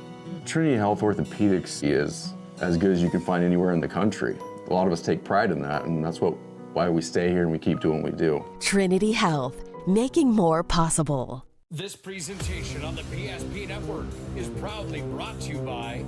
Trinity Health Orthopedics is as good as you can find anywhere in the country. A lot of us take pride in that, and that's why we stay here and we keep doing what we do. Trinity Health, making more possible. This presentation on the PSP Network is proudly brought to you by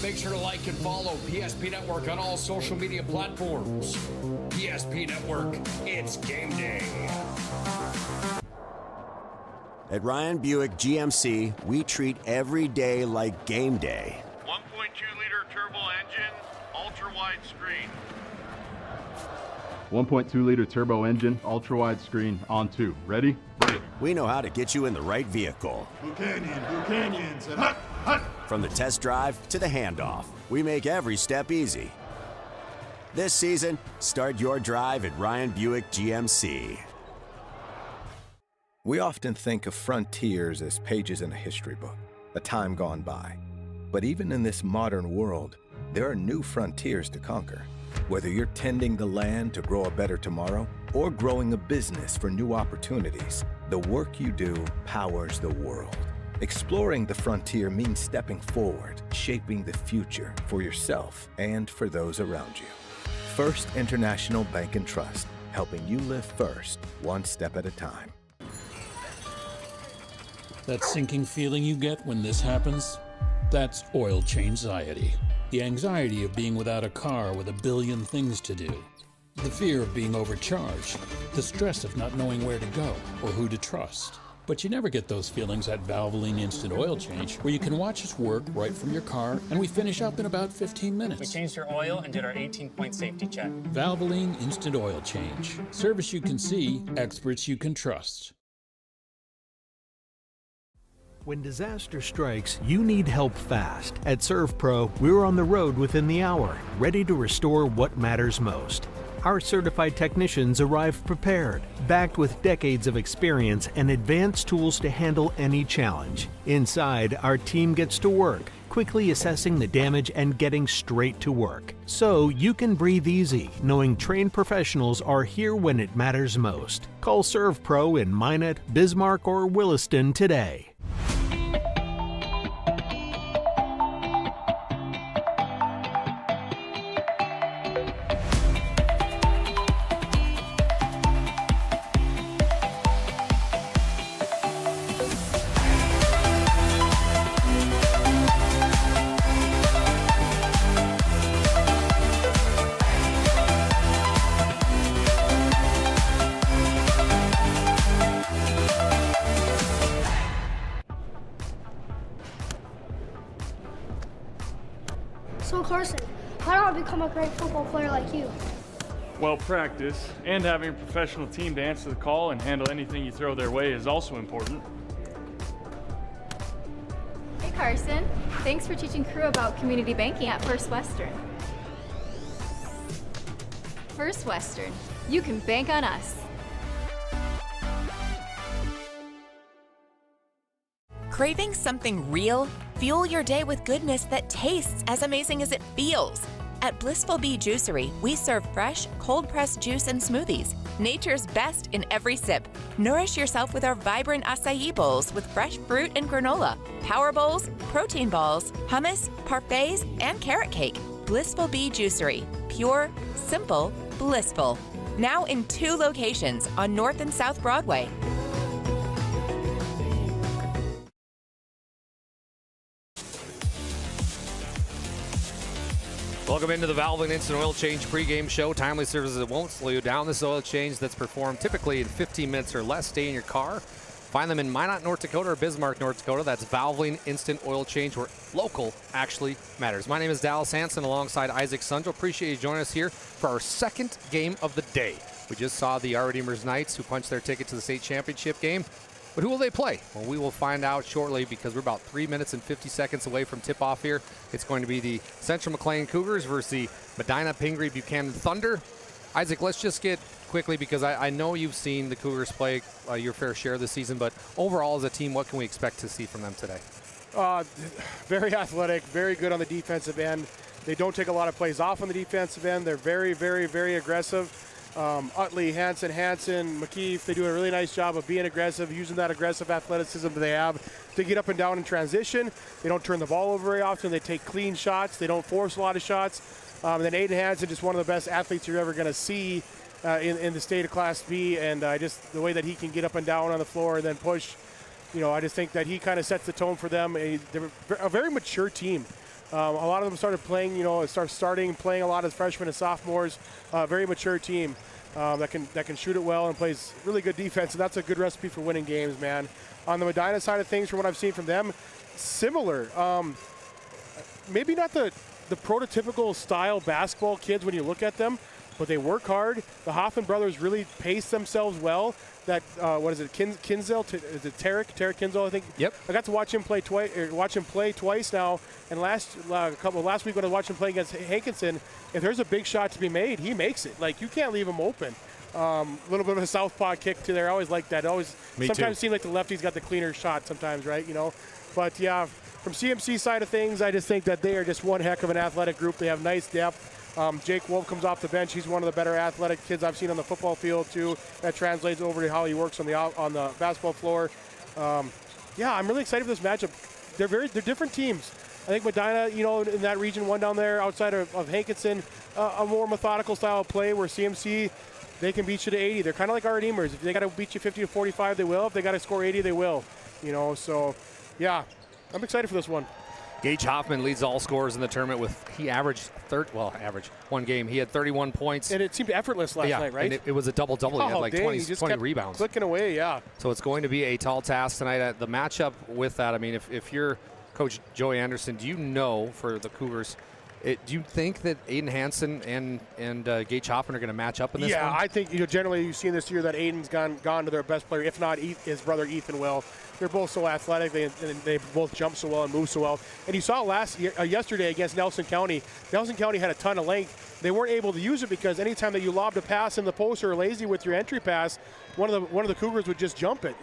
Make sure to like and follow PSP Network on all social media platforms. PSP Network, it's game day. At Ryan Buick GMC, we treat every day like game day. 1.2-liter turbo engine, ultra-wide screen. 1.2-liter turbo engine, ultra-wide screen, on 2. Ready? Break. We know how to get you in the right vehicle. Blue Canyons, and hut, hut. From the test drive to the handoff, we make every step easy. This season, start your drive at Ryan Buick GMC. We often think of frontiers as pages in a history book, a time gone by. But even in this modern world, there are new frontiers to conquer. Whether you're tending the land to grow a better tomorrow or growing a business for new opportunities, the work you do powers the world. Exploring the frontier means stepping forward, shaping the future for yourself and for those around you. First International Bank and Trust, helping you live first, one step at a time. That sinking feeling you get when this happens? That's oil change anxiety. The anxiety of being without a car with a billion things to do. The fear of being overcharged. The stress of not knowing where to go or who to trust. But you never get those feelings at Valvoline Instant Oil Change, where you can watch us work right from your car, and we finish up in about 15 minutes. We changed your oil and did our 18-point safety check. Valvoline Instant Oil Change. Service you can see, experts you can trust. When disaster strikes, you need help fast. At ServPro, we're on the road within the hour, ready to restore what matters most. Our certified technicians arrive prepared, backed with decades of experience and advanced tools to handle any challenge. Inside, our team gets to work, quickly assessing the damage and getting straight to work. So you can breathe easy, knowing trained professionals are here when it matters most. Call ServPro in Minot, Bismarck, or Williston today. So Carson, how do I become a great football player like you? Well, practice and having a professional team to answer the call and handle anything you throw their way is also important. Hey Carson, thanks for teaching crew about community banking at First Western. First Western, you can bank on us. Craving something real? Fuel your day with goodness that tastes as amazing as it feels. At Blissful Bee Juicery, we serve fresh, cold-pressed juice and smoothies, nature's best in every sip. Nourish yourself with our vibrant acai bowls with fresh fruit and granola, power bowls, protein balls, hummus, parfaits, and carrot cake. Blissful Bee Juicery. Pure, simple, blissful. Now in 2 locations on North and South Broadway. Welcome into the Valvoline Instant Oil Change pregame show. Timely services that won't slow you down. This oil change that's performed typically in 15 minutes or less. Stay in your car. Find them in Minot, North Dakota or Bismarck, North Dakota. That's Valvoline Instant Oil Change, where local actually matters. My name is Dallas Hanson alongside Isaac Sundrell. Appreciate you joining us here for our second game of the day. We just saw the Redeemers Knights who punched their ticket to the state championship game. But who will they play? Well, we will find out shortly because we're about 3 minutes and 50 seconds away from tip-off here. It's going to be the Central McLean Cougars versus the Medina Pingree Buchanan Thunder. Isaac, let's just get quickly, because I know you've seen the Cougars play your fair share this season, but overall as a team, what can we expect to see from them today? Very athletic, very good on the defensive end. They don't take a lot of plays off on the defensive end. They're very, very, very aggressive. Utley, Hansen, McKeith, they do a really nice job of being aggressive, using that aggressive athleticism that they have to get up and down in transition. They don't turn the ball over very often. They take clean shots. They don't force a lot of shots. And then Aiden Hansen, just one of the best athletes you're ever going to see in the state of Class B. And just the way that he can get up and down on the floor and then push, I just think that he kind of sets the tone for them. They're a very mature team. A lot of them started playing, playing a lot as freshmen and sophomores. Very mature team that can shoot it well and plays really good defense, and that's a good recipe for winning games, man. On the Medina side of things, from what I've seen from them, similar. Maybe not the prototypical style basketball kids when you look at them, but they work hard. The Hoffman brothers really pace themselves well. That Kinzel? Is it Tarek Kinzel? I think. Yep. I got to watch him play twice now. And last week when I watched him play against Hankinson, if there's a big shot to be made, he makes it. Like, you can't leave him open. A little bit of a southpaw kick to there. I always like that. Sometimes seem like the lefty's got the cleaner shot sometimes, right? But yeah, from CMC side of things, I just think that they are just one heck of an athletic group. They have nice depth. Jake Wolf comes off the bench. He's one of the better athletic kids I've seen on the football field too. That translates over to how he works on the basketball floor. Yeah, I'm really excited for this matchup. They're different teams. I think Medina, in that region one down there outside of Hankinson, a more methodical style of play where CMC, they can beat you to 80. They're kind of like our Redeemers. If they got to beat you 50 to 45, they will. If they got to score 80, they will. So yeah, I'm excited for this one. Gage Hoffman leads all scorers in the tournament he averaged one game. He had 31 points. And it seemed effortless last night, right? And it was a double-double. He had like 20 rebounds. Clicking away, yeah. So it's going to be a tall task tonight. The matchup with that, I mean, if you're Coach Joey Anderson, do you know for the Cougars, do you think that Aiden Hansen and Gage Hoffman are going to match up in this one? Yeah, I think generally you've seen this year that Aiden's gone to their best player, if not his brother Ethan will. They're both so athletic. They both jump so well and move so well. And you saw yesterday against Nelson County. Nelson County had a ton of length. They weren't able to use it because anytime that you lobbed a pass in the post or lazy with your entry pass, one of the Cougars would just jump it.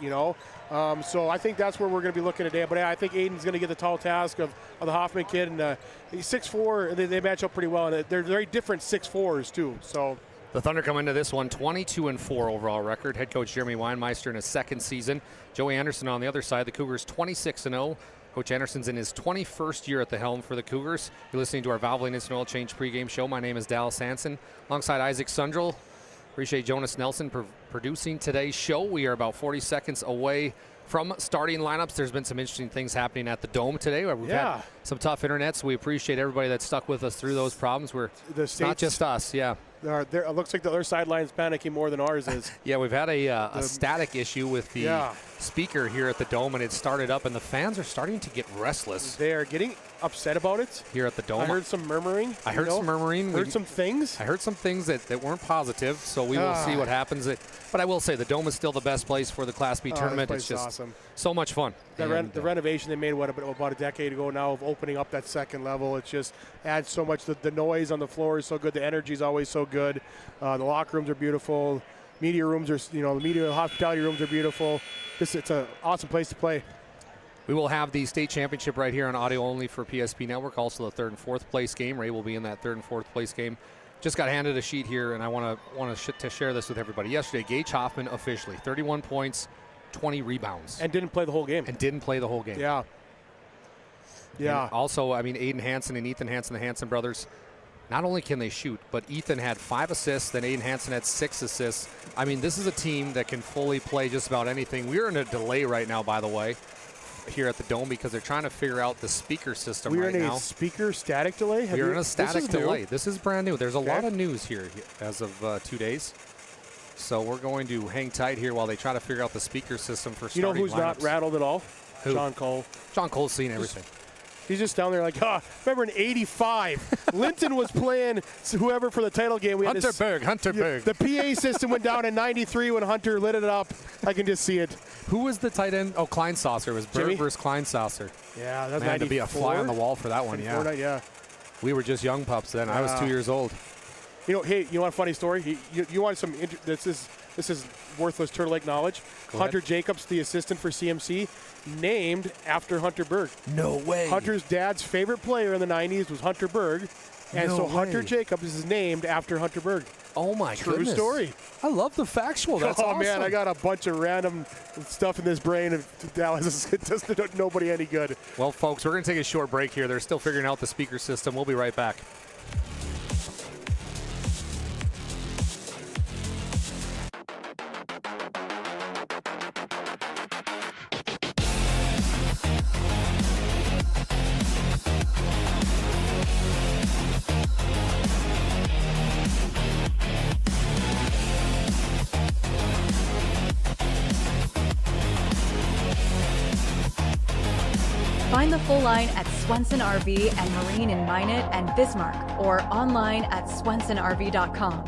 So I think that's where we're going to be looking today. But I think Aiden's going to get the tall task of the Hoffman kid, and he's 6'4". They match up pretty well, and they're very different 6'4s too. So. The Thunder come into this one 22-4 overall record. Head coach Jeremy Weinmeister in his second season. Joey Anderson on the other side. The Cougars 26-0. Coach Anderson's in his 21st year at the helm for the Cougars. You're listening to our Valvoline Instant Oil Change pregame show. My name is Dallas Hansen, alongside Isaac Sundrell. Appreciate Jonas Nelson producing today's show. We are about 40 seconds away from starting lineups. There's been some interesting things happening at the Dome today. We've had some tough internet, so we appreciate everybody that stuck with us through those problems. It's not just us, yeah. It looks like the other sideline's panicking more than ours is. Yeah, we've had a static issue with the speaker here at the Dome, and it started up, and the fans are starting to get restless. They are getting upset about it. Here at the Dome. I heard some murmuring. I heard some murmuring. Heard some things. I heard some things that weren't positive, so we will see what happens. But I will say the Dome is still the best place for the Class B tournament. It's just awesome. So much fun. The renovation they made about a decade ago now of opening up that second level, it just adds so much. The noise on the floor is so good. The energy is always so good. The locker rooms are beautiful. Media rooms are, the media hospitality rooms are beautiful. It's an awesome place to play. We will have the state championship right here on audio only for PSP Network. Also the third and fourth place game. Ray will be in that third and fourth place game. Just got handed a sheet here, and I want to share this with everybody. Yesterday, Gage Hoffman officially 31 points, 20 rebounds, and didn't play the whole game. Yeah. And also, I mean, Aiden Hansen and Ethan Hansen, the Hansen brothers. Not only can they shoot, but Ethan had 5 assists, then Aiden Hansen had 6 assists. I mean, this is a team that can fully play just about anything. We're in a delay right now, by the way, here at the Dome, because they're trying to figure out the speaker system right now. We're in a speaker static delay? We're in a static delay. This is brand new. There's a lot of news here as of 2 days. So we're going to hang tight here while they try to figure out the speaker system for starting lineups. You know who's not rattled at all? Who? John Cole. John Cole's seen everything. He's just down there like, remember in 85, Linton was playing whoever for the title game. Hunter Berg. The PA system went down in 93 when Hunter lit it up. I can just see it. Who was the tight end? Oh, Kleinsasser. It was Berg versus Kleinsasser. Yeah, that's Man, to be a fly on the wall for that one, yeah. We were just young pups then. I was 2 years old. Hey, you want a funny story? You want some, this is worthless Turtle Lake knowledge. Hunter Jacobs, the assistant for CMC, named after Hunter Berg. No way. Hunter's dad's favorite player in the 90s was Hunter Berg. And Hunter Jacobs is named after Hunter Berg. Oh, my goodness. True story. I love the factual. That's awesome. Man, I got a bunch of random stuff in this brain of Dallas. It doesn't nobody any good. Well, folks, we're going to take a short break here. They're still figuring out the speaker system. We'll be right back. Find the full line at Swenson RV and Marine in Minot and Bismarck, or online at swensonrv.com.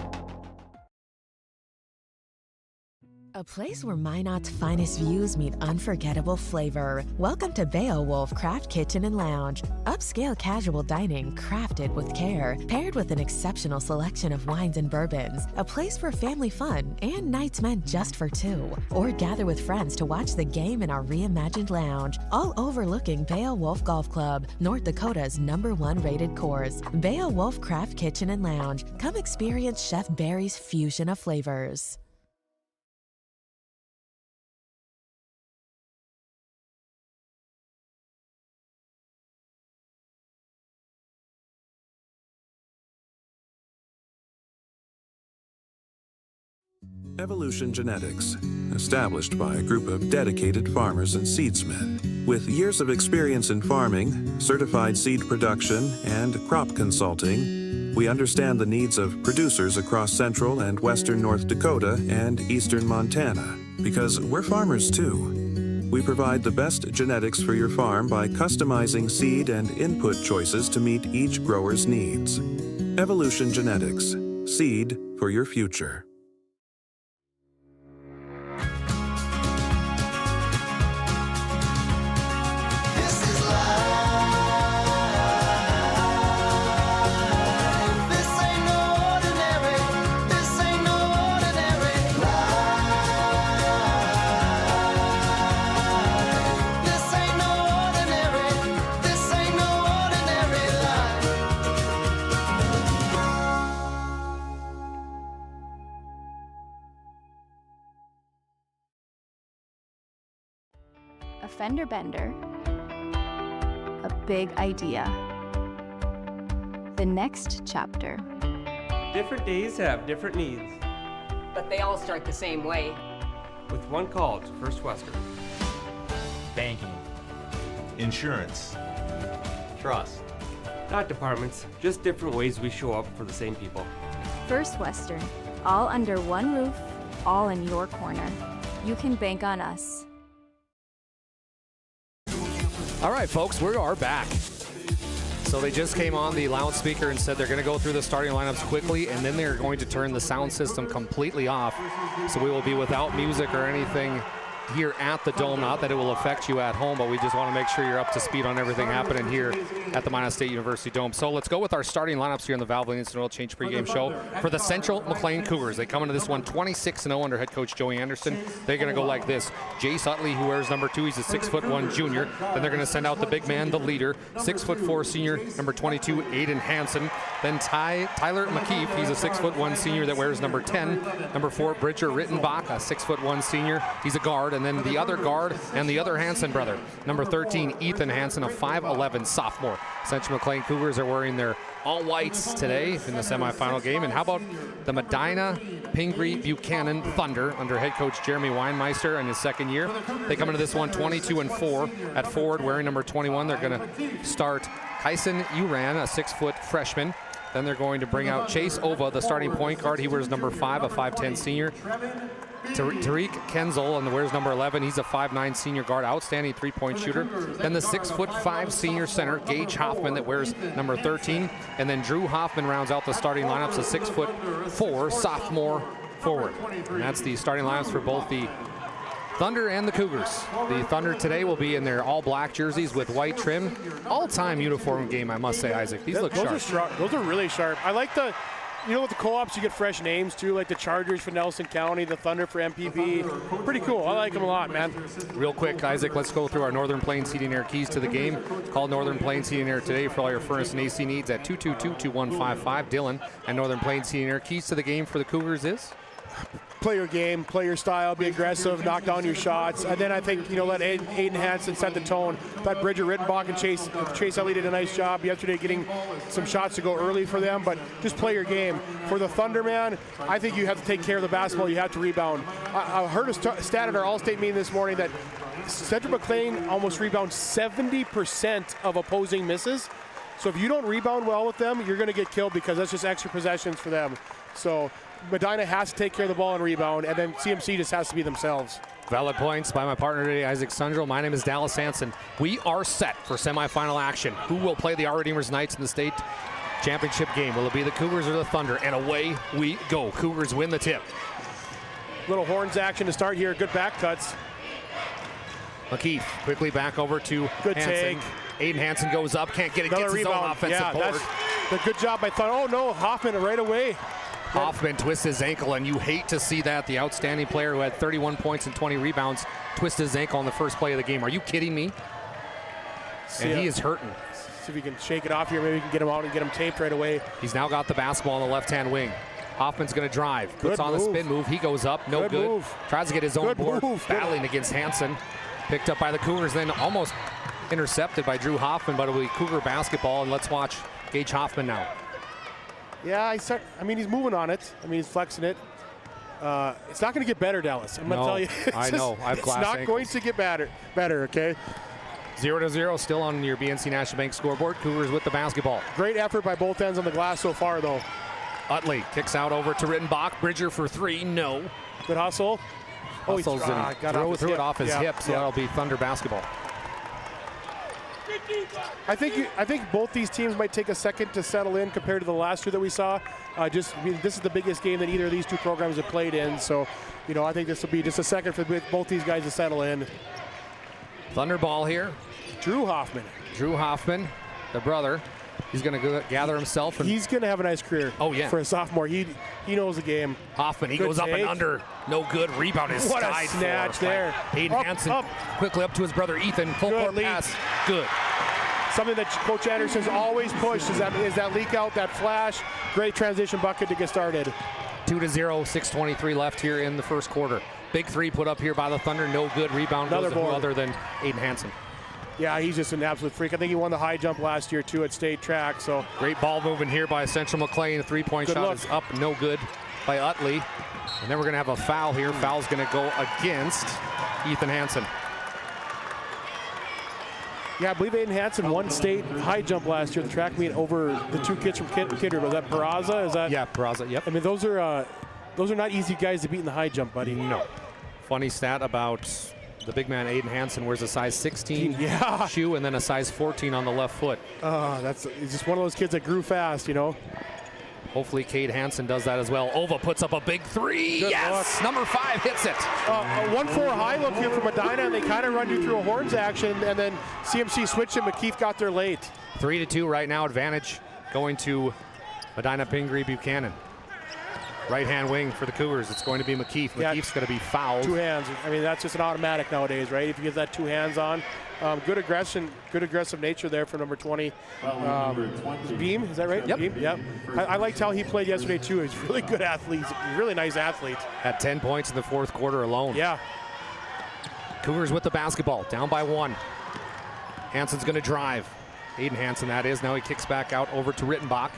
A place where Minot's finest views meet unforgettable flavor. Welcome to Beowulf Craft Kitchen and Lounge. Upscale casual dining crafted with care, paired with an exceptional selection of wines and bourbons. A place for family fun and nights meant just for two. Or gather with friends to watch the game in our reimagined lounge. All overlooking Beowulf Golf Club, North Dakota's #1 rated course. Beowulf Craft Kitchen and Lounge. Come experience Chef Barry's fusion of flavors. Evolution Genetics, established by a group of dedicated farmers and seedsmen. With years of experience in farming, certified seed production, and crop consulting, we understand the needs of producers across central and western North Dakota and eastern Montana, because we're farmers too. We provide the best genetics for your farm by customizing seed and input choices to meet each grower's needs. Evolution Genetics, seed for your future. A fender bender, a big idea. The next chapter. Different days have different needs. But they all start the same way. With one call to First Western. Banking. Insurance. Trust. Not departments, just different ways we show up for the same people. First Western, all under one roof, all in your corner. You can bank on us. All right, folks, we are back. So they just came on the loudspeaker and said they're going to go through the starting lineups quickly, and then they're going to turn the sound system completely off. So we will be without music or anything here at the Dome. Not that it will affect you at home, but we just want to make sure you're up to speed on everything happening here at the Minot State University Dome. So let's go with our starting lineups here in the Valvoline Instant Oil Change pregame show for the Central McLean Cougars. They come into this one 26-0 under head coach Joey Anderson. They're going to go like this. Jace Utley, who wears number 2, he's a 6'1" junior. Then they're going to send out the big man, the leader, 6'4" senior, number 22, Aiden Hansen. Then Tyler McKeef, he's a 6'1" senior that wears number 10. Number 4, Bridger Rittenbach, a 6'1" senior. He's a guard. And then the other guard and the other Hansen brother, number 13, Ethan Hansen, a 5'11" sophomore. Central McLean Cougars are wearing their all whites today in the semifinal game. And how about the Medina Pingree Buchanan Thunder under head coach Jeremy Weinmeister in his second year? They come into this one 22-4 at forward, wearing number 21. They're going to start Kyson Uran, a 6-foot freshman. Then they're going to bring out Chase Ova, the starting point guard. He wears number 5, a 5'10" senior. Tariq Kenzel and wears number 11. He's a 5'9" senior guard, outstanding three-point shooter. Then the 6'5" senior center, Gage Hoffman, that wears number 13. And then Drew Hoffman rounds out the starting lineups, a 6'4" sophomore forward. And that's the starting lineups for both the Thunder and the Cougars. The Thunder today will be in their all-black jerseys with white trim. All-time uniform game, I must say, Isaac. These look sharp. Those are really sharp. I like the, you know, with the co-ops, you get fresh names too, like the Chargers for Nelson County, the Thunder for MPB. Pretty cool. I like them a lot, man. Real quick, Isaac, let's go through our Northern Plains Heating Air keys to the game. Call Northern Plains Heating Air today for all your furnace and AC needs at 222-2155. Dylan and Northern Plains Heating Air. Keys to the game for the Cougars is? Play your game, play your style, be aggressive, knock down your shots. And then I think, you know, let Aiden Hansen set the tone. Thought Bridger Rittenbach and Chase Ellie did a nice job yesterday getting some shots to go early for them, but just play your game. For the Thunder, man, I think you have to take care of the basketball. You have to rebound. I heard a stat at our All-State meeting this morning that Central McLean almost rebounds 70% of opposing misses. So if you don't rebound well with them, you're going to get killed because that's just extra possessions for them. So Medina has to take care of the ball and rebound, and then CMC just has to be themselves. Valid points by my partner today, Isaac Sundrell. My name is Dallas Hansen. We are set for semifinal action. Who will play the Our Redeemers Knights in the state championship game? Will it be the Cougars or the Thunder? And away we go. Cougars win the tip. Little horns action to start here. Good back cuts. McKeith quickly back over to Good Hansen. take. Aiden Hansen goes up, can't get it, Another gets his own rebound. offensive Yeah, board. that's the good job by Thunder. Oh no, Hoffman right away. Hoffman twists his ankle, and you hate to see that. The outstanding player who had 31 points and 20 rebounds twist his ankle on the first play of the game. Are you kidding me? And he is hurting. See if we can shake it off here. Maybe we can get him out and get him taped right away. He's now got the basketball on the left-hand wing. Hoffman's going to drive. Puts Good on the move. spin move. He goes up. No Good good. move. Tries to get his own Good board. move. Battling against Hansen. Picked up by the Cougars, then almost intercepted by Drew Hoffman, but it'll be Cougar basketball. And let's watch Gage Hoffman now. Yeah, I mean, he's moving on it. I mean, he's flexing it. It's not going to get better, Dallas. I'm going to tell you. I know. I have it's glass not ankles. going to get better, okay? 0-0 still on your BNC National Bank scoreboard. Cougars with the basketball. Great effort by both ends on the glass so far, though. Utley kicks out over to Rittenbach. Bridger for three. No. Good hustle. Oh, he Hustles and threw it off his hip, so that'll be Thunder basketball. I think both these teams might take a second to settle in compared to the last two that we saw. This is the biggest game that either of these two programs have played in, so I think this will be just a second for both these guys to settle in. Thunder ball here. Drew Hoffman, the brother. He's going to go gather himself. And he's going to have a nice career. Oh, yeah. For a sophomore. He knows the game. Hoffman, he goes up and under. No good. Rebound is what a snatch there. Aiden Hansen quickly up to his brother Ethan. Full court pass. Good. Something that Coach Anderson's always pushed is that leak out, that flash. Great transition bucket to get started. 2-0, 6:23 left here in the first quarter. Big three put up here by the Thunder. No good. Rebound goes to who other than Aiden Hansen. Yeah, he's just an absolute freak. I think he won the high jump last year, too, at state track. So great ball movement here by Central McLean. Three-point shot is up, no good by Utley. And then we're going to have a foul here. Foul's going to go against Ethan Hansen. Yeah, I believe Aiden Hansen won state high jump last year at the track meet over the two kids from Kidder. Was that Peraza? Is that? Yeah, Peraza, yep. I mean, those are not easy guys to beat in the high jump, buddy. No. Funny stat about the big man Aiden Hansen wears a size 16 shoe and then a size 14 on the left foot. He's just one of those kids that grew fast, Hopefully Cade Hansen does that as well. Ova puts up a big three. Good yes! look. Number 5 hits it. A 1-4 high look here from Medina, and they kind of run you through a horns action, and then CMC switched and McKeith got there late. 3-2 right now, advantage going to Medina Pingree Buchanan. Right-hand wing for the Cougars. It's going to be McKeith. McKeith's going to be fouled. 2 hands. I mean, that's just an automatic nowadays, right? If you get that 2 hands on. Good aggression, good aggressive nature there for number 20. Beam, is that right? Yep. Beam, yep. I liked how he played yesterday, too. He's a really good athlete. He's a really nice athlete. Had 10 points in the fourth quarter alone. Yeah. Cougars with the basketball, down by 1. Hansen's going to drive. Aiden Hansen, that is. Now he kicks back out over to Rittenbach.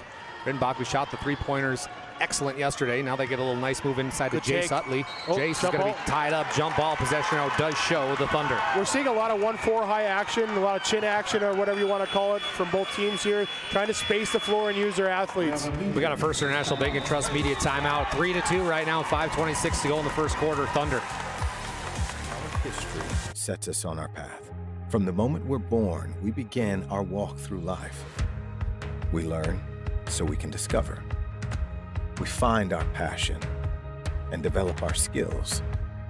Rittenbach, who shot the 3-pointers excellent yesterday. Now they get a little nice move inside to Jace Utley. Jace is going to be tied up. Jump ball. Possession now does show the Thunder. We're seeing a lot of 1-4 high action, a lot of chin action, or whatever you want to call it, from both teams here, trying to space the floor and use their athletes. We got a First International Bank and Trust media timeout. 3-2 right now. 5:26 to go in the first quarter. Thunder. History sets us on our path. From the moment we're born, we begin our walk through life. We learn so we can discover. We find our passion and develop our skills.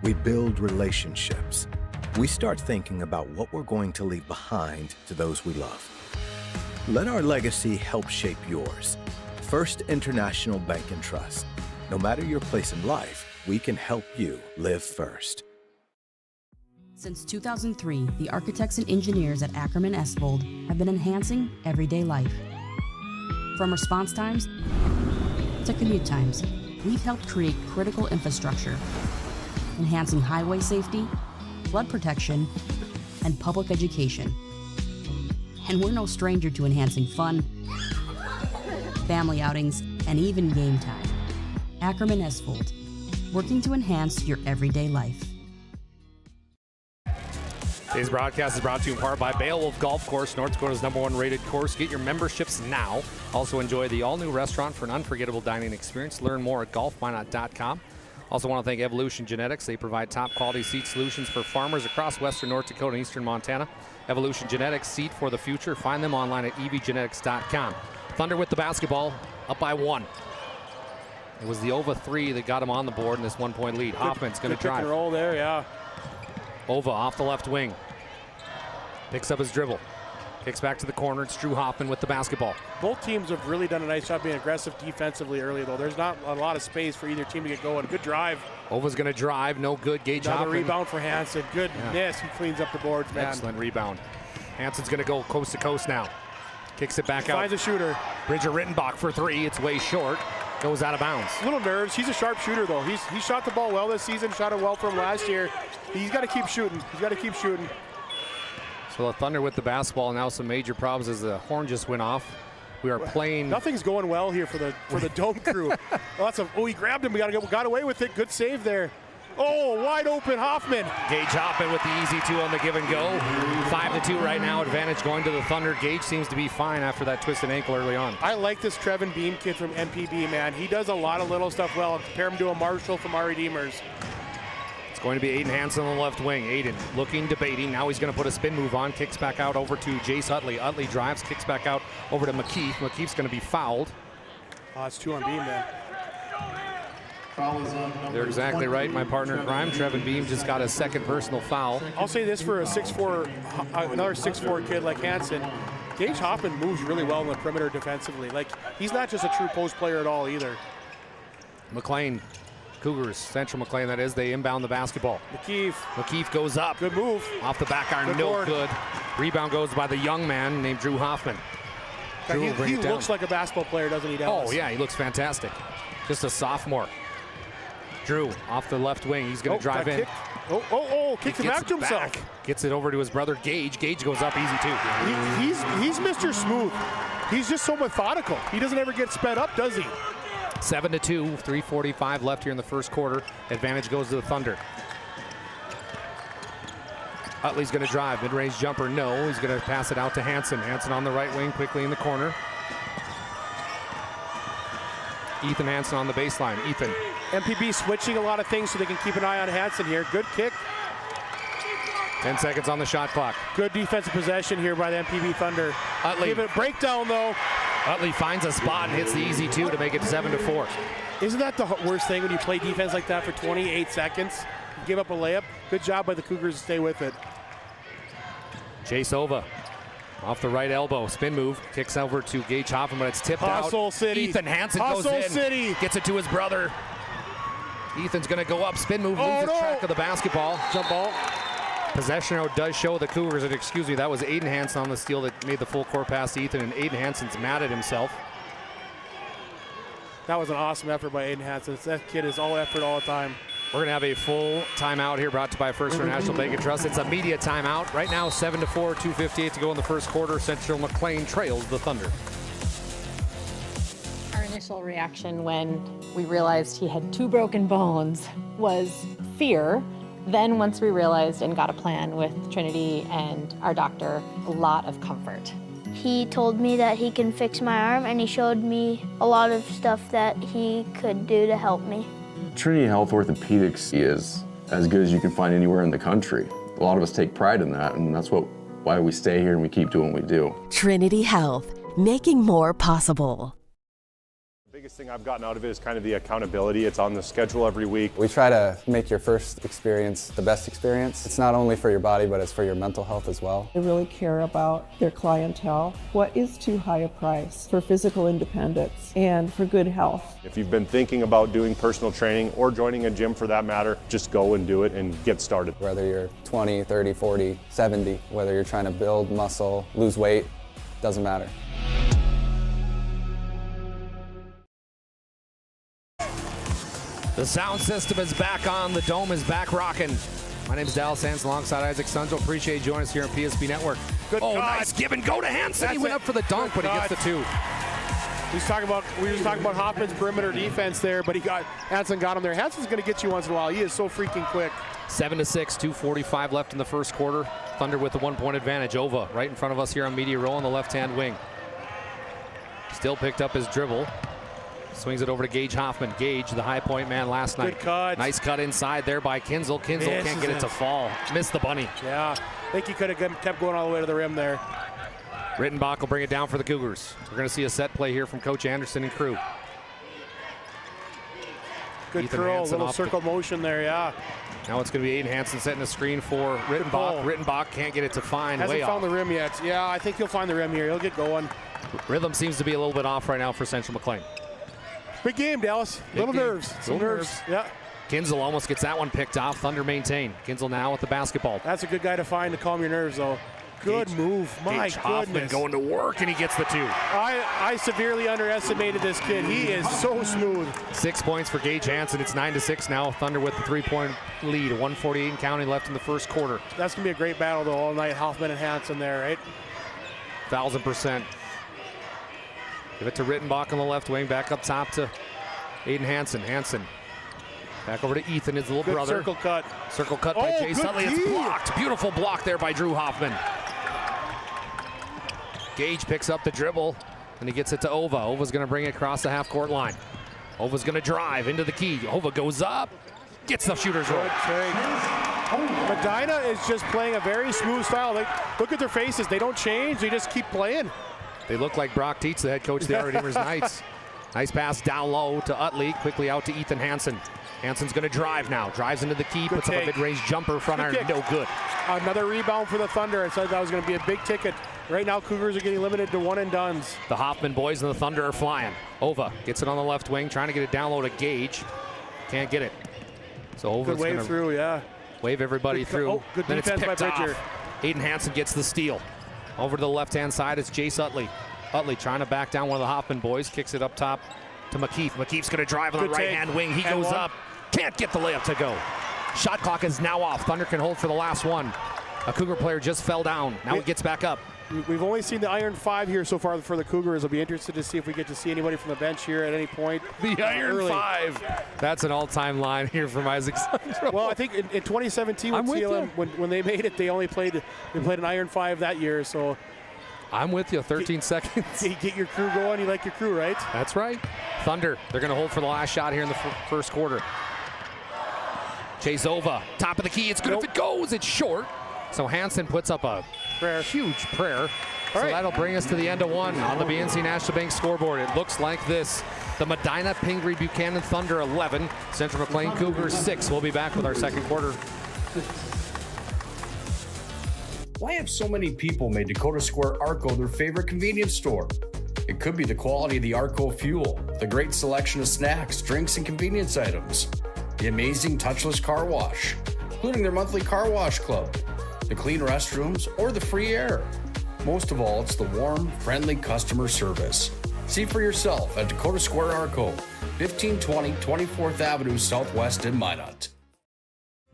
We build relationships. We start thinking about what we're going to leave behind to those we love. Let our legacy help shape yours. First International Bank and Trust. No matter your place in life, we can help you live first. Since 2003, the architects and engineers at Ackerman Estvold have been enhancing everyday life. From response times to commute times, we've helped create critical infrastructure, enhancing highway safety, flood protection, and public education. And we're no stranger to enhancing fun, family outings, and even game time. Ackerman Estvold, working to enhance your everyday life. Today's broadcast is brought to you in part by Beowulf Golf Course, North Dakota's #1 rated course. Get your memberships now. Also enjoy the all-new restaurant for an unforgettable dining experience. Learn more at golfwhynot.com. Also want to thank Evolution Genetics. They provide top-quality seed solutions for farmers across western North Dakota and eastern Montana. Evolution Genetics, seed for the future. Find them online at evgenetics.com. Thunder with the basketball, up by 1. It was the Ova 3 that got him on the board in this 1-point lead. Hoffman's going to drive. Pick and roll there, yeah. Ova off the left wing. Picks up his dribble. Kicks back to the corner. It's Drew Hoffman with the basketball. Both teams have really done a nice job being aggressive defensively early, though. There's not a lot of space for either team to get going. Good drive. Ova's going to drive. No good. Gage Another Hoffman. rebound for Hansen. Goodness, he cleans up the boards, man. Excellent rebound. Hansen's going to go coast to coast now. Kicks it back out. Finds a shooter. Bridger Rittenbach for 3. It's way short. Goes out of bounds. Little nerves. He's a sharp shooter, though. He shot the ball well this season. Shot it well from last year. He's got to keep shooting. He's got to keep shooting. So the Thunder with the basketball. Now some major problems as the horn just went off. We are playing. Nothing's going well here for the Dome crew. He grabbed him. We got away with it. Good save there. Oh, wide open Hoffman. Gage Hoffman with the easy 2 on the give and go. 5-2 right now. Advantage going to the Thunder. Gage seems to be fine after that twisted ankle early on. I like this Trevin Beam kid from MPB, man. He does a lot of little stuff well. Compare him to a Marshall from our Redeemers. It's going to be Aiden Hansen on the left wing. Aiden looking, debating. Now he's going to put a spin move on. Kicks back out over to Jace Utley. Utley drives, kicks back out over to McKeith. McKeith's going to be fouled. Oh, it's 2 on Beam, man. They're exactly right. My partner in crime, Trevin Beam, just got his second personal foul. I'll say this for another 6'4" kid like Hansen. Gage Hoffman moves really well in the perimeter defensively. Like, he's not just a true post player at all either. McLean, Cougars, Central McLean that is, they inbound the basketball. McKeith goes up. Good move. Off the back iron, no good. Rebound goes by the young man named Drew Hoffman. He looks like a basketball player, doesn't he, Dallas? Oh, yeah, he looks fantastic. Just a sophomore. Drew off the left wing. He's going to drive in. Kicks it back to himself. Gets it over to his brother Gage. Gage goes up easy too. He's Mr. Smooth. He's just so methodical. He doesn't ever get sped up, does he? 7-2, 3:45 left here in the first quarter. Advantage goes to the Thunder. Utley's going to drive. Mid-range jumper, no. He's going to pass it out to Hansen. Hansen on the right wing, quickly in the corner. Ethan Hansen on the baseline. Ethan. MPB switching a lot of things so they can keep an eye on Hansen here. Good kick. 10 seconds on the shot clock. Good defensive possession here by the MPB Thunder. Utley. Give it a breakdown, though. Utley finds a spot and hits the easy 2 to make it 7-4. Isn't that the worst thing when you play defense like that for 28 seconds? You give up a layup. Good job by the Cougars to stay with it. Chase Ova. Off the right elbow, spin move, kicks over to Gage Hoffman, but it's tipped out. Hustle City. Ethan Hansen goes in, City. Gets it to his brother. Ethan's gonna go up, spin move, loses track of the basketball. Jump ball. Possession arrow does show the Cougars, and excuse me, that was Aiden Hansen on the steal that made the full court pass to Ethan, and Aiden Hansen's mad at himself. That was an awesome effort by Aiden Hansen. That kid is all effort all the time. We're going to have a full timeout here brought to you by First International Bank and Trust. It's a media timeout. Right now, 7-4, 2:58 to go in the first quarter. Central McLean trails the Thunder. Our initial reaction when we realized he had 2 broken bones was fear. Then once we realized and got a plan with Trinity and our doctor, a lot of comfort. He told me that he can fix my arm, and he showed me a lot of stuff that he could do to help me. Trinity Health Orthopedics is as good as you can find anywhere in the country. A lot of us take pride in that, and that's why we stay here and we keep doing what we do. Trinity Health, making more possible. The biggest thing I've gotten out of it is kind of the accountability. It's on the schedule every week. We try to make your first experience the best experience. It's not only for your body, but it's for your mental health as well. They really care about their clientele. What is too high a price for physical independence and for good health? If you've been thinking about doing personal training or joining a gym for that matter, just go and do it and get started. Whether you're 20, 30, 40, 70, whether you're trying to build muscle, lose weight, doesn't matter. The sound system is back on. The Dome is back rocking. My name is Dallas Hansen alongside Isaac Sundrell. Appreciate you joining us here on PSP Network. Good nice give and go to Hansen. He went up for the dunk, but he gets the 2. We were talking about Hoffman's perimeter defense there, but Hansen got him there. Hansen's going to get you once in a while. He is so freaking quick. 7-6, 2:45 left in the first quarter. Thunder with the 1-point advantage. Ova right in front of us here on Media Row on the left-hand wing. Still picked up his dribble. Swings it over to Gage Hoffman. Gage, the high point man last night. Good cut. Nice cut inside there by Kinzel. Kinzel can't get it to fall. Missed the bunny. Yeah, I think he could have kept going all the way to the rim there. Rittenbach will bring it down for the Cougars. We're going to see a set play here from Coach Anderson and crew. Good Ethan curl, Hansen little circle motion there, yeah. Now it's going to be Aiden Hansen setting a screen for Rittenbach. Rittenbach can't get it to find. Hasn't found the rim yet. Yeah, I think he'll find the rim here. He'll get going. Rhythm seems to be a little bit off right now for Central McLean. Big game, Dallas. Little nerves. Some nerves. Yeah. Kinzel almost gets that one picked off. Thunder maintain. Kinzel now with the basketball. That's a good guy to find to calm your nerves, though. Good move. My Gage Hoffman goodness. going to work, and he gets the 2. I severely underestimated this kid. He is so smooth. 6 points for Gage Hansen. It's 9-6 now. Thunder with the 3-point lead. 1:48 and counting left in the first quarter. That's going to be a great battle, though, all night. Hoffman and Hansen there, right? 1,000%. Give it to Rittenbach on the left wing. Back up top to Aiden Hansen. Hansen back over to Ethan, his little brother. Circle cut. Circle cut by Jay Sutley. It's blocked. Beautiful block there by Drew Hoffman. Gage picks up the dribble, and he gets it to Ova. Ova's going to bring it across the half-court line. Ova's going to drive into the key. Ova goes up, gets the shooter's roll. Medina is just playing a very smooth style. Look at their faces. They don't change. They just keep playing. They look like Brock Tietz, the head coach of the Redeemers Knights. Nice pass down low to Utley. Quickly out to Ethan Hansen. Hansen's going to drive now. Drives into the key, puts up a mid-range jumper, front iron, no good. Another rebound for the Thunder. I said that was going to be a big ticket. Right now, Cougars are getting limited to one-and-dones. The Hoffman boys and the Thunder are flying. Ova gets it on the left wing, trying to get it down low to Gage. Can't get it. So Ova's going to through, yeah. Wave everybody through. Good then it's defense picked by Bridger. off. Aiden Hansen gets the steal. Over to the left-hand side, it's Jace Utley. Utley trying to back down one of the Hoffman boys. Kicks it up top to McKeith. McKeith's going to drive on the right-hand wing. He goes up. Can't get the layup to go. Shot clock is now off. Thunder can hold for the last one. A Cougar player just fell down. Now he gets back up. We've only seen the Iron 5 here so far for the Cougars. I'll be interested to see if we get to see anybody from the bench here at any point. The Iron 5. That's an all-time line here from Isaac Sundro. Well, I think in 2017 with CLM, when they made it, they played an Iron 5 that year. So I'm with you. 13 seconds. You get your crew going. You like your crew, right? That's right. Thunder, they're going to hold for the last shot here in the first quarter. Chase Ova, top of the key. It's good if it goes. It's short. So Hansen puts up a huge prayer. So that'll bring us to the end of one on the BNC National Bank scoreboard. It looks like this. The Medina Pingree Buchanan Thunder 11, Central McLean Cougars 6. We'll be back with our second quarter. Why have so many people made Dakota Square Arco their favorite convenience store? It could be the quality of the Arco fuel, the great selection of snacks, drinks, and convenience items, the amazing touchless car wash, including their monthly car wash club, the clean restrooms, or the free air. Most of all, it's the warm, friendly customer service. See for yourself at Dakota Square Arco, 1520 24th Avenue Southwest in Minot.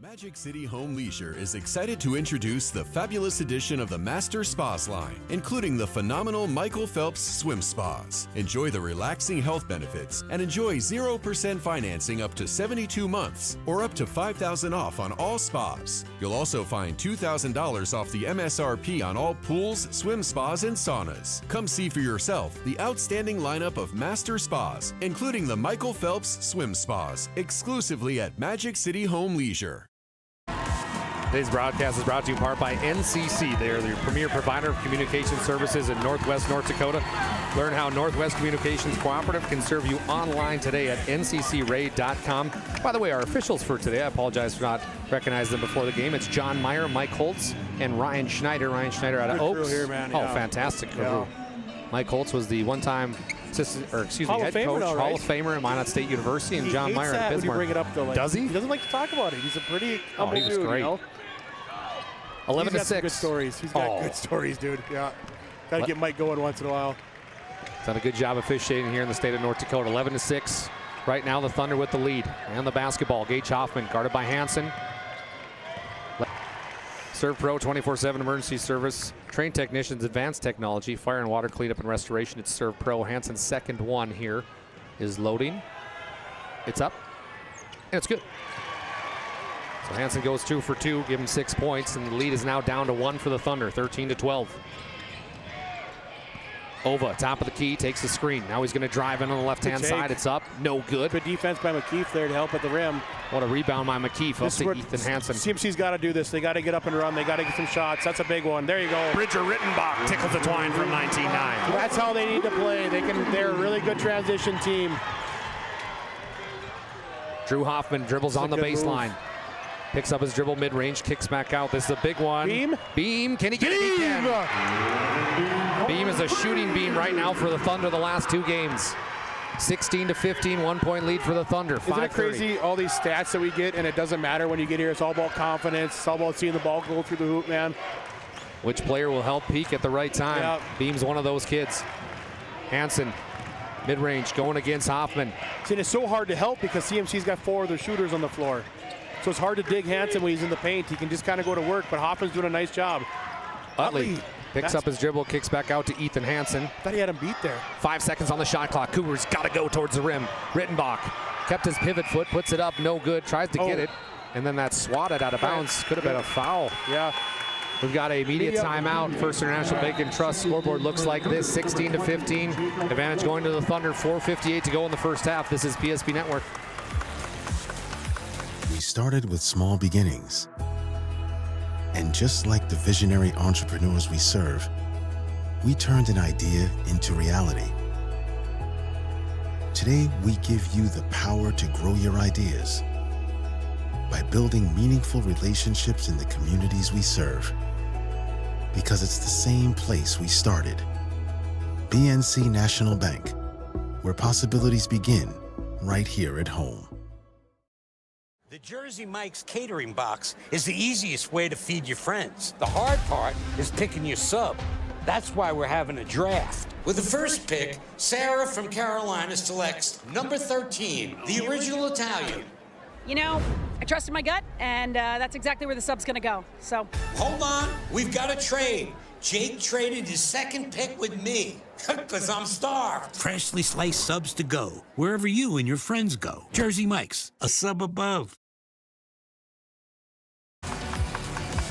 Magic City Home Leisure is excited to introduce the fabulous addition of the Master Spas line, including the phenomenal Michael Phelps Swim Spas. Enjoy the relaxing health benefits and enjoy 0% financing up to 72 months or up to $5,000 off on all spas. You'll also find $2,000 off the MSRP on all pools, swim spas, and saunas. Come see for yourself the outstanding lineup of Master Spas, including the Michael Phelps Swim Spas, exclusively at Magic City Home Leisure. Today's broadcast is brought to you in part by NCC. They are the premier provider of communication services in Northwest North Dakota. Learn how Northwest Communications Cooperative can serve you online today at nccraid.com. By the way, our officials for today, I apologize for not recognizing them before the game. It's John Meyer, Mike Holtz, and Ryan Schneider. Ryan Schneider out of Oaks. Here, man. Oh, yeah. Fantastic crew. Mike Holtz was the one-time head coach, Hall of Famer at Minot State University, and John Meyer at Bismarck. When you bring it up, though, does he? He doesn't like to talk about it. He's a pretty humble he was dude, great. You know? 11-6. He's got some good stories. He's got good stories, dude. Yeah. Got to get Mike going once in a while. Done a good job officiating here in the state of North Dakota. 11-6. Right now, the Thunder with the lead. And the basketball. Gage Hoffman guarded by Hansen. Serve Pro 24/7 emergency service. Trained technicians, advanced technology, fire and water cleanup and restoration. It's Serve Pro. Hansen's second one here is loading. It's up. And it's good. So Hansen goes 2 for 2, give him 6 points, and the lead is now down to 1 for the Thunder, 13-12. Ova, top of the key, takes the screen. Now he's going to drive in on the left-hand side. It's up, no good. Good defense by McKeith there to help at the rim. What a rebound by McKeith up to Ethan Hansen. CMC's got to do this. They got to get up and run. They got to get some shots. That's a big one. There you go. Bridger Rittenbach tickles the twine from 19-9. That's how they need to play. They're a really good transition team. Drew Hoffman dribbles on the baseline. Picks up his dribble mid-range, kicks back out. This is a big one. Beam. Can he get it? He can. Beam is a shooting beam right now for the Thunder the last 2 games. 16-15, 1-point lead for the Thunder. Isn't it crazy, all these stats that we get, and it doesn't matter when you get here. It's all about confidence. It's all about seeing the ball go through the hoop, man. Which player will help peak at the right time? Yeah. Beam's one of those kids. Hansen, mid-range, going against Hoffman. See, it's so hard to help because CMC's got 4 other shooters on the floor. So it's hard to dig Hansen when he's in the paint. He can just kind of go to work, but Hoffman's doing a nice job. Utley picks up his dribble, kicks back out to Ethan Hansen. Thought he had him beat there. 5 seconds on the shot clock. Cougars got to go towards the rim. Rittenbach kept his pivot foot, puts it up, no good, tries to get it, and then that's swatted out of bounds. Could have been a foul. Yeah. We've got a media timeout. First International Bank and Trust scoreboard looks like this, 16-15. Advantage going to the Thunder, 4:58 to go in the first half. This is PSP Network. We started with small beginnings. And just like the visionary entrepreneurs we serve, we turned an idea into reality. Today, we give you the power to grow your ideas by building meaningful relationships in the communities we serve. Because it's the same place we started. BNC National Bank, where possibilities begin right here at home. The Jersey Mike's catering box is the easiest way to feed your friends. The hard part is picking your sub. That's why we're having a draft. With the first pick, Sarah from Carolina selects number 13, the original Italian. You know, I trusted my gut, and that's exactly where the sub's gonna go, so. Hold on, we've got a trade. Jake traded his second pick with me, because I'm starved. Freshly sliced subs to go, wherever you and your friends go. Jersey Mike's, a sub above.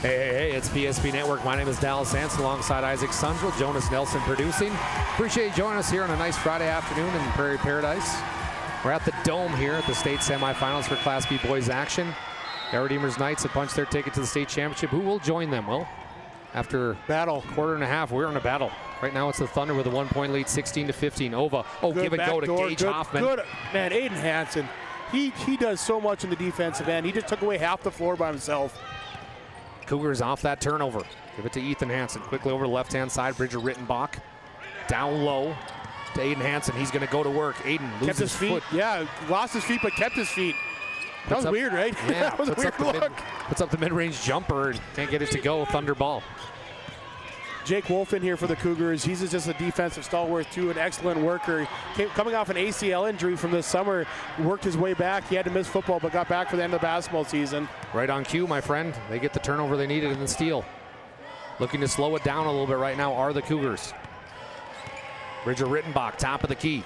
Hey, it's PSP Network. My name is Dallas Sanson alongside Isaac Sundrell, Jonas Nelson producing. Appreciate you joining us here on a nice Friday afternoon in Prairie Paradise. We're at the Dome here at the state semifinals for Class B boys action. The Redeemers Knights have punched their ticket to the state championship. Who will join them? Well, after quarter and a half, we're in a battle. Right now it's the Thunder with a 1-point lead, 16-15. Ova, give and go to Gage Hoffman. Good, man, Aiden Hansen, he does so much in the defensive end. He just took away half the floor by himself. Cougars off that turnover. Give it to Ethan Hansen. Quickly over the left-hand side, Bridger Rittenbach. Down low to Aiden Hansen. He's going to go to work. Aiden loses his feet. Yeah, lost his feet, but kept his feet. That was weird, right? Yeah, that was a weird look. Puts up the mid-range jumper and can't get it to go. Thunder ball. Jake Wolf in here for the Cougars. He's just a defensive stalwart, too, an excellent worker. Coming off an ACL injury from this summer, worked his way back. He had to miss football, but got back for the end of the basketball season. Right on cue, my friend. They get the turnover they needed in the steal. Looking to slow it down a little bit right now are the Cougars. Bridger Rittenbach, top of the key.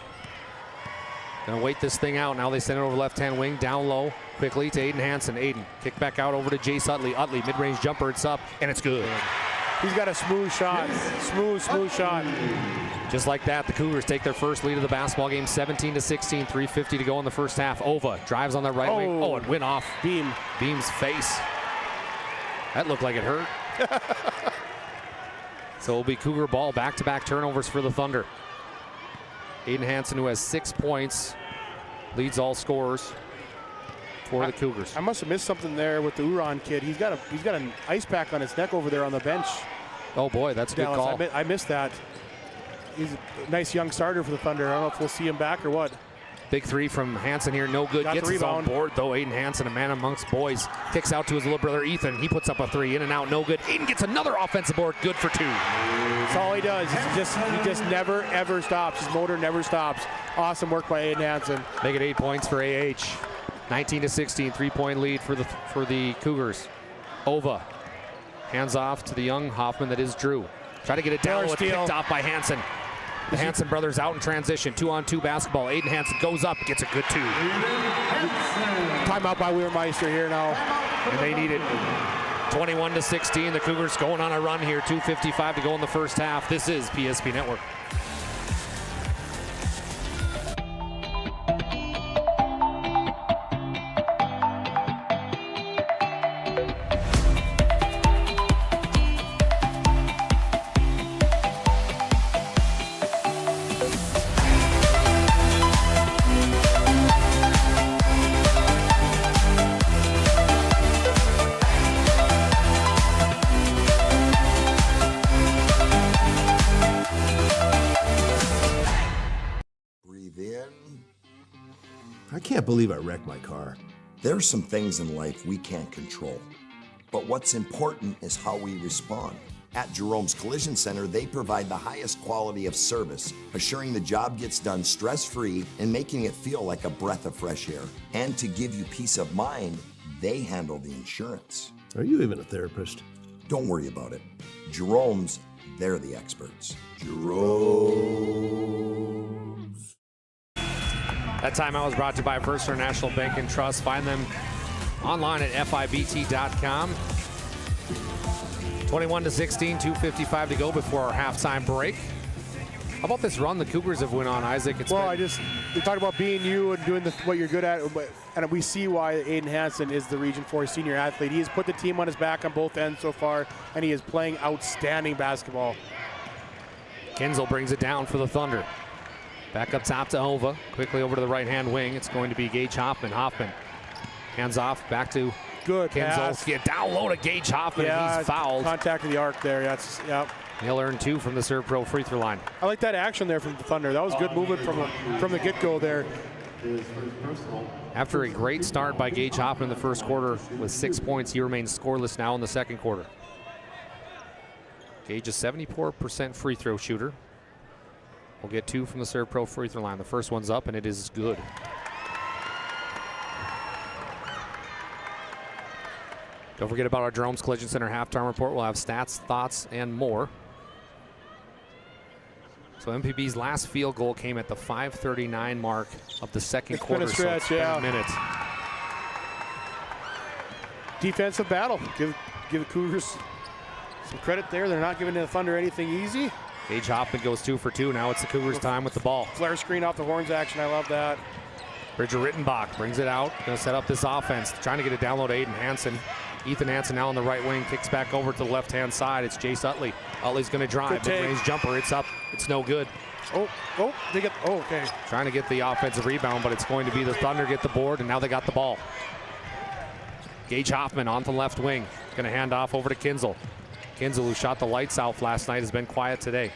Gonna wait this thing out. Now they send it over left-hand wing, down low, quickly to Aiden Hansen. Aiden, kick back out over to Jace Utley. Utley, mid-range jumper, it's up, and it's good. He's got a smooth shot, smooth shot. Just like that, the Cougars take their first lead of the basketball game, 17-16, 3:50 to go in the first half. Ova drives on the right wing. Oh, it went off Beam's face. That looked like it hurt. So it'll be Cougar ball, back-to-back turnovers for the Thunder. Aiden Hansen, who has 6 points, leads all scorers for the Cougars. I must have missed something there with the Uran kid. He's got an ice pack on his neck over there on the bench. Oh boy, that's a good call. I missed that. He's a nice young starter for the Thunder. I don't know if we'll see him back or what. Big three from Hansen here, no good. Gets his on board though. Aiden Hansen, a man amongst boys, kicks out to his little brother Ethan. He puts up a three, in and out, no good. Aiden gets another offensive board, good for 2. That's all he does. He just never ever stops. His motor never stops. Awesome work by Aiden Hansen. Make it 8 points for AH. 19-16, 3-point lead for the Cougars. Ova hands off to the young Hoffman that is Drew. Try to get it down, it's picked off by Hansen. The Hansen brothers out in transition, 2-on-2 basketball. Aiden Hansen goes up, gets a good 2. Timeout by Weirmeister here now. And they need it. 21-16, the Cougars going on a run here, 2:55 to go in the first half. This is PSP Network. can't believe I wrecked my car. There's some things in life we can't control, but what's important is how we respond. At Jerome's Collision Center, they provide the highest quality of service, assuring the job gets done stress-free and making it feel like a breath of fresh air. And to give you peace of mind, they handle the insurance. Are you even a therapist? Don't worry about it. Jerome's, they're the experts. Jerome's. That timeout was brought to you by First International Bank and Trust. Find them online at FIBT.com. 21-16, 2:55 to go before our halftime break. How about this run the Cougars have went on, Isaac? We talk about being you and doing what you're good at, and we see why Aiden Hansen is the Region 4 senior athlete. He has put the team on his back on both ends so far, and he is playing outstanding basketball. Kinzel brings it down for the Thunder. Back up top to Hova. Quickly over to the right-hand wing. It's going to be Gage Hoffman. Hands off, back to good Kinzel. Get down low to Gage Hoffman, and he's fouled. Contact of the arc there. Yep. He'll earn 2 from the Serve Pro free throw line. I like that action there from the Thunder. That was good movement from the get-go there. After a great start by Gage Hoffman in the first quarter with 6 points, he remains scoreless now in the second quarter. Gage is 74% free throw shooter. We'll get 2 from the Serve Pro free throw line. The first one's up, and it is good. Don't forget about our Jerome's Collision Center halftime report. We'll have stats, thoughts, and more. So MPB's last field goal came at the 5:39 mark of the second quarter. It's been a stretch, so it's been a minute. Defensive battle. Give the Cougars some credit there. They're not giving the Thunder anything easy. Gage Hoffman goes 2 for 2. Now it's the Cougars' time with the ball. Flare screen off the horns action. I love that. Bridger Rittenbach brings it out. Going to set up this offense. Trying to get it down low to Aiden Hansen. Ethan Hansen now on the right wing. Kicks back over to the left-hand side. It's Jace Utley. Utley's going to drive. Mid-range jumper. It's up. It's no good. Okay. Trying to get the offensive rebound, but it's going to be the Thunder get the board, and now they got the ball. Gage Hoffman on the left wing. Going to hand off over to Kinzel. Kinzel, who shot the lights out last night, has been quiet today.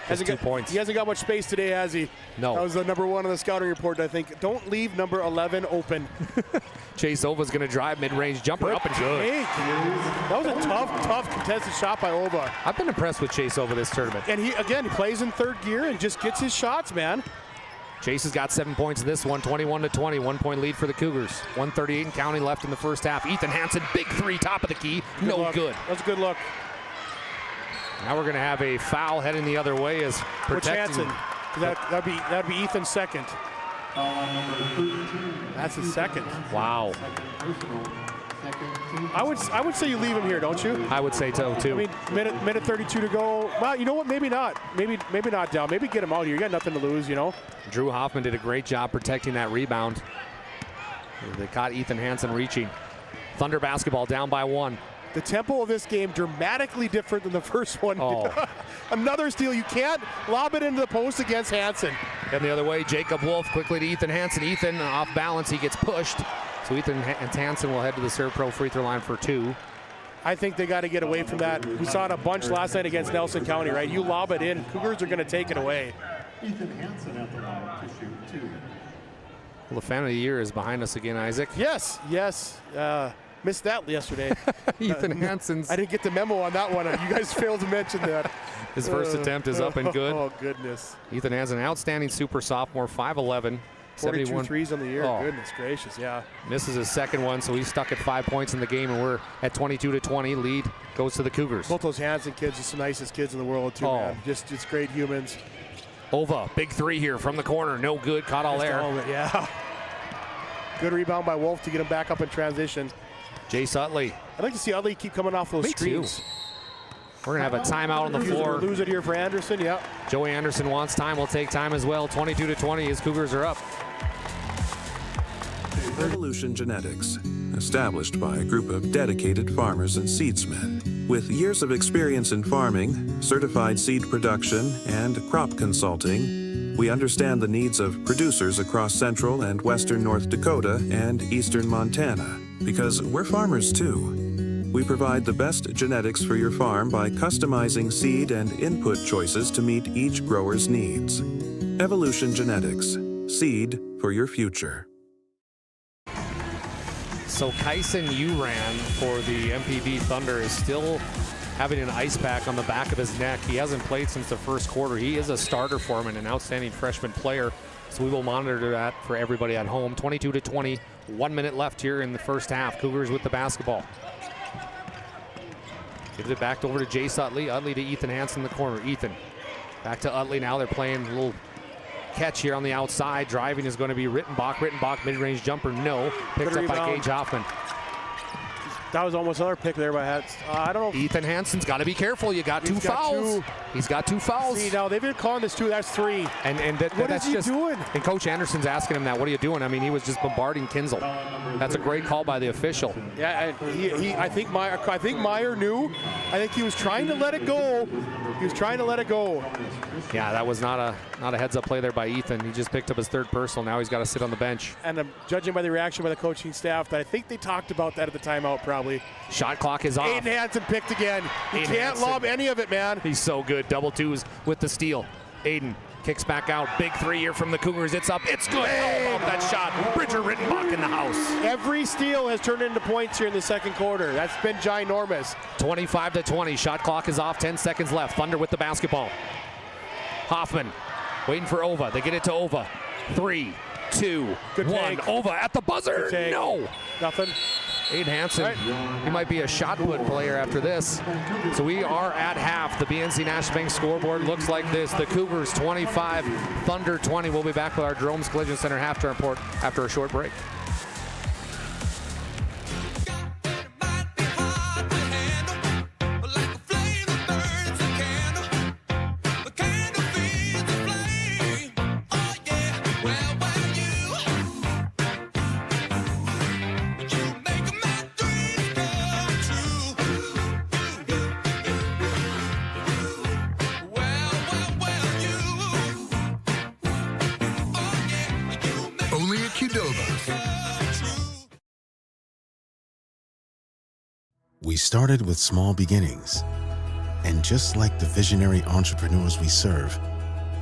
Just 2 points. He hasn't got much space today, has he? No. That was the number 1 on the scouting report, I think. Don't leave number 11 open. Chase Ova's going to drive mid-range jumper up and good. That was a tough contested shot by Ova. I've been impressed with Chase Ova this tournament. And he plays in third gear and just gets his shots, man. Chase has got 7 points in this one, 21-20, 1 point lead for the Cougars. 1:38 and counting left in the first half. Ethan Hansen, big 3, top of the key, good. That's a good look. Now we're going to have a foul heading the other way as protecting. That'd be Ethan's second. That's his second. Wow. I would say you leave him here, don't you? I would say so too. I mean, minute 32 to go. Well, you know what? Maybe not. Maybe not, Dal. Maybe get him out here. You got nothing to lose, you know. Drew Hoffman did a great job protecting that rebound. They caught Ethan Hansen reaching. Thunder basketball down by 1. The tempo of this game dramatically different than the first one. Oh. Another steal. You can't lob it into the post against Hansen. And the other way, Jacob Wolf quickly to Ethan Hansen. Ethan off balance. He gets pushed. So Ethan Hansen will head to the Serve Pro free throw line for 2. I think they got to get away from that. We saw it a bunch last night against Nelson County, right? You lob it in, Cougars are going to take it away. Ethan Hansen at the line to shoot 2. Well, the fan of the year is behind us again, Isaac. Yes. Missed that yesterday. Ethan Hansen's. I didn't get the memo on that one. You guys failed to mention that. His first attempt is up and good. Oh, goodness. Ethan Hansen, outstanding super sophomore, 5'11". 42 threes on the year. Oh. Goodness gracious, yeah. Misses his second one, so he's stuck at 5 points in the game, and we're at 22-20. Lead goes to the Cougars. Both those Hansen kids are some nicest kids in the world, too, man. Just great humans. Ova, big 3 here from the corner. No good. Caught all air. Yeah. Good rebound by Wolf to get him back up in transition. Jace Utley. I'd like to see Utley keep coming off those screens. We're going to have a timeout on the floor. Lose it here for Anderson, yeah. Joey Anderson wants time. We'll take time as well. 22-20 as Cougars are up. Evolution Genetics, established by a group of dedicated farmers and seedsmen. With years of experience in farming, certified seed production, and crop consulting, we understand the needs of producers across central and western North Dakota and eastern Montana, because we're farmers too. We provide the best genetics for your farm by customizing seed and input choices to meet each grower's needs. Evolution Genetics, seed for your future. So Kyson Uran for the MPB Thunder is still having an ice pack on the back of his neck. He hasn't played since the first quarter. He is a starter for him and an outstanding freshman player. So we will monitor that for everybody at home. 22-20, 1 minute left here in the first half. Cougars with the basketball. Gives it back over to Jace Utley. Utley to Ethan Hansen in the corner. Ethan back to Utley now. They're playing a little catch here on the outside. Driving is going to be Rittenbach. Rittenbach mid-range jumper, no. Picked up by Gage Hoffman. That was almost another pick there by Hats. I don't know. Ethan Hansen's got to be careful. You got two fouls. He's got 2 fouls. See, now they've been calling this 2. That's 3. What is he doing? And Coach Anderson's asking him that. What are you doing? I mean, he was just bombarding Kinzel. That's a great call by the official. Yeah, I think Meyer knew. I think he was trying to let it go. Yeah, that was not a heads-up play there by Ethan. He just picked up his 3rd personal. Now he's got to sit on the bench. And judging by the reaction by the coaching staff, I think they talked about that at the timeout probably. Shot clock is off. Aiden Hansen picked again. You can't lob any of it, man. He's so good. Double twos with the steal. Aiden kicks back out. Big 3 here from the Cougars. It's up. It's good. How about that shot? Bridger Rittenbach in the house. Every steal has turned into points here in the second quarter. That's been ginormous. 25-20. Shot clock is off. 10 seconds left. Thunder with the basketball. Hoffman waiting for Ova. They get it to Ova. 3, 2, 1. Ova at the buzzer. No. Nothing. Aiden Hansen, he might be a shot put player after this. So we are at half. The BNC National Bank scoreboard looks like this. The Cougars 25, Thunder 20. We'll be back with our Jerome's Collision Center halftime report after a short break. We started with small beginnings, and just like the visionary entrepreneurs we serve,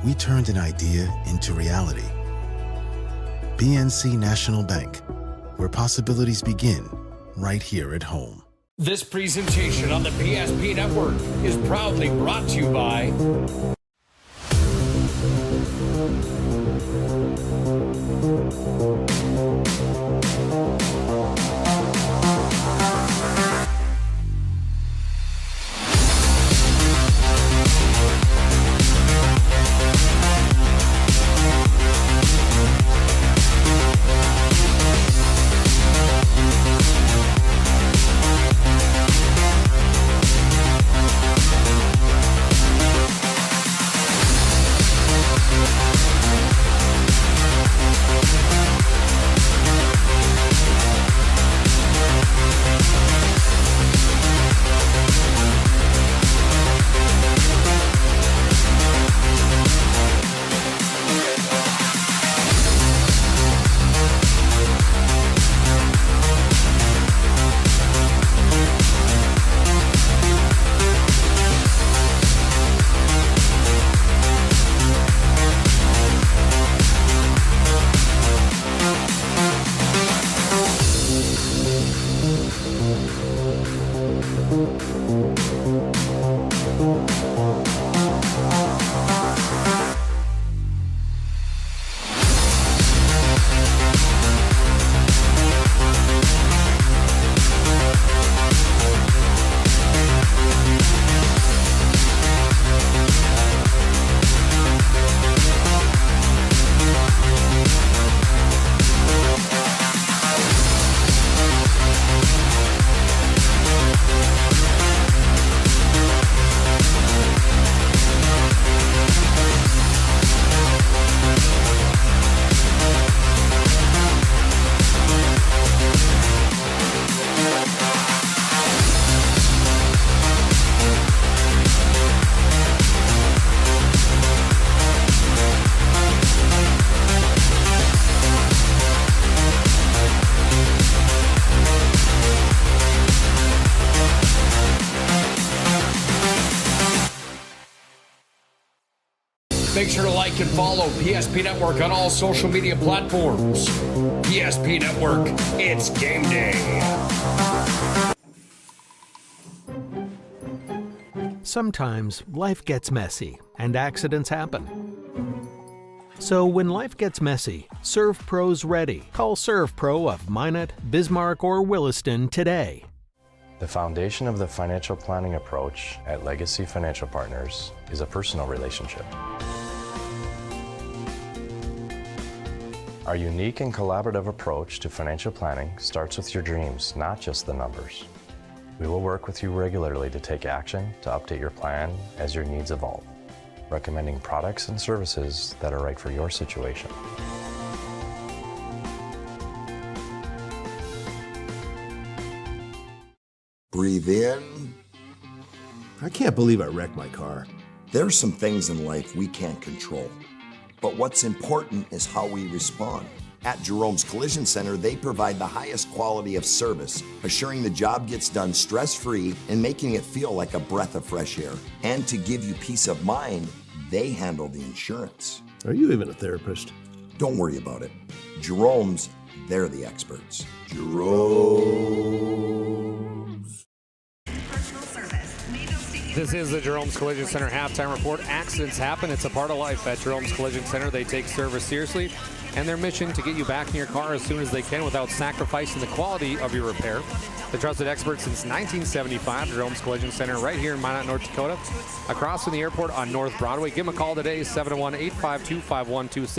we turned an idea into reality. BNC National Bank, where possibilities begin right here at home. This presentation on the PSP Network is proudly brought to you by Make sure to like and follow PSP Network on all social media platforms. PSP Network, it's game day. Sometimes life gets messy and accidents happen. So when life gets messy, ServPro's ready. Call ServPro of Minot, Bismarck, or Williston today. The foundation of the financial planning approach at Legacy Financial Partners is a personal relationship. Our unique and collaborative approach to financial planning starts with your dreams, not just the numbers. We will work with you regularly to take action to update your plan as your needs evolve, recommending products and services that are right for your situation. Breathe in. I can't believe I wrecked my car. There's some things in life we can't control, but what's important is how we respond. At Jerome's Collision Center, they provide the highest quality of service, assuring the job gets done stress-free and making it feel like a breath of fresh air. And to give you peace of mind, they handle the insurance. Are you even a therapist? Don't worry about it. Jerome's, they're the experts. Jerome's. This is the Jerome's Collision Center halftime report. Accidents happen. It's a part of life at Jerome's Collision Center. They take service seriously, and their mission to get you back in your car as soon as they can without sacrificing the quality of your repair. The trusted expert since 1975, Jerome's Collision Center right here in Minot, North Dakota, across from the airport on North Broadway. Give them a call today, 701-852-5126.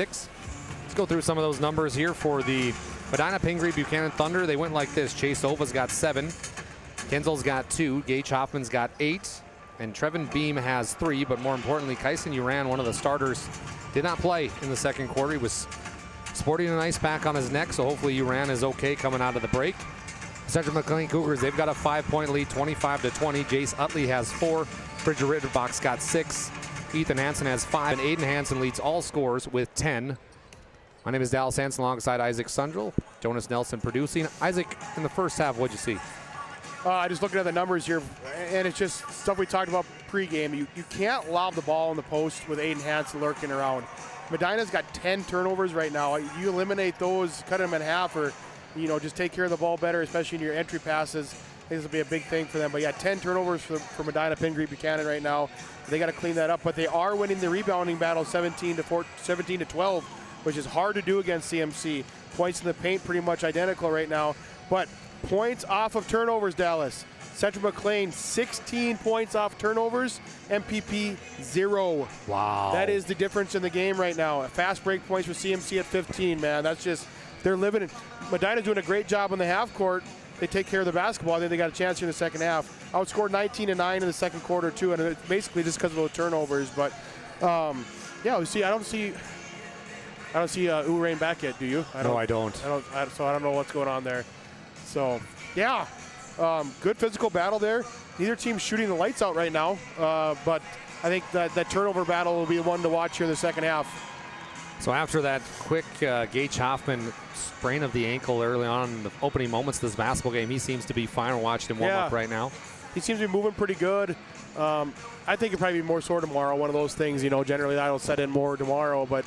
Let's go through some of those numbers here for the Medina Pingree Buchanan Thunder. They went like this. Chase Ova's got 7. Kinzel's got 2. Gage Hoffman's got 8. And Trevin Beam has 3, but more importantly, Kyson Uran, one of the starters, did not play in the second quarter. He was sporting an ice pack on his neck, so hopefully Uran is okay coming out of the break. Central McLean Cougars, they've got a 5-point lead, 25-20. Jace Utley has 4. Bridger Ritterbox got 6. Ethan Hansen has 5, and Aiden Hansen leads all scores with 10. My name is Dallas Hansen alongside Isaac Sundrell. Jonas Nelson producing. Isaac, in the first half, what'd you see? Just looking at the numbers here, and it's just stuff we talked about pregame. You can't lob the ball in the post with Aiden Hansen lurking around. Medina's got 10 turnovers right now. You eliminate those, cut them in half, or just take care of the ball better, especially in your entry passes. I think this will be a big thing for them. But yeah, 10 turnovers for Medina Pingree Buchanan right now. They got to clean that up. But they are winning the rebounding battle 17-12, which is hard to do against CMC. Points in the paint pretty much identical right now. But points off of turnovers, Dallas. Central McLean, 16 points off turnovers. MPP, 0. Wow. That is the difference in the game right now. Fast break points for CMC at 15, man. That's just, they're living it. Medina's doing a great job on the half court. They take care of the basketball. I think they got a chance here in the second half. Outscored 19-9 in the second quarter, too, and it's basically just because of those turnovers. But, yeah, I don't see Urain back yet, do you? No, I don't. So I don't know what's going on there. So, yeah, good physical battle there. Neither team's shooting the lights out right now, but I think that turnover battle will be the one to watch here in the second half. So after that quick Gage Hoffman sprain of the ankle early on in the opening moments of this basketball game, he seems to be fine. We're watching him warm up right now. He seems to be moving pretty good. I think it'll probably be more sore tomorrow. One of those things, generally that'll set in more tomorrow, but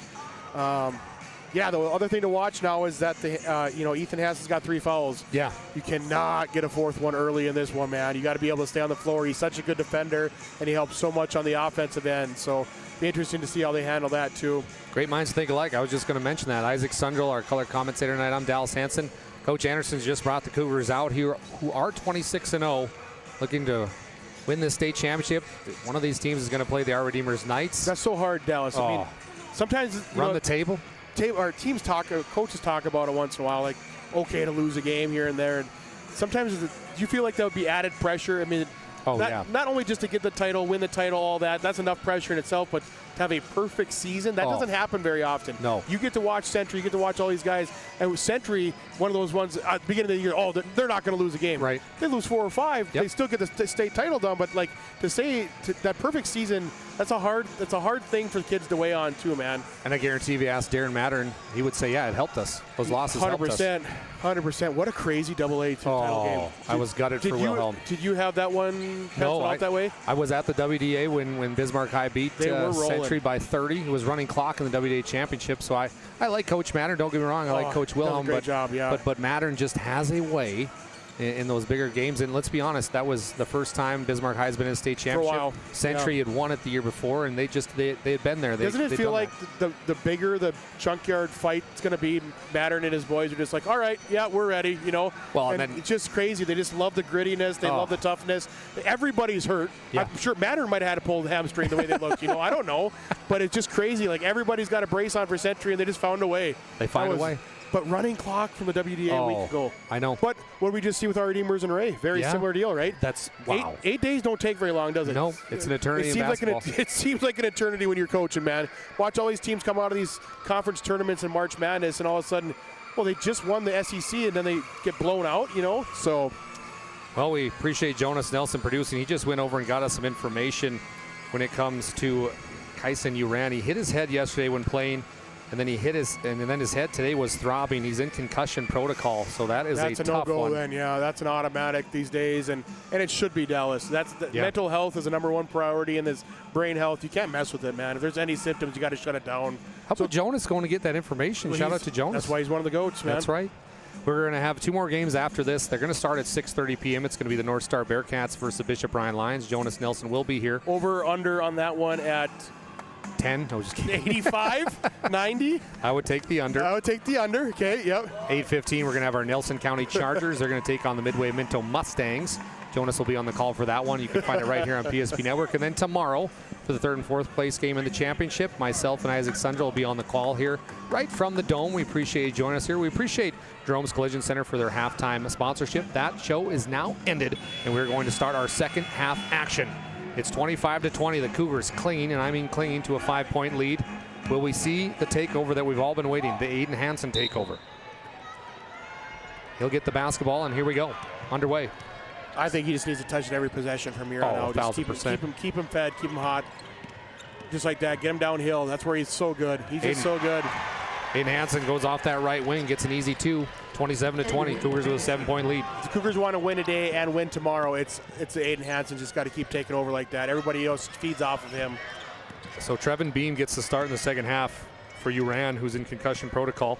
yeah, the other thing to watch now is that Ethan Hansen's got 3 fouls. Yeah. You cannot get a 4th one early in this one, man. You got to be able to stay on the floor. He's such a good defender, and he helps so much on the offensive end. So be interesting to see how they handle that, too. Great minds think alike. I was just going to mention that. Isaac Sundrell, our color commentator tonight. I'm Dallas Hansen. Coach Anderson's just brought the Cougars out here, who are 26-0, looking to win this state championship. One of these teams is going to play the Our Redeemers Knights. That's so hard, Dallas. I mean, sometimes run the table. Our teams coaches talk about it once in a while, like, okay to lose a game here and there. And sometimes, do you feel like that would be added pressure? I mean, not only just to get the title, win the title, all that, that's enough pressure in itself, but to have a perfect season, that doesn't happen very often. No. You get to watch Century, you get to watch all these guys, and with Century, one of those ones at the beginning of the year, they're not going to lose a game. Right. They lose 4 or 5, they still get the state title done, but like to say that perfect season That's a hard thing for kids to weigh on too, man. And I guarantee if you asked Darren Mattern, he would say, yeah, it helped us. Those losses helped us. 100%. What a crazy AA title game. I was gutted for Wilhelm. Did you have that one out that way? I was at the WDA when Bismarck High beat Century by 30. He was running clock in the WDA championship. So I like Coach Mattern. Don't get me wrong. I like Coach Wilhelm. Great job, yeah. But Mattern just has a way in those bigger games. And let's be honest, that was the first time Bismarck High has been in a state championship. For a while. Century had won it the year before, and they had been there. Doesn't it feel like the bigger the junkyard fight's going to be, Mattern and his boys are just like, all right, yeah, we're ready, you know? Well, and it's just crazy. They just love the grittiness. They love the toughness. Everybody's hurt. Yeah. I'm sure Mattern might have had to pull the hamstring the way they looked. I don't know. But it's just crazy. Like, everybody's got a brace on for Century, and they just found a way. They find a way. But running clock from the WDA a week ago. I know. But what did we just see with our Redeemers and Ray? Very similar deal, right? That's wow. 8 days don't take very long, does it? No, it's an eternity in basketball. It seems like an eternity when you're coaching, man. Watch all these teams come out of these conference tournaments in March Madness, and all of a sudden, well, they just won the SEC, and then they get blown out, So, well, we appreciate Jonas Nelson producing. He just went over and got us some information when it comes to Kyson Uran. He hit his head yesterday when playing. And then his head today was throbbing. He's in concussion protocol, so that's a tough no-go one. Then, yeah, that's an automatic these days, and it should be, Dallas. Mental health is the number one priority in this brain health. You can't mess with it, man. If there's any symptoms, you got to shut it down. How about Jonas going to get that information? Shout out to Jonas. That's why he's one of the GOATs, man. That's right. We're going to have 2 more games after this. They're going to start at 6:30 p.m. It's going to be the North Star Bearcats versus the Bishop Ryan Lions. Jonas Nelson will be here. Over, under on that one at 10. No, just kidding. 85, 90. I would take the under. I would take the under. Okay, yep. 8:15. We're going to have our Nelson County Chargers. They're going to take on the Midway Minto Mustangs. Jonas will be on the call for that one. You can find it right here on PSP Network. And then tomorrow, for the 3rd and 4th place game in the championship, myself and Isaac Sundrell will be on the call here right from the Dome. We appreciate you joining us here. We appreciate Jerome's Collision Center for their halftime sponsorship. That show is now ended, and we're going to start our second half action. It's 25-20. The Cougars clinging, and I mean clinging, to a 5-point lead. Will we see the takeover that we've all been waiting, the Aiden Hansen takeover? He'll get the basketball, and here we go. Underway. I think he just needs to touch it every possession from here on out. 1,000%. Keep him fed, keep him hot. Just like that, get him downhill. That's where he's so good. He's just so good. Aiden Hansen goes off that right wing, gets an easy 2. 27-20. Cougars with a 7-point lead. The Cougars want to win today and win tomorrow. It's Aiden Hansen just got to keep taking over like that. Everybody else feeds off of him. So Trevin Beam gets the start in the second half for Uran, who's in concussion protocol.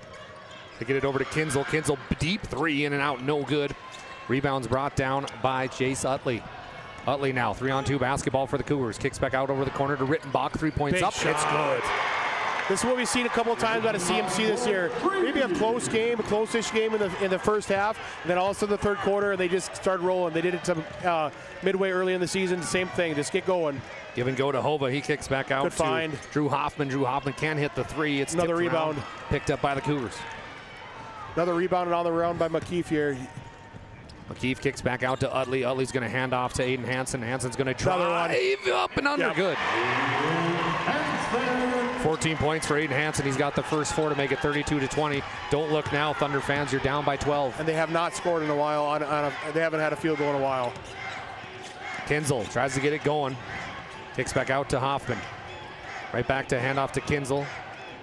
They get it over to Kinzel. Kinzel deep 3, in and out, no good. Rebounds brought down by Jace Utley. Utley now 3-on-2 basketball for the Cougars. Kicks back out over the corner to Rittenbach. 3 points Big up. Shot. It's good. This is what we've seen a couple of times out of CMC this year. Maybe a close game, a close-ish game in the first half, and then all of a sudden the third quarter, and they just start rolling. They did it to midway early in the season. Same thing. Just get going. Give and go to Hova. He kicks back out Good to find. Drew Hoffman. Drew Hoffman can't hit the 3. It's another rebound. Picked up by the Cougars. Another rebound on the round by McKeef here. McKeef kicks back out to Utley. Utley's going to hand off to Aiden Hansen. Hansen's going to drive up and under. Yep. Good. 14 points for Aiden Hansen. He's got the first 4 to make it 32-20. Don't look now, Thunder fans. You're down by 12. And they have not scored in a while. They haven't had a field goal in a while. Kinzel tries to get it going. Kicks back out to Hoffman. Right back to handoff to Kinzel.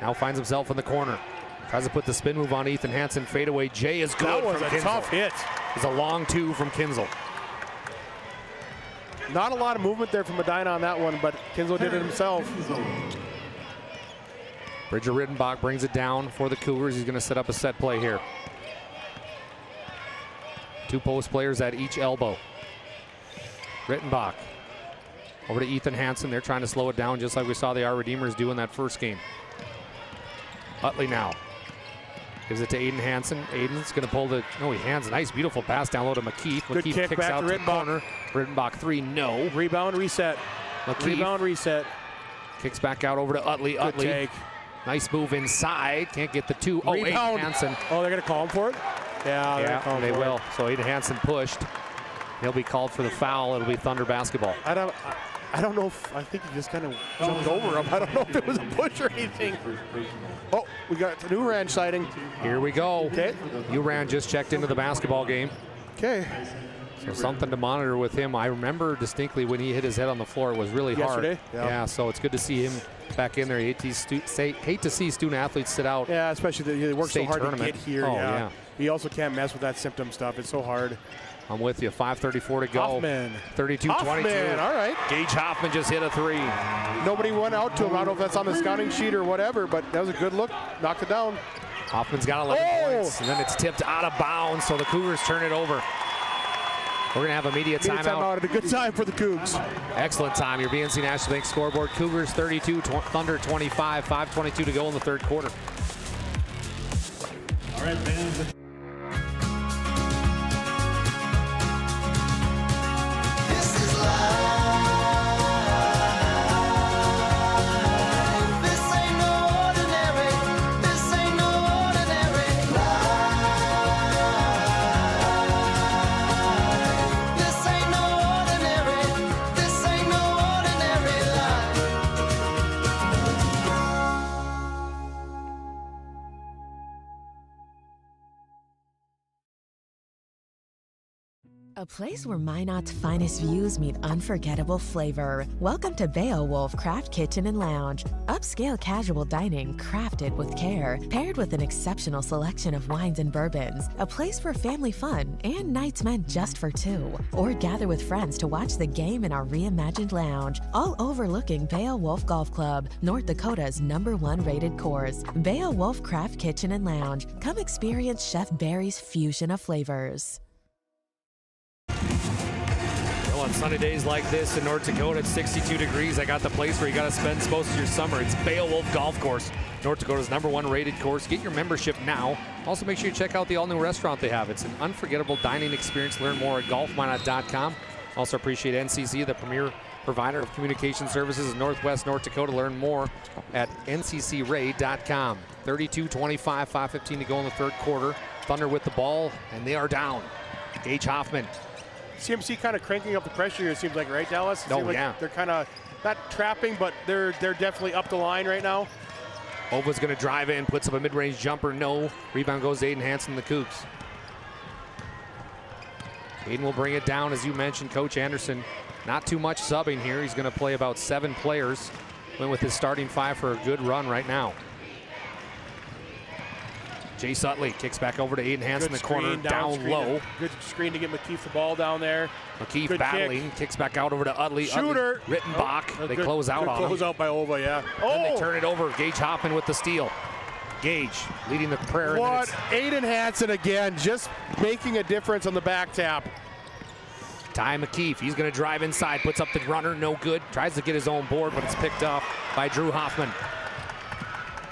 Now finds himself in the corner. Tries to put the spin move on Ethan Hansen. Fadeaway J is good. That was from a Kinzel. tough hit. It's a long 2 from Kinzel. Not a lot of movement there from Medina on that one, but Kinzel did it himself. Bridger Rittenbach brings it down for the Cougars. He's going to set up a set play here. 2 post players at each elbow. Rittenbach over to Ethan Hansen. They're trying to slow it down just like we saw the Our Redeemers do in that first game. Utley now gives it to Aiden Hansen. Aiden's going to pull the, he hands a nice, beautiful pass down low to McKeef. Good McKeef kick kicks back out to to the corner. Rittenbach 3, no. Rebound, reset. McKeef Rebound, reset. Kicks back out over to Utley. Good Utley. take. Nice move inside. Can't get the 2. Rebound. Aiden Hansen. Oh, they're going to call him for it? Yeah, they will. So Aiden Hansen pushed. He'll be called for the foul. It'll be Thunder basketball. I don't know if, I think he just kind of jumped over him. I don't know if it was a push or anything. Oh, we got the new ranch sighting. Here we go. Okay. Uran just checked into the basketball game. Okay. So something to monitor with him. I remember distinctly when he hit his head on the floor, it was really yesterday, hard. Yeah, so it's good to see him back in there. Hate to see student athletes sit out. Yeah, especially they work so hard tournament. to get here. Oh, yeah. You also can't mess with that symptom stuff. It's so hard. I'm with you. 5:34 to go. Hoffman. 32-22. Hoffman, all right. Gage Hoffman just hit a 3. Nobody went out to him. I don't know if that's on the scouting sheet or whatever, but that was a good look. Knocked it down. Hoffman's got 11 points, and then it's tipped out of bounds, so the Cougars turn it over. We're going to have a media timeout. At a good time for the Cougs. Excellent time. Your BNC National Bank scoreboard. Cougars 32, Thunder 25, 5:22 to go in the third quarter. All right, fans. A place where Minot's finest views meet unforgettable flavor. Welcome to Beowulf Craft Kitchen and Lounge. Upscale casual dining crafted with care, paired with an exceptional selection of wines and bourbons. A place for family fun and nights meant just for two. Or gather with friends to watch the game in our reimagined lounge, all overlooking Beowulf Golf Club, North Dakota's #1 rated course. Beowulf Craft Kitchen and Lounge. Come experience Chef Barry's fusion of flavors. Well, on sunny days like this in North Dakota, it's 62 degrees. I got the place where you got to spend most of your summer. It's Beowulf Golf Course, North Dakota's #1 rated course. Get your membership now. Also, make sure you check out the all-new restaurant they have. It's an unforgettable dining experience. Learn more at golfminot.com. Also appreciate NCC, the premier provider of communication services in Northwest North Dakota. Learn more at nccray.com. 32-25, 5:15 to go in the third quarter. Thunder with the ball, and they are down. Gage Hoffman. CMC kind of cranking up the pressure here, it seems like, right, Dallas? Oh, yeah. They're kind of not trapping, but they're definitely up the line right now. Ova's going to drive in, puts up a mid-range jumper. No. Rebound goes to Aiden Hansen, the Cougs. Aiden will bring it down, as you mentioned. Coach Anderson, not too much subbing here. He's going to play about 7 players. Went with his starting 5 for a good run right now. Jay Sutley kicks back over to Aiden Hansen in the corner, down low. Good screen to get McKeith the ball down there. McKeith good battling, kicks back out over to Utley. Shooter. Utley, Rittenbach, they close out on him. Close out by Ova, yeah. Then they turn it over. Gage Hoffman with the steal. Gage leading the prayer. What? Aiden Hansen again, just making a difference on the back tap. Ty McKeith, he's going to drive inside, puts up the runner, no good. Tries to get his own board, but it's picked up by Drew Hoffman.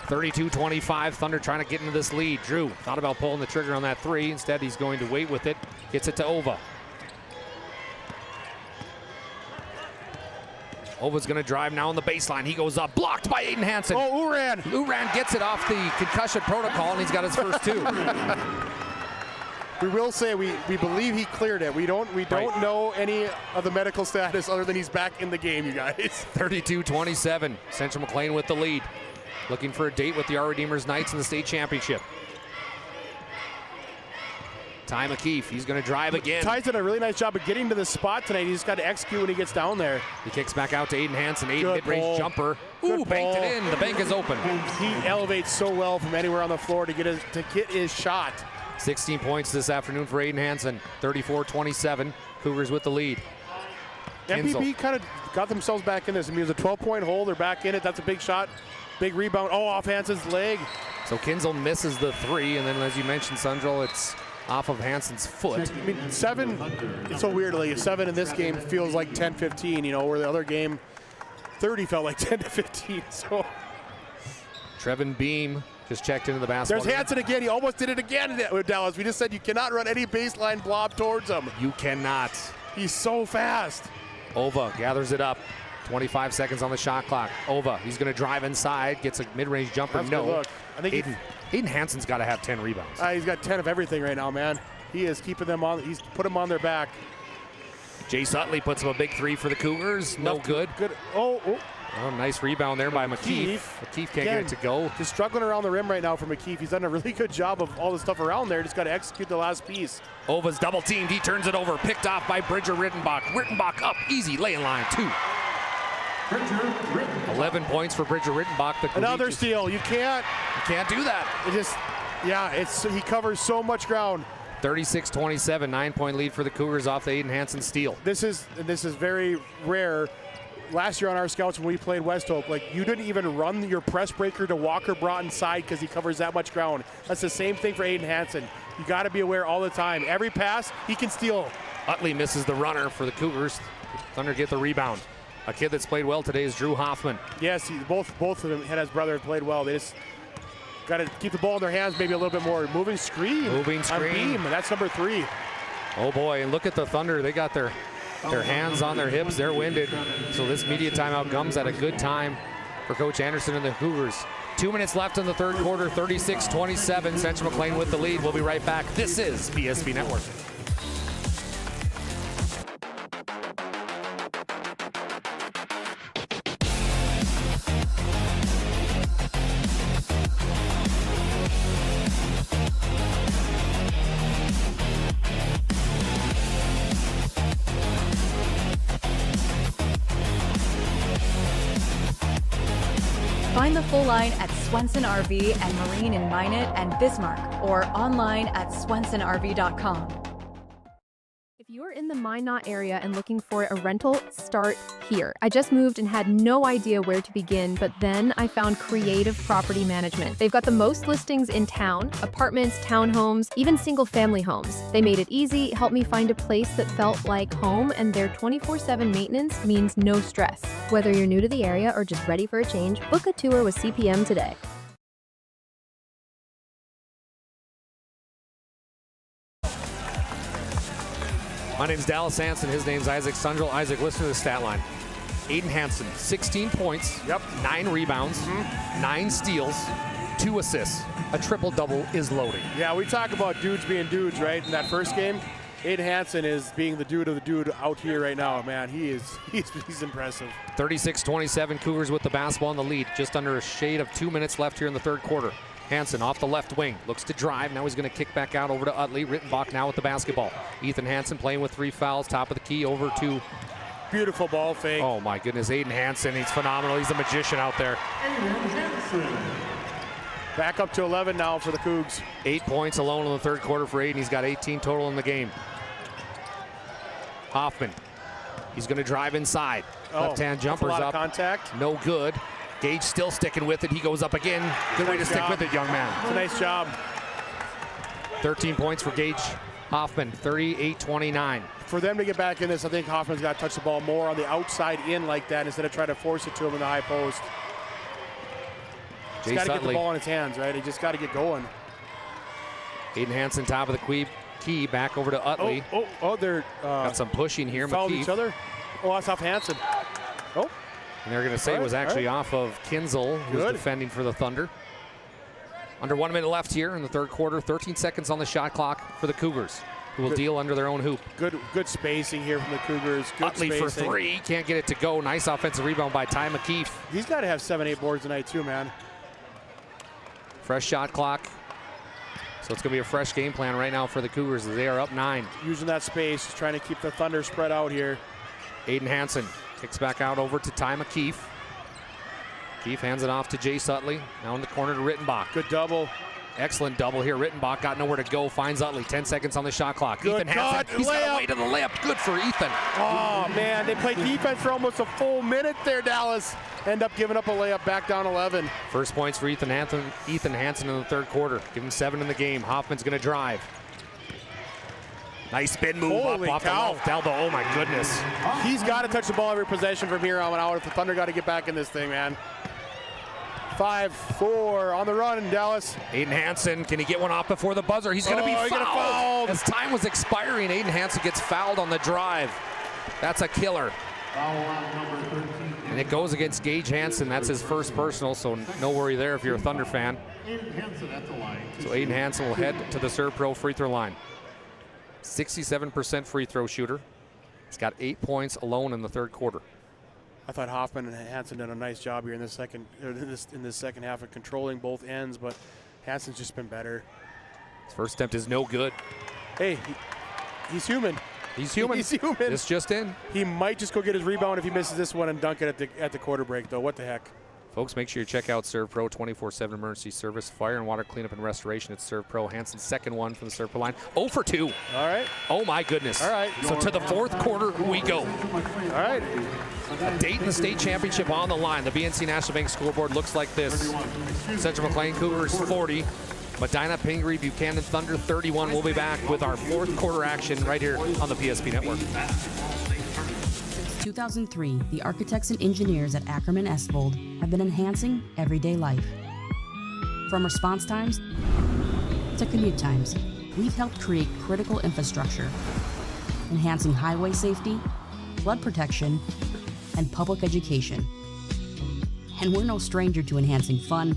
32-25, Thunder trying to get into this lead. Drew thought about pulling the trigger on that 3. Instead, he's going to wait with it. Gets it to Ova. Ova's going to drive now on the baseline. He goes up, blocked by Aiden Hansen. Oh, Uran. Uran gets it off the concussion protocol, and he's got his first 2. We will say we believe he cleared it. We don't know any of the medical status other than he's back in the game, you guys. 32-27, Central McLean with the lead. Looking for a date with the Our Redeemers Knights in the state championship. Ty McKeith, he's going to drive again. Ty's done a really nice job of getting to the spot tonight. He's got to execute when he gets down there. He kicks back out to Aiden Hansen. Aiden mid-range jumper. Ooh, banked it in. The bank is open. He elevates so well from anywhere on the floor to get his shot. 16 points this afternoon for Aiden Hansen. 34-27. Cougars with the lead. MPB kind of got themselves back in this. I mean, it was a 12-point hole. They're back in it. That's a big shot. Big rebound. Oh, off Hansen's leg. So Kinzel misses the 3, and then as you mentioned, Sundrell, it's off of Hansen's foot. I mean, 7, it's so weird. Like 7 in this game feels like 10-15, you know, where the other game, 30 felt like 10-15. So Trevin Beam just checked into the basketball. There's Hansen again. He almost did it again with Dallas. We just said you cannot run any baseline blob towards him. You cannot. He's so fast. Ova gathers it up. 25 seconds on the shot clock. Ova, he's going to drive inside, gets a mid-range jumper. That's no. Good look. I think Aiden Hansen's got to have 10 rebounds. He's got 10 of everything right now, man. He is keeping them on. He's put them on their back. Jace Utley puts up a big three for the Cougars. No good. Good. Oh, nice rebound there by McKeef. McKeef can't get it to go. Just struggling around the rim right now for McKeef. He's done a really good job of all the stuff around there. Just got to execute the last piece. Ova's double teamed. He turns it over. Picked off by Bridger Rittenbach. Rittenbach up easy. Lay-in line 2. 11 points for Bridger Rittenbach. Another steal. You can't do that. It just, he covers so much ground. 36-27, 9-point lead for the Cougars off the Aiden Hansen steal. This is very rare. Last year on our scouts when we played West Hope, like you didn't even run your press breaker to Walker Broughton's side because he covers that much ground. That's the same thing for Aiden Hansen. You got to be aware all the time. Every pass, he can steal. Utley misses the runner for the Cougars. Thunder get the rebound. A kid that's played well today is Drew Hoffman. Yes, both of them and his brother have played well. They just got to keep the ball in their hands maybe a little bit more. Moving screen. On Beam, that's number 3. Oh boy, and look at the Thunder. They got their hands on their hips. They're winded. So this media timeout comes at a good time for Coach Anderson and the Cougars. 2 minutes left in the third quarter, 36-27. Central McLean with the lead. We'll be right back. This is BSB Network. Find the full line at Swenson RV and Marine in Minot and Bismarck, or online at swensonrv.com. If you're in the Minot area and looking for a rental, start here. I just moved and had no idea where to begin, but then I found Creative Property Management. They've got the most listings in town: apartments, townhomes, even single-family homes. They made it easy, helped me find a place that felt like home, and their 24/7 maintenance means no stress. Whether you're new to the area or just ready for a change, book a tour with CPM today. My name's Dallas Hansen. His name's Isaac Sundrell. Isaac, listen to the stat line. Aiden Hansen, 16 points, 9 rebounds, 9 steals, 2 assists. A triple-double is loading. Yeah, we talk about dudes being dudes, right? In that first game, Aiden Hansen is being the dude of the dude out here right now, man. He's impressive. 36-27, Cougars with the basketball in the lead. Just under a shade of 2 minutes left here in the third quarter. Hansen off the left wing, looks to drive. Now he's going to kick back out over to Utley. Rittenbach now with the basketball. Ethan Hansen playing with 3 fouls, top of the key, over to... Beautiful ball fake. Oh my goodness, Aiden Hansen, he's phenomenal. He's a magician out there. Back up to 11 now for the Cougs. 8 points alone in the third quarter for Aiden. He's got 18 total in the game. Hoffman, he's going to drive inside. Left-hand jumper's a lot up. Of contact. No good. Gage still sticking with it. He goes up again. Good way to stick with it, young man. It's a nice job. 13 points for Gage Hoffman, 38-29. For them to get back in this, I think Hoffman's got to touch the ball more on the outside in like that instead of trying to force it to him in the high post. He's got to get the ball in his hands, right? He just got to get going. Aiden Hansen, top of the key, back over to Utley. They're got some pushing here. Fouled McKeef. each other. Oh, that's off Hansen. Oh. And they're going to say it was actually off of Kinzel, who's defending for the Thunder. Under 1 minute left here in the third quarter. 13 seconds on the shot clock for the Cougars, who will deal under their own hoop. Good spacing here from the Cougars. Good Utley spacing. for 3. Can't get it to go. Nice offensive rebound by Ty McKeef. He's got to have 7-8 boards tonight too, man. Fresh shot clock. So it's going to be a fresh game plan right now for the Cougars as they are up 9. Using that space, trying to keep the Thunder spread out here. Aiden Hansen kicks back out over to Ty McKeef. Keefe hands it off to Jace Utley. Now in the corner to Rittenbach. Good double. Excellent double here. Rittenbach got nowhere to go. Finds Utley. 10 seconds on the shot clock. Good Ethan Hansen. He's got away to the layup. Good for Ethan. Oh, man. They played defense for almost a full minute there, Dallas. End up giving up a layup back down 11. First points for Ethan Hansen in the third quarter. Give him 7 in the game. Hoffman's going to drive. Nice spin move off the left elbow. Oh, my goodness. He's got to touch the ball every possession from here on out if the Thunder got to get back in this thing, man. 5-4 on the run, Dallas. Aiden Hansen, can he get one off before the buzzer? He's going to be fouled. As time was expiring, Aiden Hansen gets fouled on the drive. That's a killer. And it goes against Gage Hansen. That's his first personal, so no worry there if you're a Thunder fan. So Aiden Hansen will head to the Serve Pro free throw line. 67% free throw shooter. He's got 8 points alone in the third quarter. I thought Hoffman and Hansen did a nice job here in this second half of controlling both ends, but Hansen's just been better. His first attempt is no good. Hey, he's human. He's human. He's human. It's just in. He might just go get his rebound if he misses this one and dunk it at the quarter break, though. What the heck? Folks, make sure you check out Serve Pro 24/7 emergency service, fire and water cleanup and restoration at Serve Pro. Hansen's second one from the Serve Pro line. 0 for 2. All right. Oh, my goodness. All right. So to the fourth quarter we go. All right. A date in the state championship on the line. The BNC National Bank scoreboard looks like this. Central McLean Cougars 40. Medina, Pingree, Buchanan Thunder 31. We'll be back with our fourth quarter action right here on the PSP Network. Since 2003, the architects and engineers at Ackerman Estvold have been enhancing everyday life. From response times to commute times, we've helped create critical infrastructure, enhancing highway safety, flood protection, and public education. And we're no stranger to enhancing fun,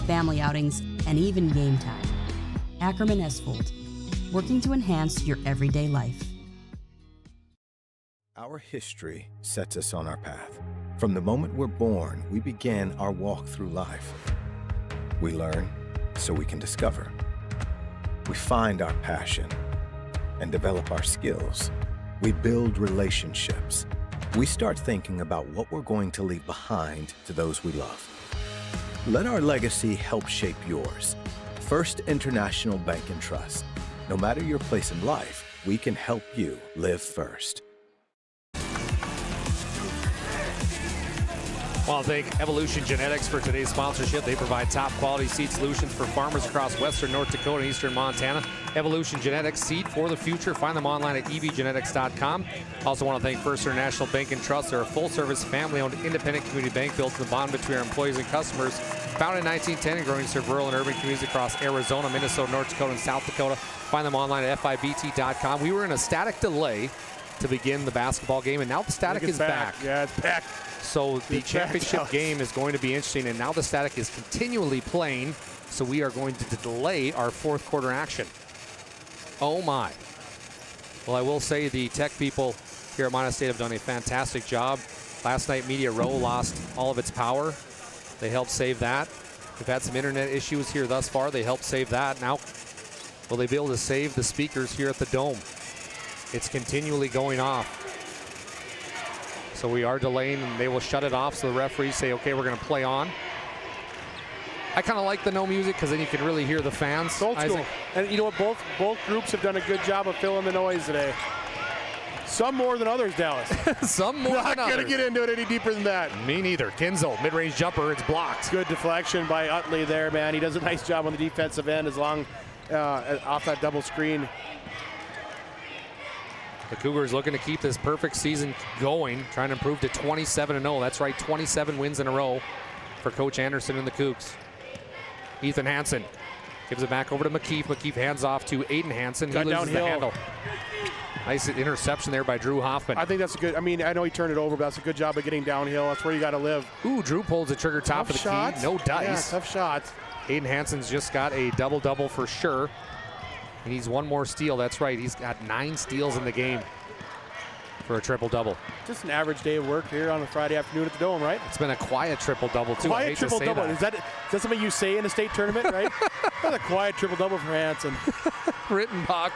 family outings, and even game time. Ackerman Estvold, working to enhance your everyday life. Our history sets us on our path. From the moment we're born, we begin our walk through life. We learn so we can discover. We find our passion and develop our skills. We build relationships. We start thinking about what we're going to leave behind to those we love. Let our legacy help shape yours. First International Bank and Trust. No matter your place in life, we can help you live first. I want to thank Evolution Genetics for today's sponsorship. They provide top quality seed solutions for farmers across western North Dakota and eastern Montana. Evolution Genetics, seed for the future. Find them online at evgenetics.com. Also want to thank First International Bank and Trust. They're a full-service, family-owned, independent community bank built in the bond between our employees and customers. Founded in 1910 and growing to serve rural and urban communities across Arizona, Minnesota, North Dakota, and South Dakota. Find them online at fibt.com. We were in a static delay to begin the basketball game, and now the static is back. Yeah, it's back. So the championship game is going to be interesting, and now the static is continually playing, so we are going to delay our fourth quarter action. Oh my. Well, I will say the tech people here at Minot State have done a fantastic job. Last night, Media Row lost all of its power. They helped save that. We've had some internet issues here thus far. They helped save that. Now, will they be able to save the speakers here at the Dome? It's continually going off. So we are delaying, and they will shut it off, so the referees say, okay, we're going to play on. I kind of like the no music because then you can really hear the fans. It's old school. And you know what? Both groups have done a good job of filling the noise today. Some more than others, Dallas. Some more than others. Not going to get into it any deeper than that. Me neither. Kinzel, mid-range jumper, it's blocked. Good deflection by Utley there, man. He does a nice job on the defensive end as long off that double screen. The Cougars looking to keep this perfect season going, trying to improve to 27-0. That's right, 27 wins in a row for Coach Anderson and the Cougs. Ethan Hansen gives it back over to McKeith. McKeith hands off to Aiden Hansen. He loses downhill. the handle. Nice interception there by Drew Hoffman. I think that's a good, I mean, I know he turned it over, but that's a good job of getting downhill. That's where you got to live. Ooh, Drew pulls the trigger top Tough of the shot. key. No dice. Yeah, tough shot. Aiden Hansen's just got a double-double for sure. He needs one more steal. That's right. He's got 9 steals in the game for a triple-double. Just an average day of work here on a Friday afternoon at the Dome, right? It's been a quiet triple-double, too. Quiet triple-double. Is that something you say in a state tournament, right? That's a quiet triple-double for Hansen. Rittenbach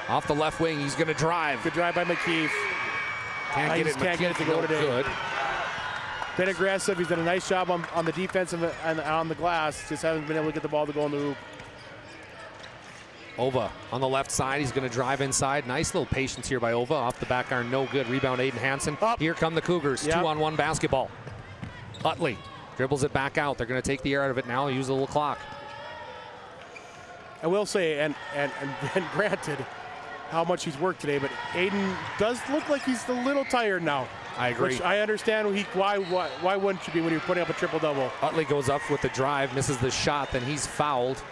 off the left wing. He's going to drive. Good drive by McKeith. Can't get it to go today. Good. Been aggressive. He's done a nice job on the defensive and on the glass. Just haven't been able to get the ball to go in the hoop. Ova on the left side. He's going to drive inside. Nice little patience here by Ova. Off the back iron, no good. Rebound, Aiden Hansen. Up. Here come the Cougars. Yep. 2-on-1 basketball. Utley dribbles it back out. They're going to take the air out of it now. Use a little clock. I will say, and granted, how much he's worked today, but Aiden does look like he's a little tired now. I agree. Which I understand why wouldn't you be when you're putting up a triple-double? Utley goes up with the drive, misses the shot, then he's fouled.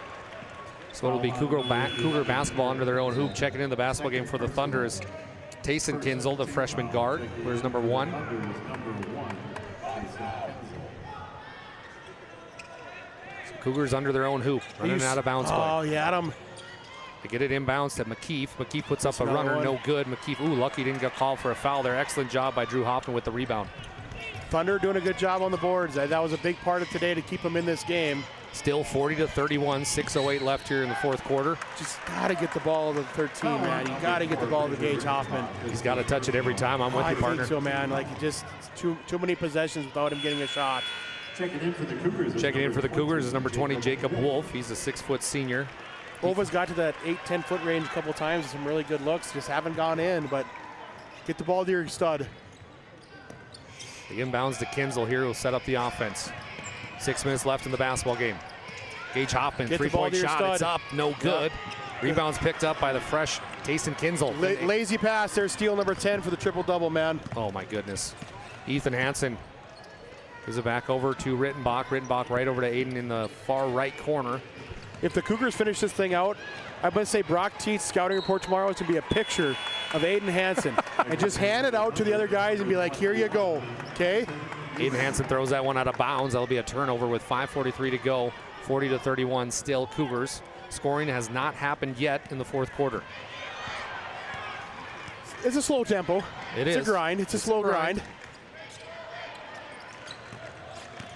So it'll be Cougar basketball under their own hoop. Checking in the basketball game for the Thunder is Tayson Kinzel, the freshman guard. Where's number 1? So Cougars under their own hoop, running out of bounds. Oh, he had him. They get it inbounds to McKeef. McKeef puts up a runner, no good. McKeef, lucky didn't get called for a foul there. Excellent job by Drew Hoffman with the rebound. Thunder doing a good job on the boards. That was a big part of today to keep them in this game. Still 40-31, 6:08 left here in the fourth quarter. Just got to get the ball to the 13, man. You got to get the ball to Gage Hoffman. He's got to touch it every time. I'm with you, partner. I think so, man. Like, just too many possessions without him getting a shot. Checking in for the Cougars. Checking in for the Cougars is number 20, Jacob Wolf. He's a 6-foot senior. Ova's got to that 8-10 foot range a couple times. Some really good looks. Just haven't gone in, but get the ball to your stud. The inbounds to Kinzel here will set up the offense. 6 minutes left in the basketball game. Gage Hoffman, three-point shot. It's up, no good. Yep. Rebounds picked up by the fresh Tayson Kinzel. Lazy pass there, steal number 10 for the triple-double, man. Oh, my goodness. Ethan Hansen gives it back over to Rittenbach. Rittenbach right over to Aiden in the far right corner. If the Cougars finish this thing out, I'm going to say Brock Teet's scouting report tomorrow is going to be a picture of Aiden Hansen and just hand it out to the other guys and be like, here you go, okay? Aiden Hansen throws that one out of bounds. That'll be a turnover with 5:43 to go. 40-31 still Cougars. Scoring has not happened yet in the fourth quarter. It's a slow tempo. It's a grind. It's a slow grind.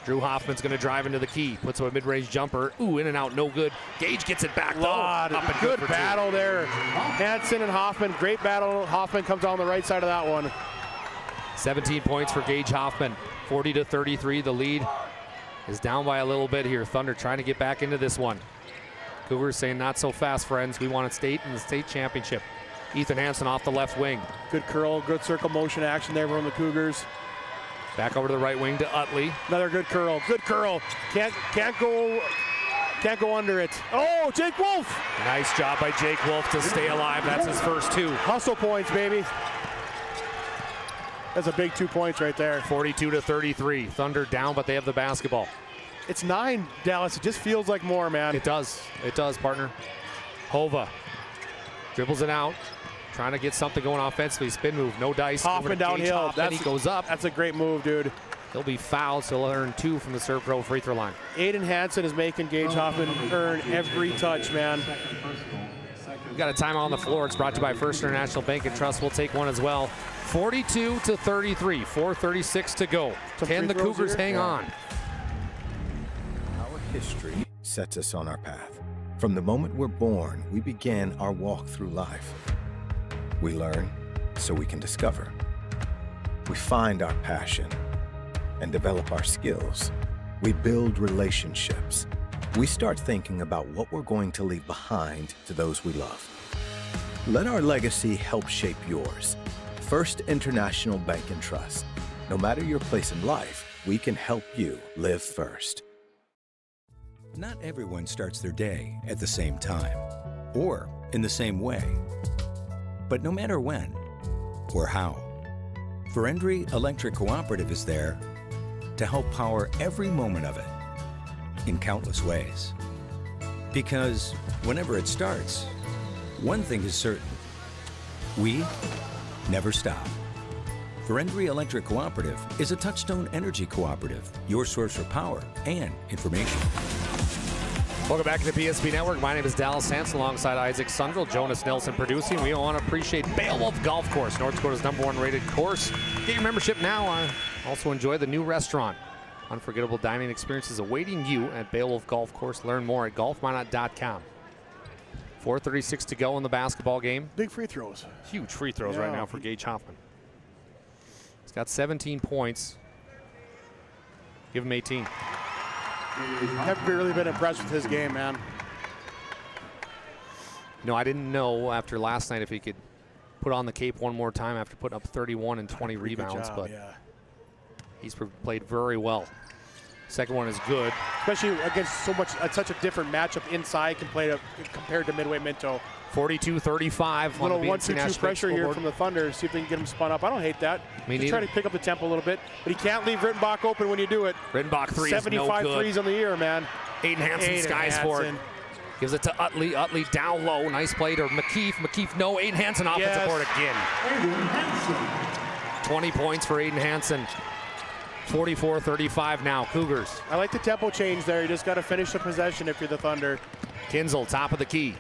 Drew Hoffman's going to drive into the key. Puts up a mid-range jumper. Ooh, in and out, no good. Gage gets it back, though. Good battle there. Hansen and Hoffman, great battle. Hoffman comes on the right side of that one. 17 points for Gage Hoffman. 40-33, the lead is down by a little bit here. Thunder trying to get back into this one. Cougars saying, not so fast, friends. We want a state in the state championship. Ethan Hansen off the left wing. Good curl, good circle motion action there from the Cougars. Back over to the right wing to Utley. Another good curl. Good curl. Can't go under it. Oh, Jake Wolf. Nice job by Jake Wolf to stay alive. That's his first 2. Hustle points, baby. That's a big 2 points right there. 42-33. Thunder down, but they have the basketball. It's 9, Dallas. It just feels like more, man. It does. It does, partner. Hova dribbles it out. Trying to get something going offensively. Spin move, no dice. Hoffman downhill. He goes up. That's a great move, dude. He'll be fouled, so he'll earn 2 from the Serve Pro free throw line. Aiden Hansen is making Gage Hoffman earn every touch, man. We've got a timeout on the floor. It's brought to you by First International Bank and Trust. We'll take one as well. 42-33, 4:36 to go. Can the Cougars hang on? Our history sets us on our path. From the moment we're born, we begin our walk through life. We learn so we can discover. We find our passion and develop our skills. We build relationships. We start thinking about what we're going to leave behind to those we love. Let our legacy help shape yours. First International Bank and Trust. No matter your place in life, we can help you live first. Not everyone starts their day at the same time or in the same way. But no matter when or how, Ferendry Electric Cooperative is there to help power every moment of it in countless ways. Because whenever it starts, one thing is certain: we never stop. Ferendry Electric Cooperative is a Touchstone Energy Cooperative, your source for power and information. Welcome back to the PSP Network. My name is Dallas Hansen alongside Isaac Sundrell, Jonas Nelson producing. We want to appreciate Beowulf Golf Course, North Dakota's #1 rated course. Get your membership now. Also enjoy the new restaurant. Unforgettable dining experiences awaiting you at Beowulf Golf Course. Learn more at golfminot.com. 4:36 to go in the basketball game. Big free throws. Huge free throws right now for Gage Hoffman. He's got 17 points. Give him 18. I've really been impressed with his game, man. No, I didn't know after last night if he could put on the cape one more time after putting up 31 and 20 rebounds, but he's played very well. Second one is good. Especially against such a different matchup inside compared to Midway Minto. 42-35. Little 1-2-2 pressure here from the Thunder. See if they can get him spun up. I don't hate that. Just try to pick up the tempo a little bit. But he can't leave Rittenbach open when you do it. Rittenbach 3 is no good. 75 threes on the year, man. Aiden Hansen skies for it. Gives it to Utley. Utley down low. Nice play to McKeef. McKeef no. Aiden Hansen offensive board again. 20 points for Aiden Hansen. 44-35 now, Cougars. I like the tempo change there. You just got to finish the possession if you're the Thunder. Kinzel, top of the key.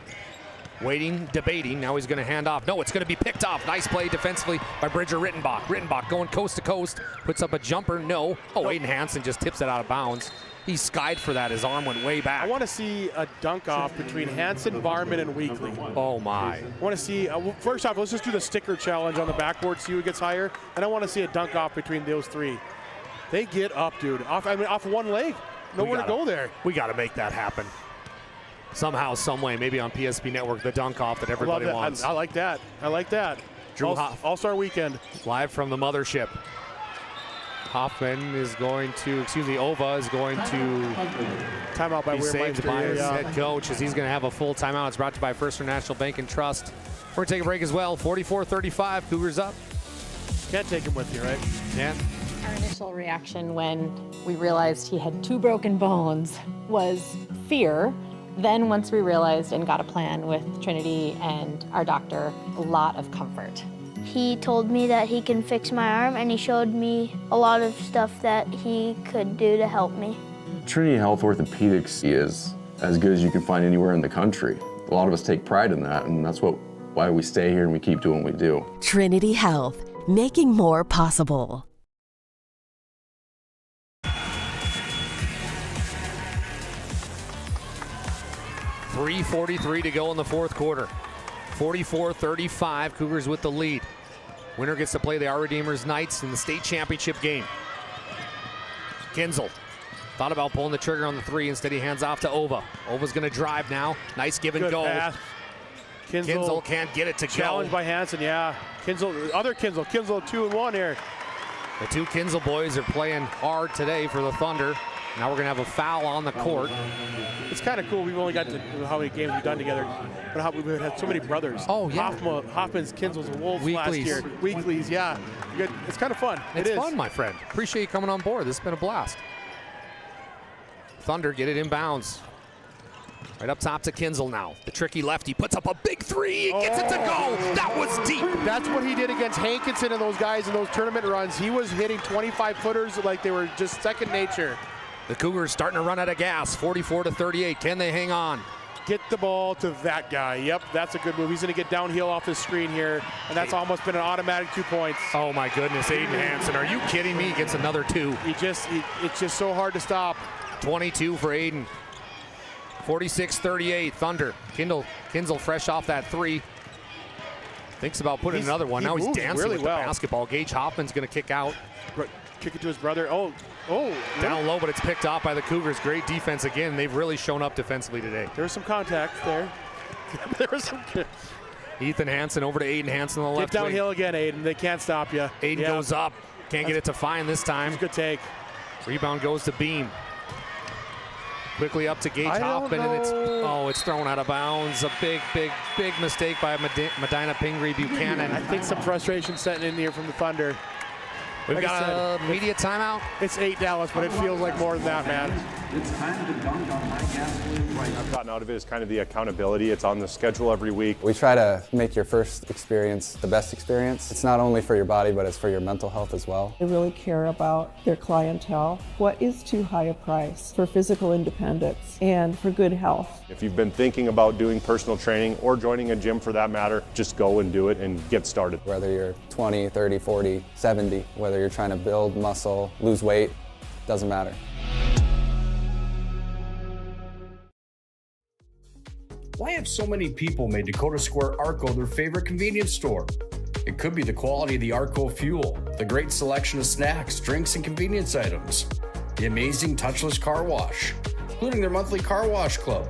Waiting, debating. Now he's going to hand off. No, it's going to be picked off. Nice play defensively by Bridger Rittenbach. Rittenbach going coast to coast. Puts up a jumper. No. Oh, Aiden Hansen just tips it out of bounds. He skied for that. His arm went way back. I want to see a dunk-off between Hansen, Barman, and Weekly. Oh, my. I want to see, first off, let's just do the sticker challenge on the backboard, see who gets higher. And I want to see a dunk-off between those three. They get up, dude. Off one leg. Nowhere to go there. We got to make that happen. Somehow, some way, maybe on PSP Network, the dunk-off that everybody wants. I like that. I like that. Drew All-Star Weekend. Live from the mothership. Hoffman is going to, Ova is going to timeout by be saved by his yeah. head coach as he's going to have a full timeout. It's brought to you by First International Bank and Trust. We're going to take a break as well. 44-35, Cougars up. Can't take him with you, right? Can't. Our initial reaction when we realized he had 2 broken bones was fear. Then once we realized and got a plan with Trinity and our doctor, a lot of comfort. He told me that he can fix my arm, and he showed me a lot of stuff that he could do to help me. Trinity Health Orthopedics is as good as you can find anywhere in the country. A lot of us take pride in that, and that's why we stay here and we keep doing what we do. Trinity Health, making more possible. 3:43 to go in the fourth quarter. 44-35, Cougars with the lead. Winner gets to play the Our Redeemers Knights in the state championship game. Kinzel thought about pulling the trigger on the 3. Instead, he hands off to Ova. Ova's going to drive now. Nice give and go. Kinzel can't get it to go. Challenged by Hansen, yeah. Kinzel 2 and 1 here. The 2 Kinzel boys are playing hard today for the Thunder. Now we're going to have a foul on the court. It's kind of cool. We've only got to how many games we've done together, but how we've had so many brothers. Oh, yeah. Hoffman's, Kinzel's, and Wolves last year. Weeklies, yeah. It's kind of fun. It's fun, my friend. Appreciate you coming on board. This has been a blast. Thunder get it inbounds. Right up top to Kinzel now. The tricky lefty puts up a big 3. He gets it to go. That was deep. That's what he did against Hankinson and those guys in those tournament runs. He was hitting 25-footers like they were just second nature. The Cougars starting to run out of gas. 44-38. Can they hang on? Get the ball to that guy. Yep, that's a good move. He's going to get downhill off the screen here, and that's almost been an automatic 2 points. Oh, my goodness. Aiden Hansen, are you kidding me? He gets another 2. It's just so hard to stop. 22 for Aiden. 46-38, Thunder. Kinzel fresh off that 3. Thinks about putting another one. Now he's dancing really with the basketball. Gage Hoffman's going to kick out. Kick it to his brother. Oh. Down low, but it's picked off by the Cougars. Great defense again. They've really shown up defensively today. There was some contact there. There was some. Ethan Hansen over to Aiden Hansen on the left wing. Get downhill again, Aiden. They can't stop you. Aiden goes up. Can't get it to Fine this time. That's a good take. Rebound goes to Beam. Quickly up to Gage Hoffman, and it's thrown out of bounds. A big mistake by Medina Pingree Buchanan. I think some frustration setting in here from the Thunder. We've got a media timeout. It's 8 Dallas, but it feels like more than that, man. It's time to dunk on my gasoline right. I've gotten out of it is kind of the accountability. It's on the schedule every week. We try to make your first experience the best experience. It's not only for your body, but it's for your mental health as well. They really care about their clientele. What is too high a price for physical independence and for good health? If you've been thinking about doing personal training or joining a gym for that matter, just go and do it and get started. Whether you're 20, 30, 40, 70, whether you're trying to build muscle, lose weight, doesn't matter. Why have so many people made Dakota Square Arco their favorite convenience store? It could be the quality of the Arco fuel, the great selection of snacks, drinks, and convenience items, the amazing touchless car wash, including their monthly car wash club,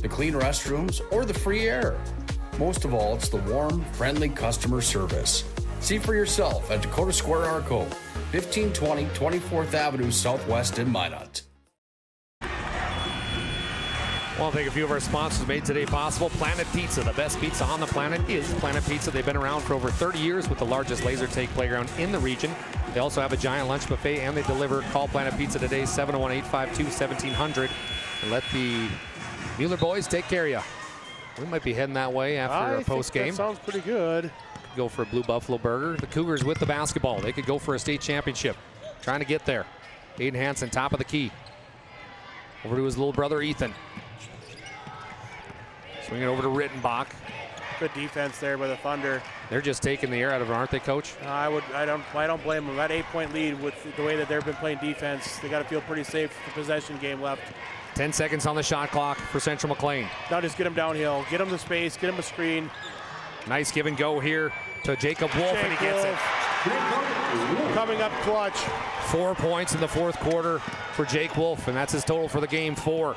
the clean restrooms, or the free air. Most of all, it's the warm, friendly customer service. See for yourself at Dakota Square Arco, 1520 24th Avenue Southwest in Minot. I want to thank a few of our sponsors made today possible. Planet Pizza, the best pizza on the planet is Planet Pizza. They've been around for over 30 years with the largest laser tag playground in the region. They also have a giant lunch buffet, and they deliver. Call Planet Pizza today, 701-852-1700, and let the Mueller boys take care of you. We might be heading that way after a post game. That sounds pretty good. Go for a Blue Buffalo burger. The Cougars with the basketball. They could go for a state championship. Trying to get there. Aiden Hansen, top of the key. Over to his little brother, Ethan. Swing it over to Rittenbach. Good defense there by the Thunder. They're just taking the air out of it, aren't they, Coach? I don't blame them. That 8-point lead with the way that they've been playing defense, they got to feel pretty safe with the possession game left. 10 seconds on the shot clock for Central McLean. Now just get him downhill, get him the space, get him a screen. Nice give and go here to Jacob Wolf, and he gets it. Coming up clutch. 4 points in the fourth quarter for Jake Wolf, and that's his total for the game, 4.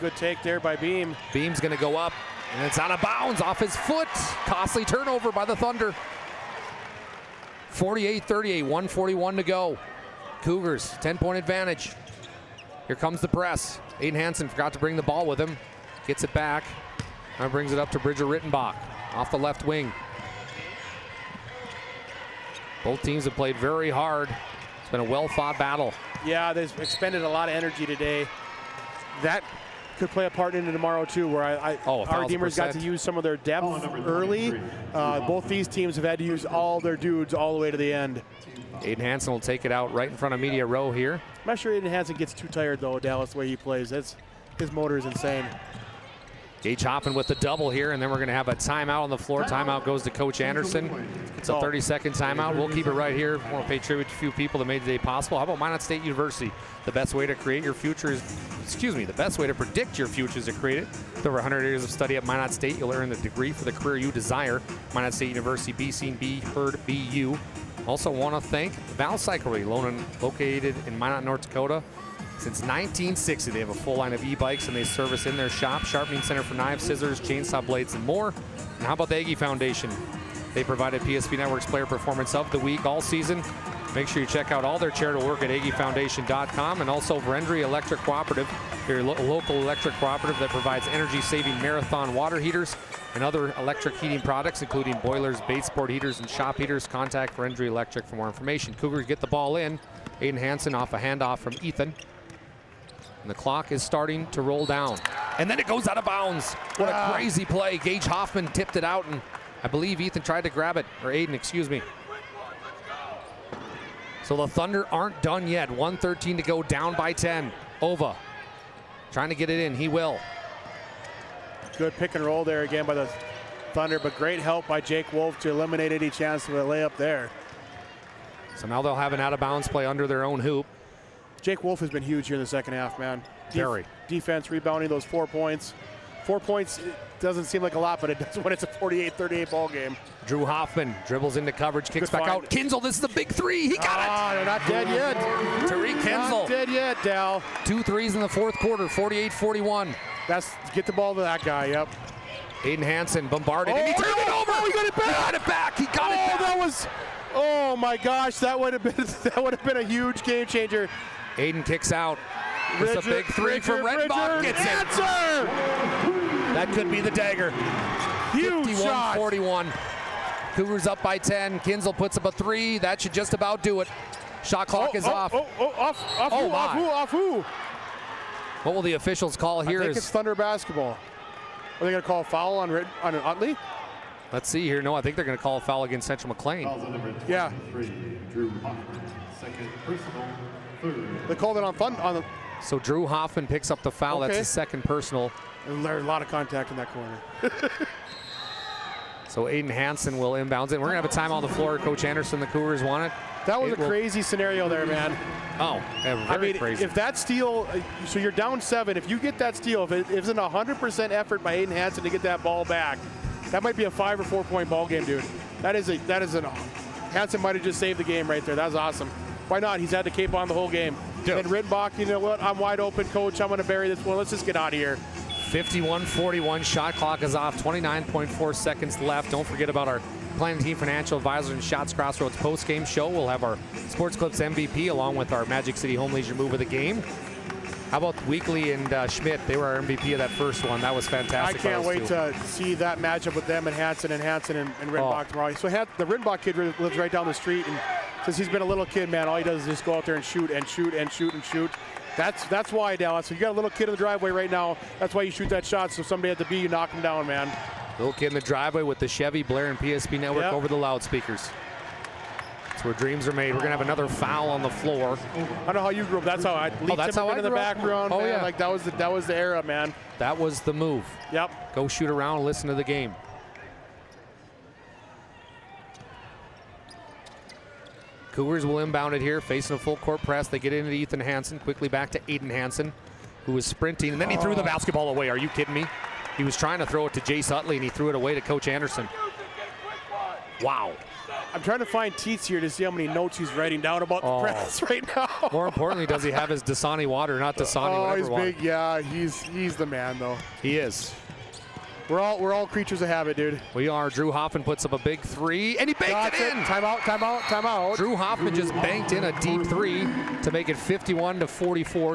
Good take there by Beam. Beam's going to go up, and it's out of bounds off his foot. Costly turnover by the Thunder. 48-38, 1:41 to go. Cougars, 10-point advantage. Here comes the press. Aiden Hansen forgot to bring the ball with him. Gets it back. Now brings it up to Bridger Rittenbach off the left wing. Both teams have played very hard. It's been a well-fought battle. Yeah, they've expended a lot of energy today. That could play a part into tomorrow too, where our Redeemers got to use some of their depth early. Both these teams have had to use all their dudes all the way to the end. Aiden Hansen will take it out right in front of media row here. I'm not sure Aiden Hansen gets too tired though, Dallas, the way he plays. His motor is insane. Gage Hoffman with the double here, and then we're going to have a timeout on the floor. Timeout goes to Coach Anderson. It's a 30-second timeout. We'll keep it right here. I want to pay tribute to a few people that made today possible. How about Minot State University? The best way to create your future is, the best way to predict your future is to create it. With over 100 years of study at Minot State, you'll earn the degree for the career you desire. Minot State University, be seen, be heard, be you. Also want to thank Val Cyclery, located in Minot, North Dakota. Since 1960, they have a full line of e-bikes, and they service in their shop, sharpening center for knives, scissors, chainsaw blades, and more. And how about the Aggie Foundation? They provided PSP Network's Player Performance of the Week all season. Make sure you check out all their charitable work at aggiefoundation.com, and also Verendry Electric Cooperative, your local electric cooperative that provides energy-saving Marathon water heaters and other electric heating products, including boilers, bait sport heaters, and shop heaters. Contact Verendry Electric for more information. Cougars get the ball in. Aiden Hansen off a handoff from Ethan. And the clock is starting to roll down. And then it goes out of bounds. What a crazy play. Gage Hoffman tipped it out, and I believe Ethan tried to grab it, or Aiden, excuse me. So the Thunder aren't done yet. 1:13 to go, down by 10. Ova trying to get it in. He will. Good pick and roll there again by the Thunder, but great help by Jake Wolf to eliminate any chance of a layup there. So now they'll have an out-of-bounds play under their own hoop. Jake Wolf has been huge here in the second half, man. Very. Defense, rebounding those 4 points. 4 points doesn't seem like a lot, but it does when it's a 48-38 ball game. Drew Hoffman dribbles into coverage, kicks back out. Kinzel, this is the big three. He got it. They're not dead yet. Tariq Kinzel. Not dead yet, Dal. 2 threes in the fourth quarter, 48-41. Get the ball to that guy, yep. Aiden Hansen bombarded, and he turned it over. He got it back. He got it back. He got it back. That was, oh my gosh, that would have been a huge game changer. Aiden kicks out. It's a big three from Rittenbach. Gets it. Answer! That could be the dagger. Huge 51-41. Cougars up by 10. Kinzel puts up a three. That should just about do it. Shot clock is off. Off who? What will the officials call here? I think it's Thunder basketball. Are they going to call a foul on Utley? Let's see here. No, I think they're going to call a foul against Central McLean. Yeah. They called it on the. So Drew Hoffman picks up the foul. Okay. That's his second personal. And there's a lot of contact in that corner. So Aiden Hansen will inbounds it. We're going to have a time on the floor. Coach Anderson, the Cougars want it. That was a crazy scenario there, man. Oh, yeah, very crazy. If that steal, so you're down 7. If you get that steal, if it isn't 100% effort by Aiden Hansen to get that ball back, that might be a 5 or 4 point ball game, dude. Hansen might have just saved the game right there. That was awesome. Why not? He's had the cape on the whole game. Dude. And Rittenbach, you know what? I'm wide open, coach. I'm going to bury this one. Let's just get out of here. 51-41. Shot clock is off. 29.4 seconds left. Don't forget about our Planning Team Financial Advisors and Shots Crossroads post-game show. We'll have our Sports Clips MVP along with our Magic City Home Leisure move of the game. How about Weekly and Schmidt? They were our MVP of that first one. That was fantastic. I can't wait to see that matchup with them and Hansen and Rittenbach tomorrow. So the Rittenbach kid lives right down the street, and since he's been a little kid, man, all he does is just go out there and shoot and shoot and shoot and shoot. That's why, Dallas. So you got a little kid in the driveway right now. That's why you shoot that shot. So somebody at the B, you knock him down, man. Little kid in the driveway with the Chevy Blair and PSP Network over the loudspeakers. It's where dreams are made. We're going to have another foul on the floor. I don't know how you grew up. That's how I that's how I in the grew up. background. Oh, man. yeah. Like that was the era, man. That was the move. Yep. Go shoot around and listen to the game. Cougars will inbound it here, facing a full court press. They get into Ethan Hansen, quickly back to Aiden Hansen, who was sprinting, and then he threw the basketball away. Are you kidding me? He was trying to throw it to Jace Utley, and he threw it away to Coach Anderson. Wow. I'm trying to find Teets here to see how many notes he's writing down about the press right now. More importantly, does he have his Dasani water, not Dasani whatever he's water. big. Yeah, he's the man, though. He is. We're all creatures of habit, dude. We are. Drew Hoffman puts up a big three, and he banked it in. Timeout. Drew Hoffman just banked in a deep three to make it 51-44,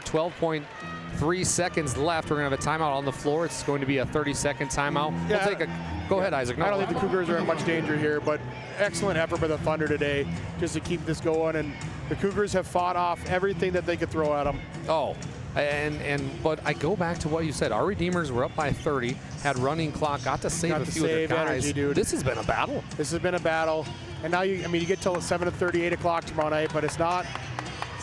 12.3 seconds left. We're going to have a timeout on the floor. It's going to be a 30-second timeout. Yeah, We'll take go ahead, Isaac. No, I don't think the Cougars are in much danger here, but excellent effort by the Thunder today just to keep this going. And the Cougars have fought off everything that they could throw at them. Oh, but I go back to what you said. Our Redeemers were up by 30, had running clock, got to save a few of their guys. Energy, dude. This has been a battle. This has been a battle. And now you get till 7:30, 8 o'clock tomorrow night, but it's not.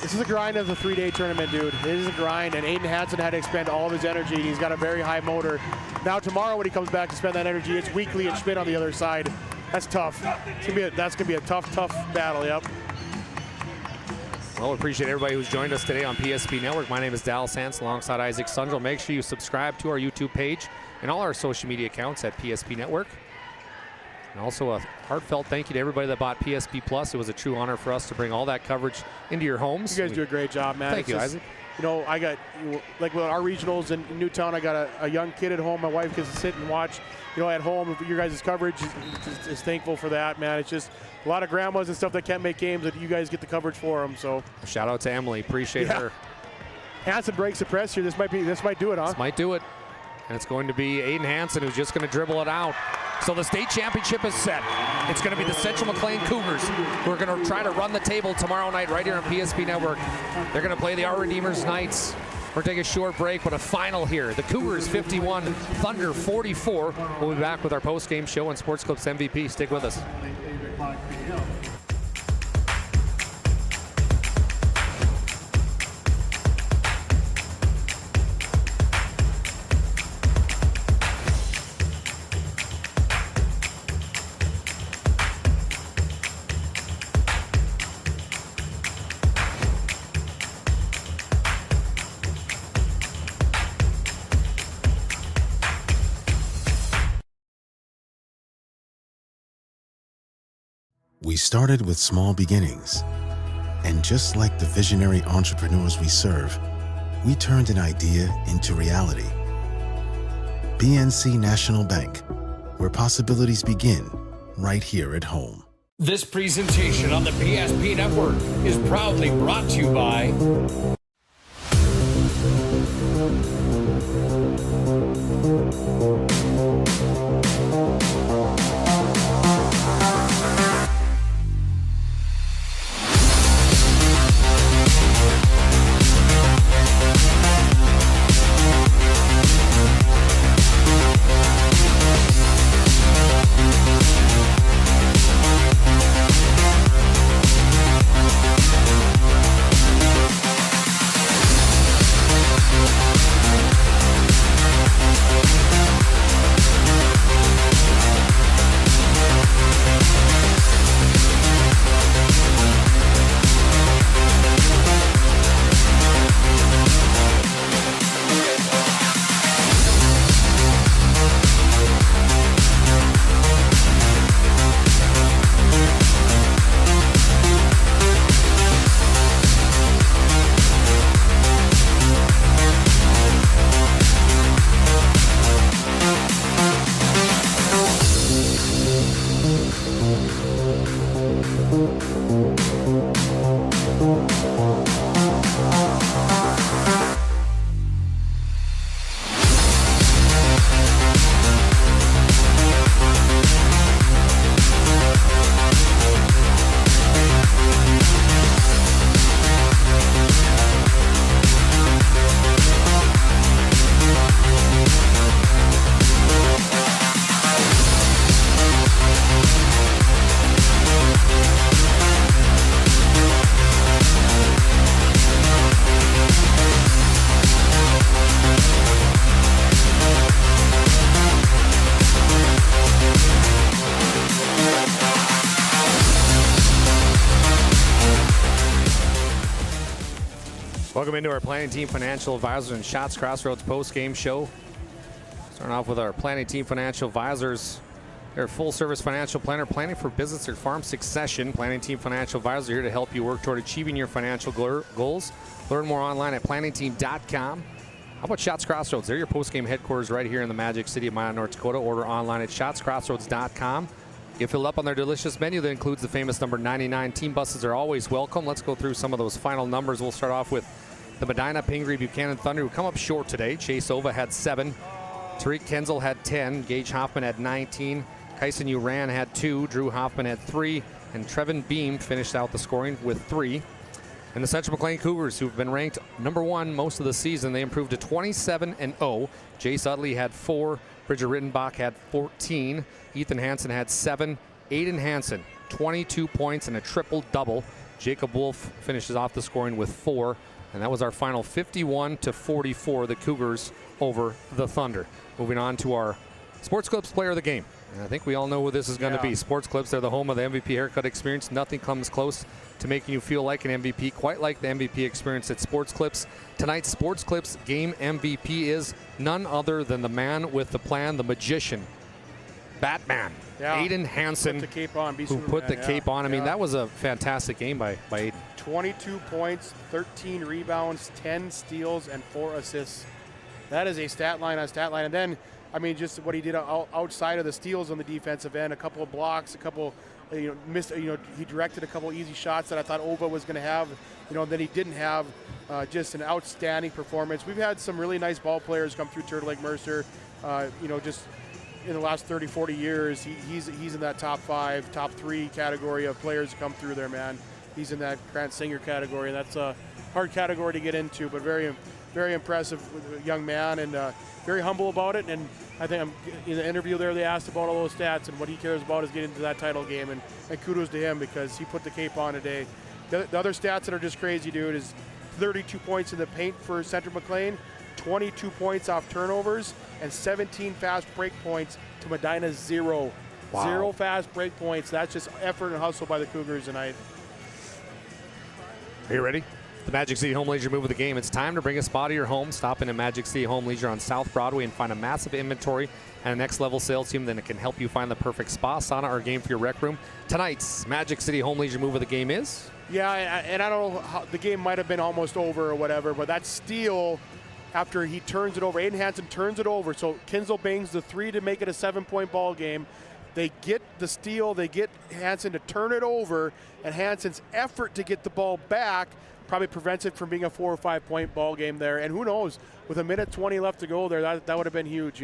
This is a grind of the 3-day tournament, dude. It is a grind, and Aiden Hansen had to expend all of his energy. He's got a very high motor. Now tomorrow when he comes back to spend that energy, it's Weekly and Schmidt on the other side. That's tough. That's gonna be a tough battle. Yep. Well, we appreciate everybody who's joined us today on PSP Network. My name is Dallas Hansen alongside Isaac Sundrell. Make sure you subscribe to our YouTube page and all our social media accounts at PSP Network. And also a heartfelt thank you to everybody that bought PSP Plus. It was a true honor for us to bring all that coverage into your homes. You guys do a great job, man. Thank you, Isaac. You know, I got, like with our regionals in Newtown, I got a young kid at home. My wife gets to sit and watch, at home. Your guys' coverage is thankful for that, man. It's just a lot of grandmas and stuff that can't make games that you guys get the coverage for them. So shout out to Emily. Appreciate her. Hansen breaks the press here. This might do it, huh? This might do it. And it's going to be Aiden Hansen who's just going to dribble it out. So the state championship is set. It's going to be the Central McLean Cougars who are going to try to run the table tomorrow night right here on PSP Network. They're going to play the Our Redeemers Knights. We're going to take a short break, but a final here. The Cougars 51, Thunder 44. We'll be back with our post-game show on Sports Clips MVP. Stick with us. We started with small beginnings, and just like the visionary entrepreneurs we serve, we turned an idea into reality. PNC National Bank, where possibilities begin right here at home. This presentation on the PSP Network is proudly brought to you by Welcome into our Planning Team Financial Advisors and Shots Crossroads post-game show. Starting off with our Planning Team Financial Advisors. They're a full-service financial planner planning for business or farm succession. Planning Team Financial Advisors are here to help you work toward achieving your financial goals. Learn more online at planningteam.com. How about Shots Crossroads? They're your post-game headquarters right here in the magic city of Minot, North Dakota. Order online at shotscrossroads.com. Get filled up on their delicious menu that includes the famous number 99. Team buses are always welcome. Let's go through some of those final numbers. We'll start off with the Medina Pingree Buchanan Thunder, who come up short today. Chase Ova had 7. Tariq Kenzel had 10. Gage Hoffman had 19. Kyson Uran had 2. Drew Hoffman had 3. And Trevin Beam finished out the scoring with 3. And the Central McLean Cougars, who've been ranked number 1 most of the season, they improved to 27-0. Jace Utley had 4. Bridger Rittenbach had 14. Ethan Hansen had 7. Aiden Hansen, 22 points and a triple-double. Jacob Wolf finishes off the scoring with 4. And that was our final 51-44, the Cougars over the Thunder. Moving on to our Sports Clips Player of the Game. And I think we all know who this is going to be. Sports Clips, they're the home of the MVP haircut experience. Nothing comes close to making you feel like an MVP, quite like the MVP experience at Sports Clips. Tonight's Sports Clips Game MVP is none other than the man with the plan, the magician, Batman, Aiden Hansen, put the cape on, who put the cape on. I mean, that was a fantastic game by Aiden. 22 points, 13 rebounds, 10 steals, and 4 assists. That is a stat line on stat line. And then, I mean, just what he did outside of the steals on the defensive end, a couple of blocks, a couple, missed, he directed a couple easy shots that I thought Ova was going to have, that he didn't have. Just an outstanding performance. We've had some really nice ball players come through Turtle Lake Mercer, just in the last 30, 40 years. He's in that top 5, top 3 category of players who come through there, man. He's in that Grant Singer category. That's a hard category to get into, but very, very impressive young man, and very humble about it. And I think in the interview there, they asked about all those stats, and what he cares about is getting to that title game. And kudos to him, because he put the cape on today. The other stats that are just crazy, dude, is 32 points in the paint for Central McLean, 22 points off turnovers, and 17 fast break points to Medina's 0. Wow. 0 fast break points. That's just effort and hustle by the Cougars tonight. Are you ready? The Magic City Home Leisure move of the game. It's time to bring a spa to your home. Stop in at Magic City Home Leisure on South Broadway and find a massive inventory and a next-level sales team that can help you find the perfect spa, sauna, or game for your rec room. Tonight's Magic City Home Leisure move of the game is? Yeah, and I don't know how the game might have been almost over or whatever, but that steal after he turns it over, Aiden Hansen turns it over, so Kinzel bangs the 3 to make it a 7-point ball game. They get the steal, they get Hansen to turn it over, and Hansen's effort to get the ball back probably prevents it from being a 4 or 5 point ball game there. And who knows, with 1:20 left to go there, that would have been huge,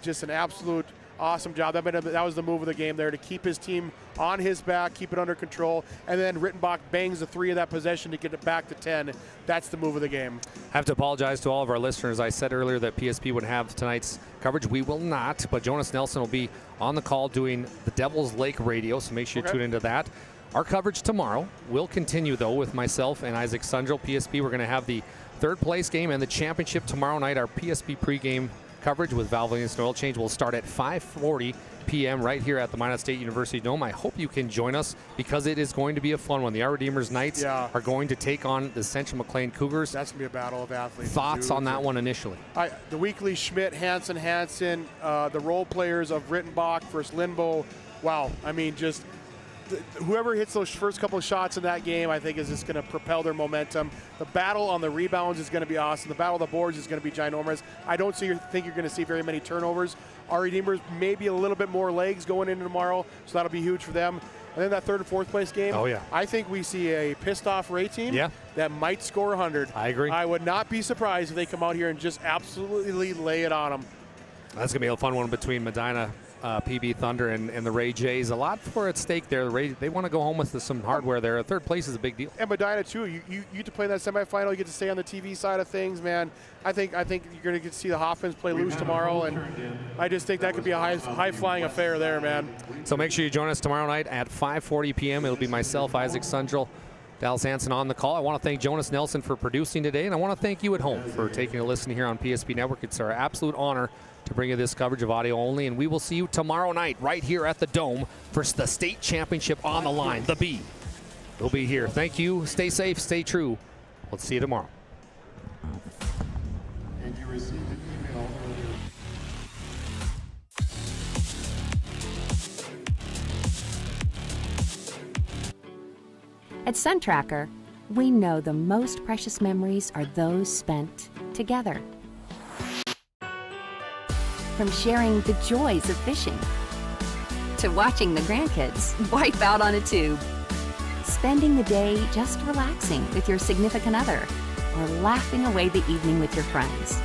Just an absolute awesome job. That was the move of the game there, to keep his team on his back, keep it under control, and then Rittenbach bangs the 3 of that possession to get it back to 10. That's the move of the game. I have to apologize to all of our listeners. I said earlier that PSP would have tonight's coverage. We will not, but Jonas Nelson will be on the call doing the Devil's Lake radio, so make sure you tune into that. Our coverage tomorrow will continue, though, with myself and Isaac Sundrell. PSP, we're going to have the 3rd place game and the championship tomorrow night. Our PSP pregame coverage with Valvoline and Oil Change will start at 5:40 p.m. right here at the Minot State University Dome. I hope you can join us, because it is going to be a fun one. The Our Redeemers Knights are going to take on the Central McLean Cougars. That's going to be a battle of athletes. Thoughts on that one initially? The weekly Schmidt, Hansen, the role players of Rittenbach versus Lindbo. Wow, I mean, just whoever hits those first couple of shots in that game, I think, is just going to propel their momentum. The battle on the rebounds is going to be awesome. The battle of the boards is going to be ginormous. I don't think you're going to see very many turnovers. Our Redeemers maybe a little bit more legs going into tomorrow, so that'll be huge for them. And then that 3rd and 4th place game, I think we see a pissed-off Ray team that might score 100. I agree. I would not be surprised if they come out here and just absolutely lay it on them. That's going to be a fun one between Medina PB Thunder and the Ray Jays. A lot for at stake there. They want to go home with some hardware there. 3rd place is a big deal. And Medina too. You get to play in that semifinal. You get to stay on the TV side of things, man. I think you're going to get to see the Hoffmans play loose tomorrow, and I just think that could be a high flying affair there, man. So make sure you join us tomorrow night at 5:40 p.m. It'll be myself, Isaac Sundrell, Dallas Hansen on the call. I want to thank Jonas Nelson for producing today, and I want to thank you at home for taking a listen here on PSP Network. It's our absolute honor to bring you this coverage of audio only, and we will see you tomorrow night right here at the Dome for the state championship on the line. The B will be here. Thank you. Stay safe. Stay true. We'll see you tomorrow. At SunTracker, we know the most precious memories are those spent together. From sharing the joys of fishing to watching the grandkids wipe out on a tube, spending the day just relaxing with your significant other, or laughing away the evening with your friends.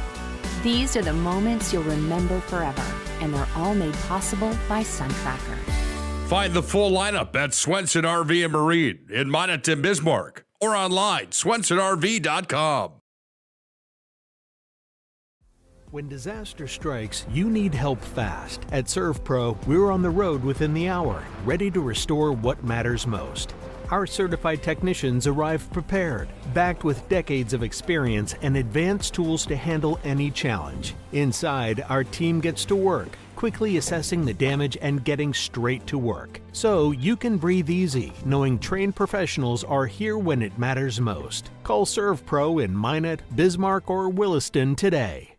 These are the moments you'll remember forever, and they're all made possible by SunTracker. Find the full lineup at Swenson RV and Marine in Minot and Bismarck, or online, swensonrv.com. When disaster strikes, you need help fast. At ServPro, we're on the road within the hour, ready to restore what matters most. Our certified technicians arrive prepared, backed with decades of experience and advanced tools to handle any challenge. Inside, our team gets to work, quickly assessing the damage and getting straight to work. So you can breathe easy, knowing trained professionals are here when it matters most. Call ServPro in Minot, Bismarck, or Williston today.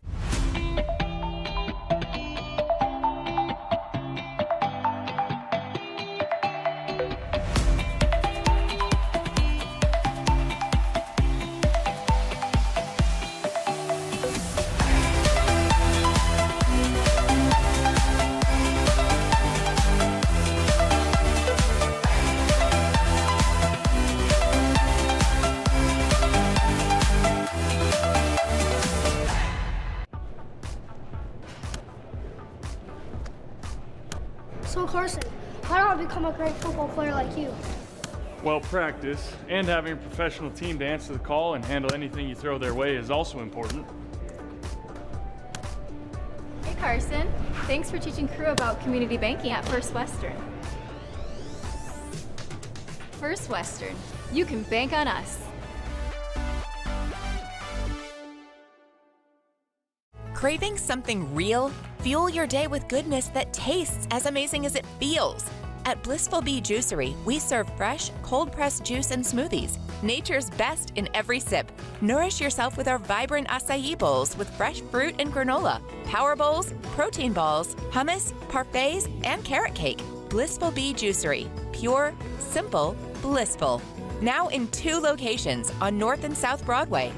So Carson, how do I become a great football player like you? Well, practice and having a professional team to answer the call and handle anything you throw their way is also important. Hey Carson, thanks for teaching crew about community banking at First Western. First Western, you can bank on us. Craving something real? Fuel your day with goodness that tastes as amazing as it feels. At Blissful Bee Juicery, we serve fresh, cold-pressed juice and smoothies. Nature's best in every sip. Nourish yourself with our vibrant acai bowls with fresh fruit and granola, power bowls, protein balls, hummus, parfaits, and carrot cake. Blissful Bee Juicery. Pure, simple, blissful. Now in 2 locations on North and South Broadway.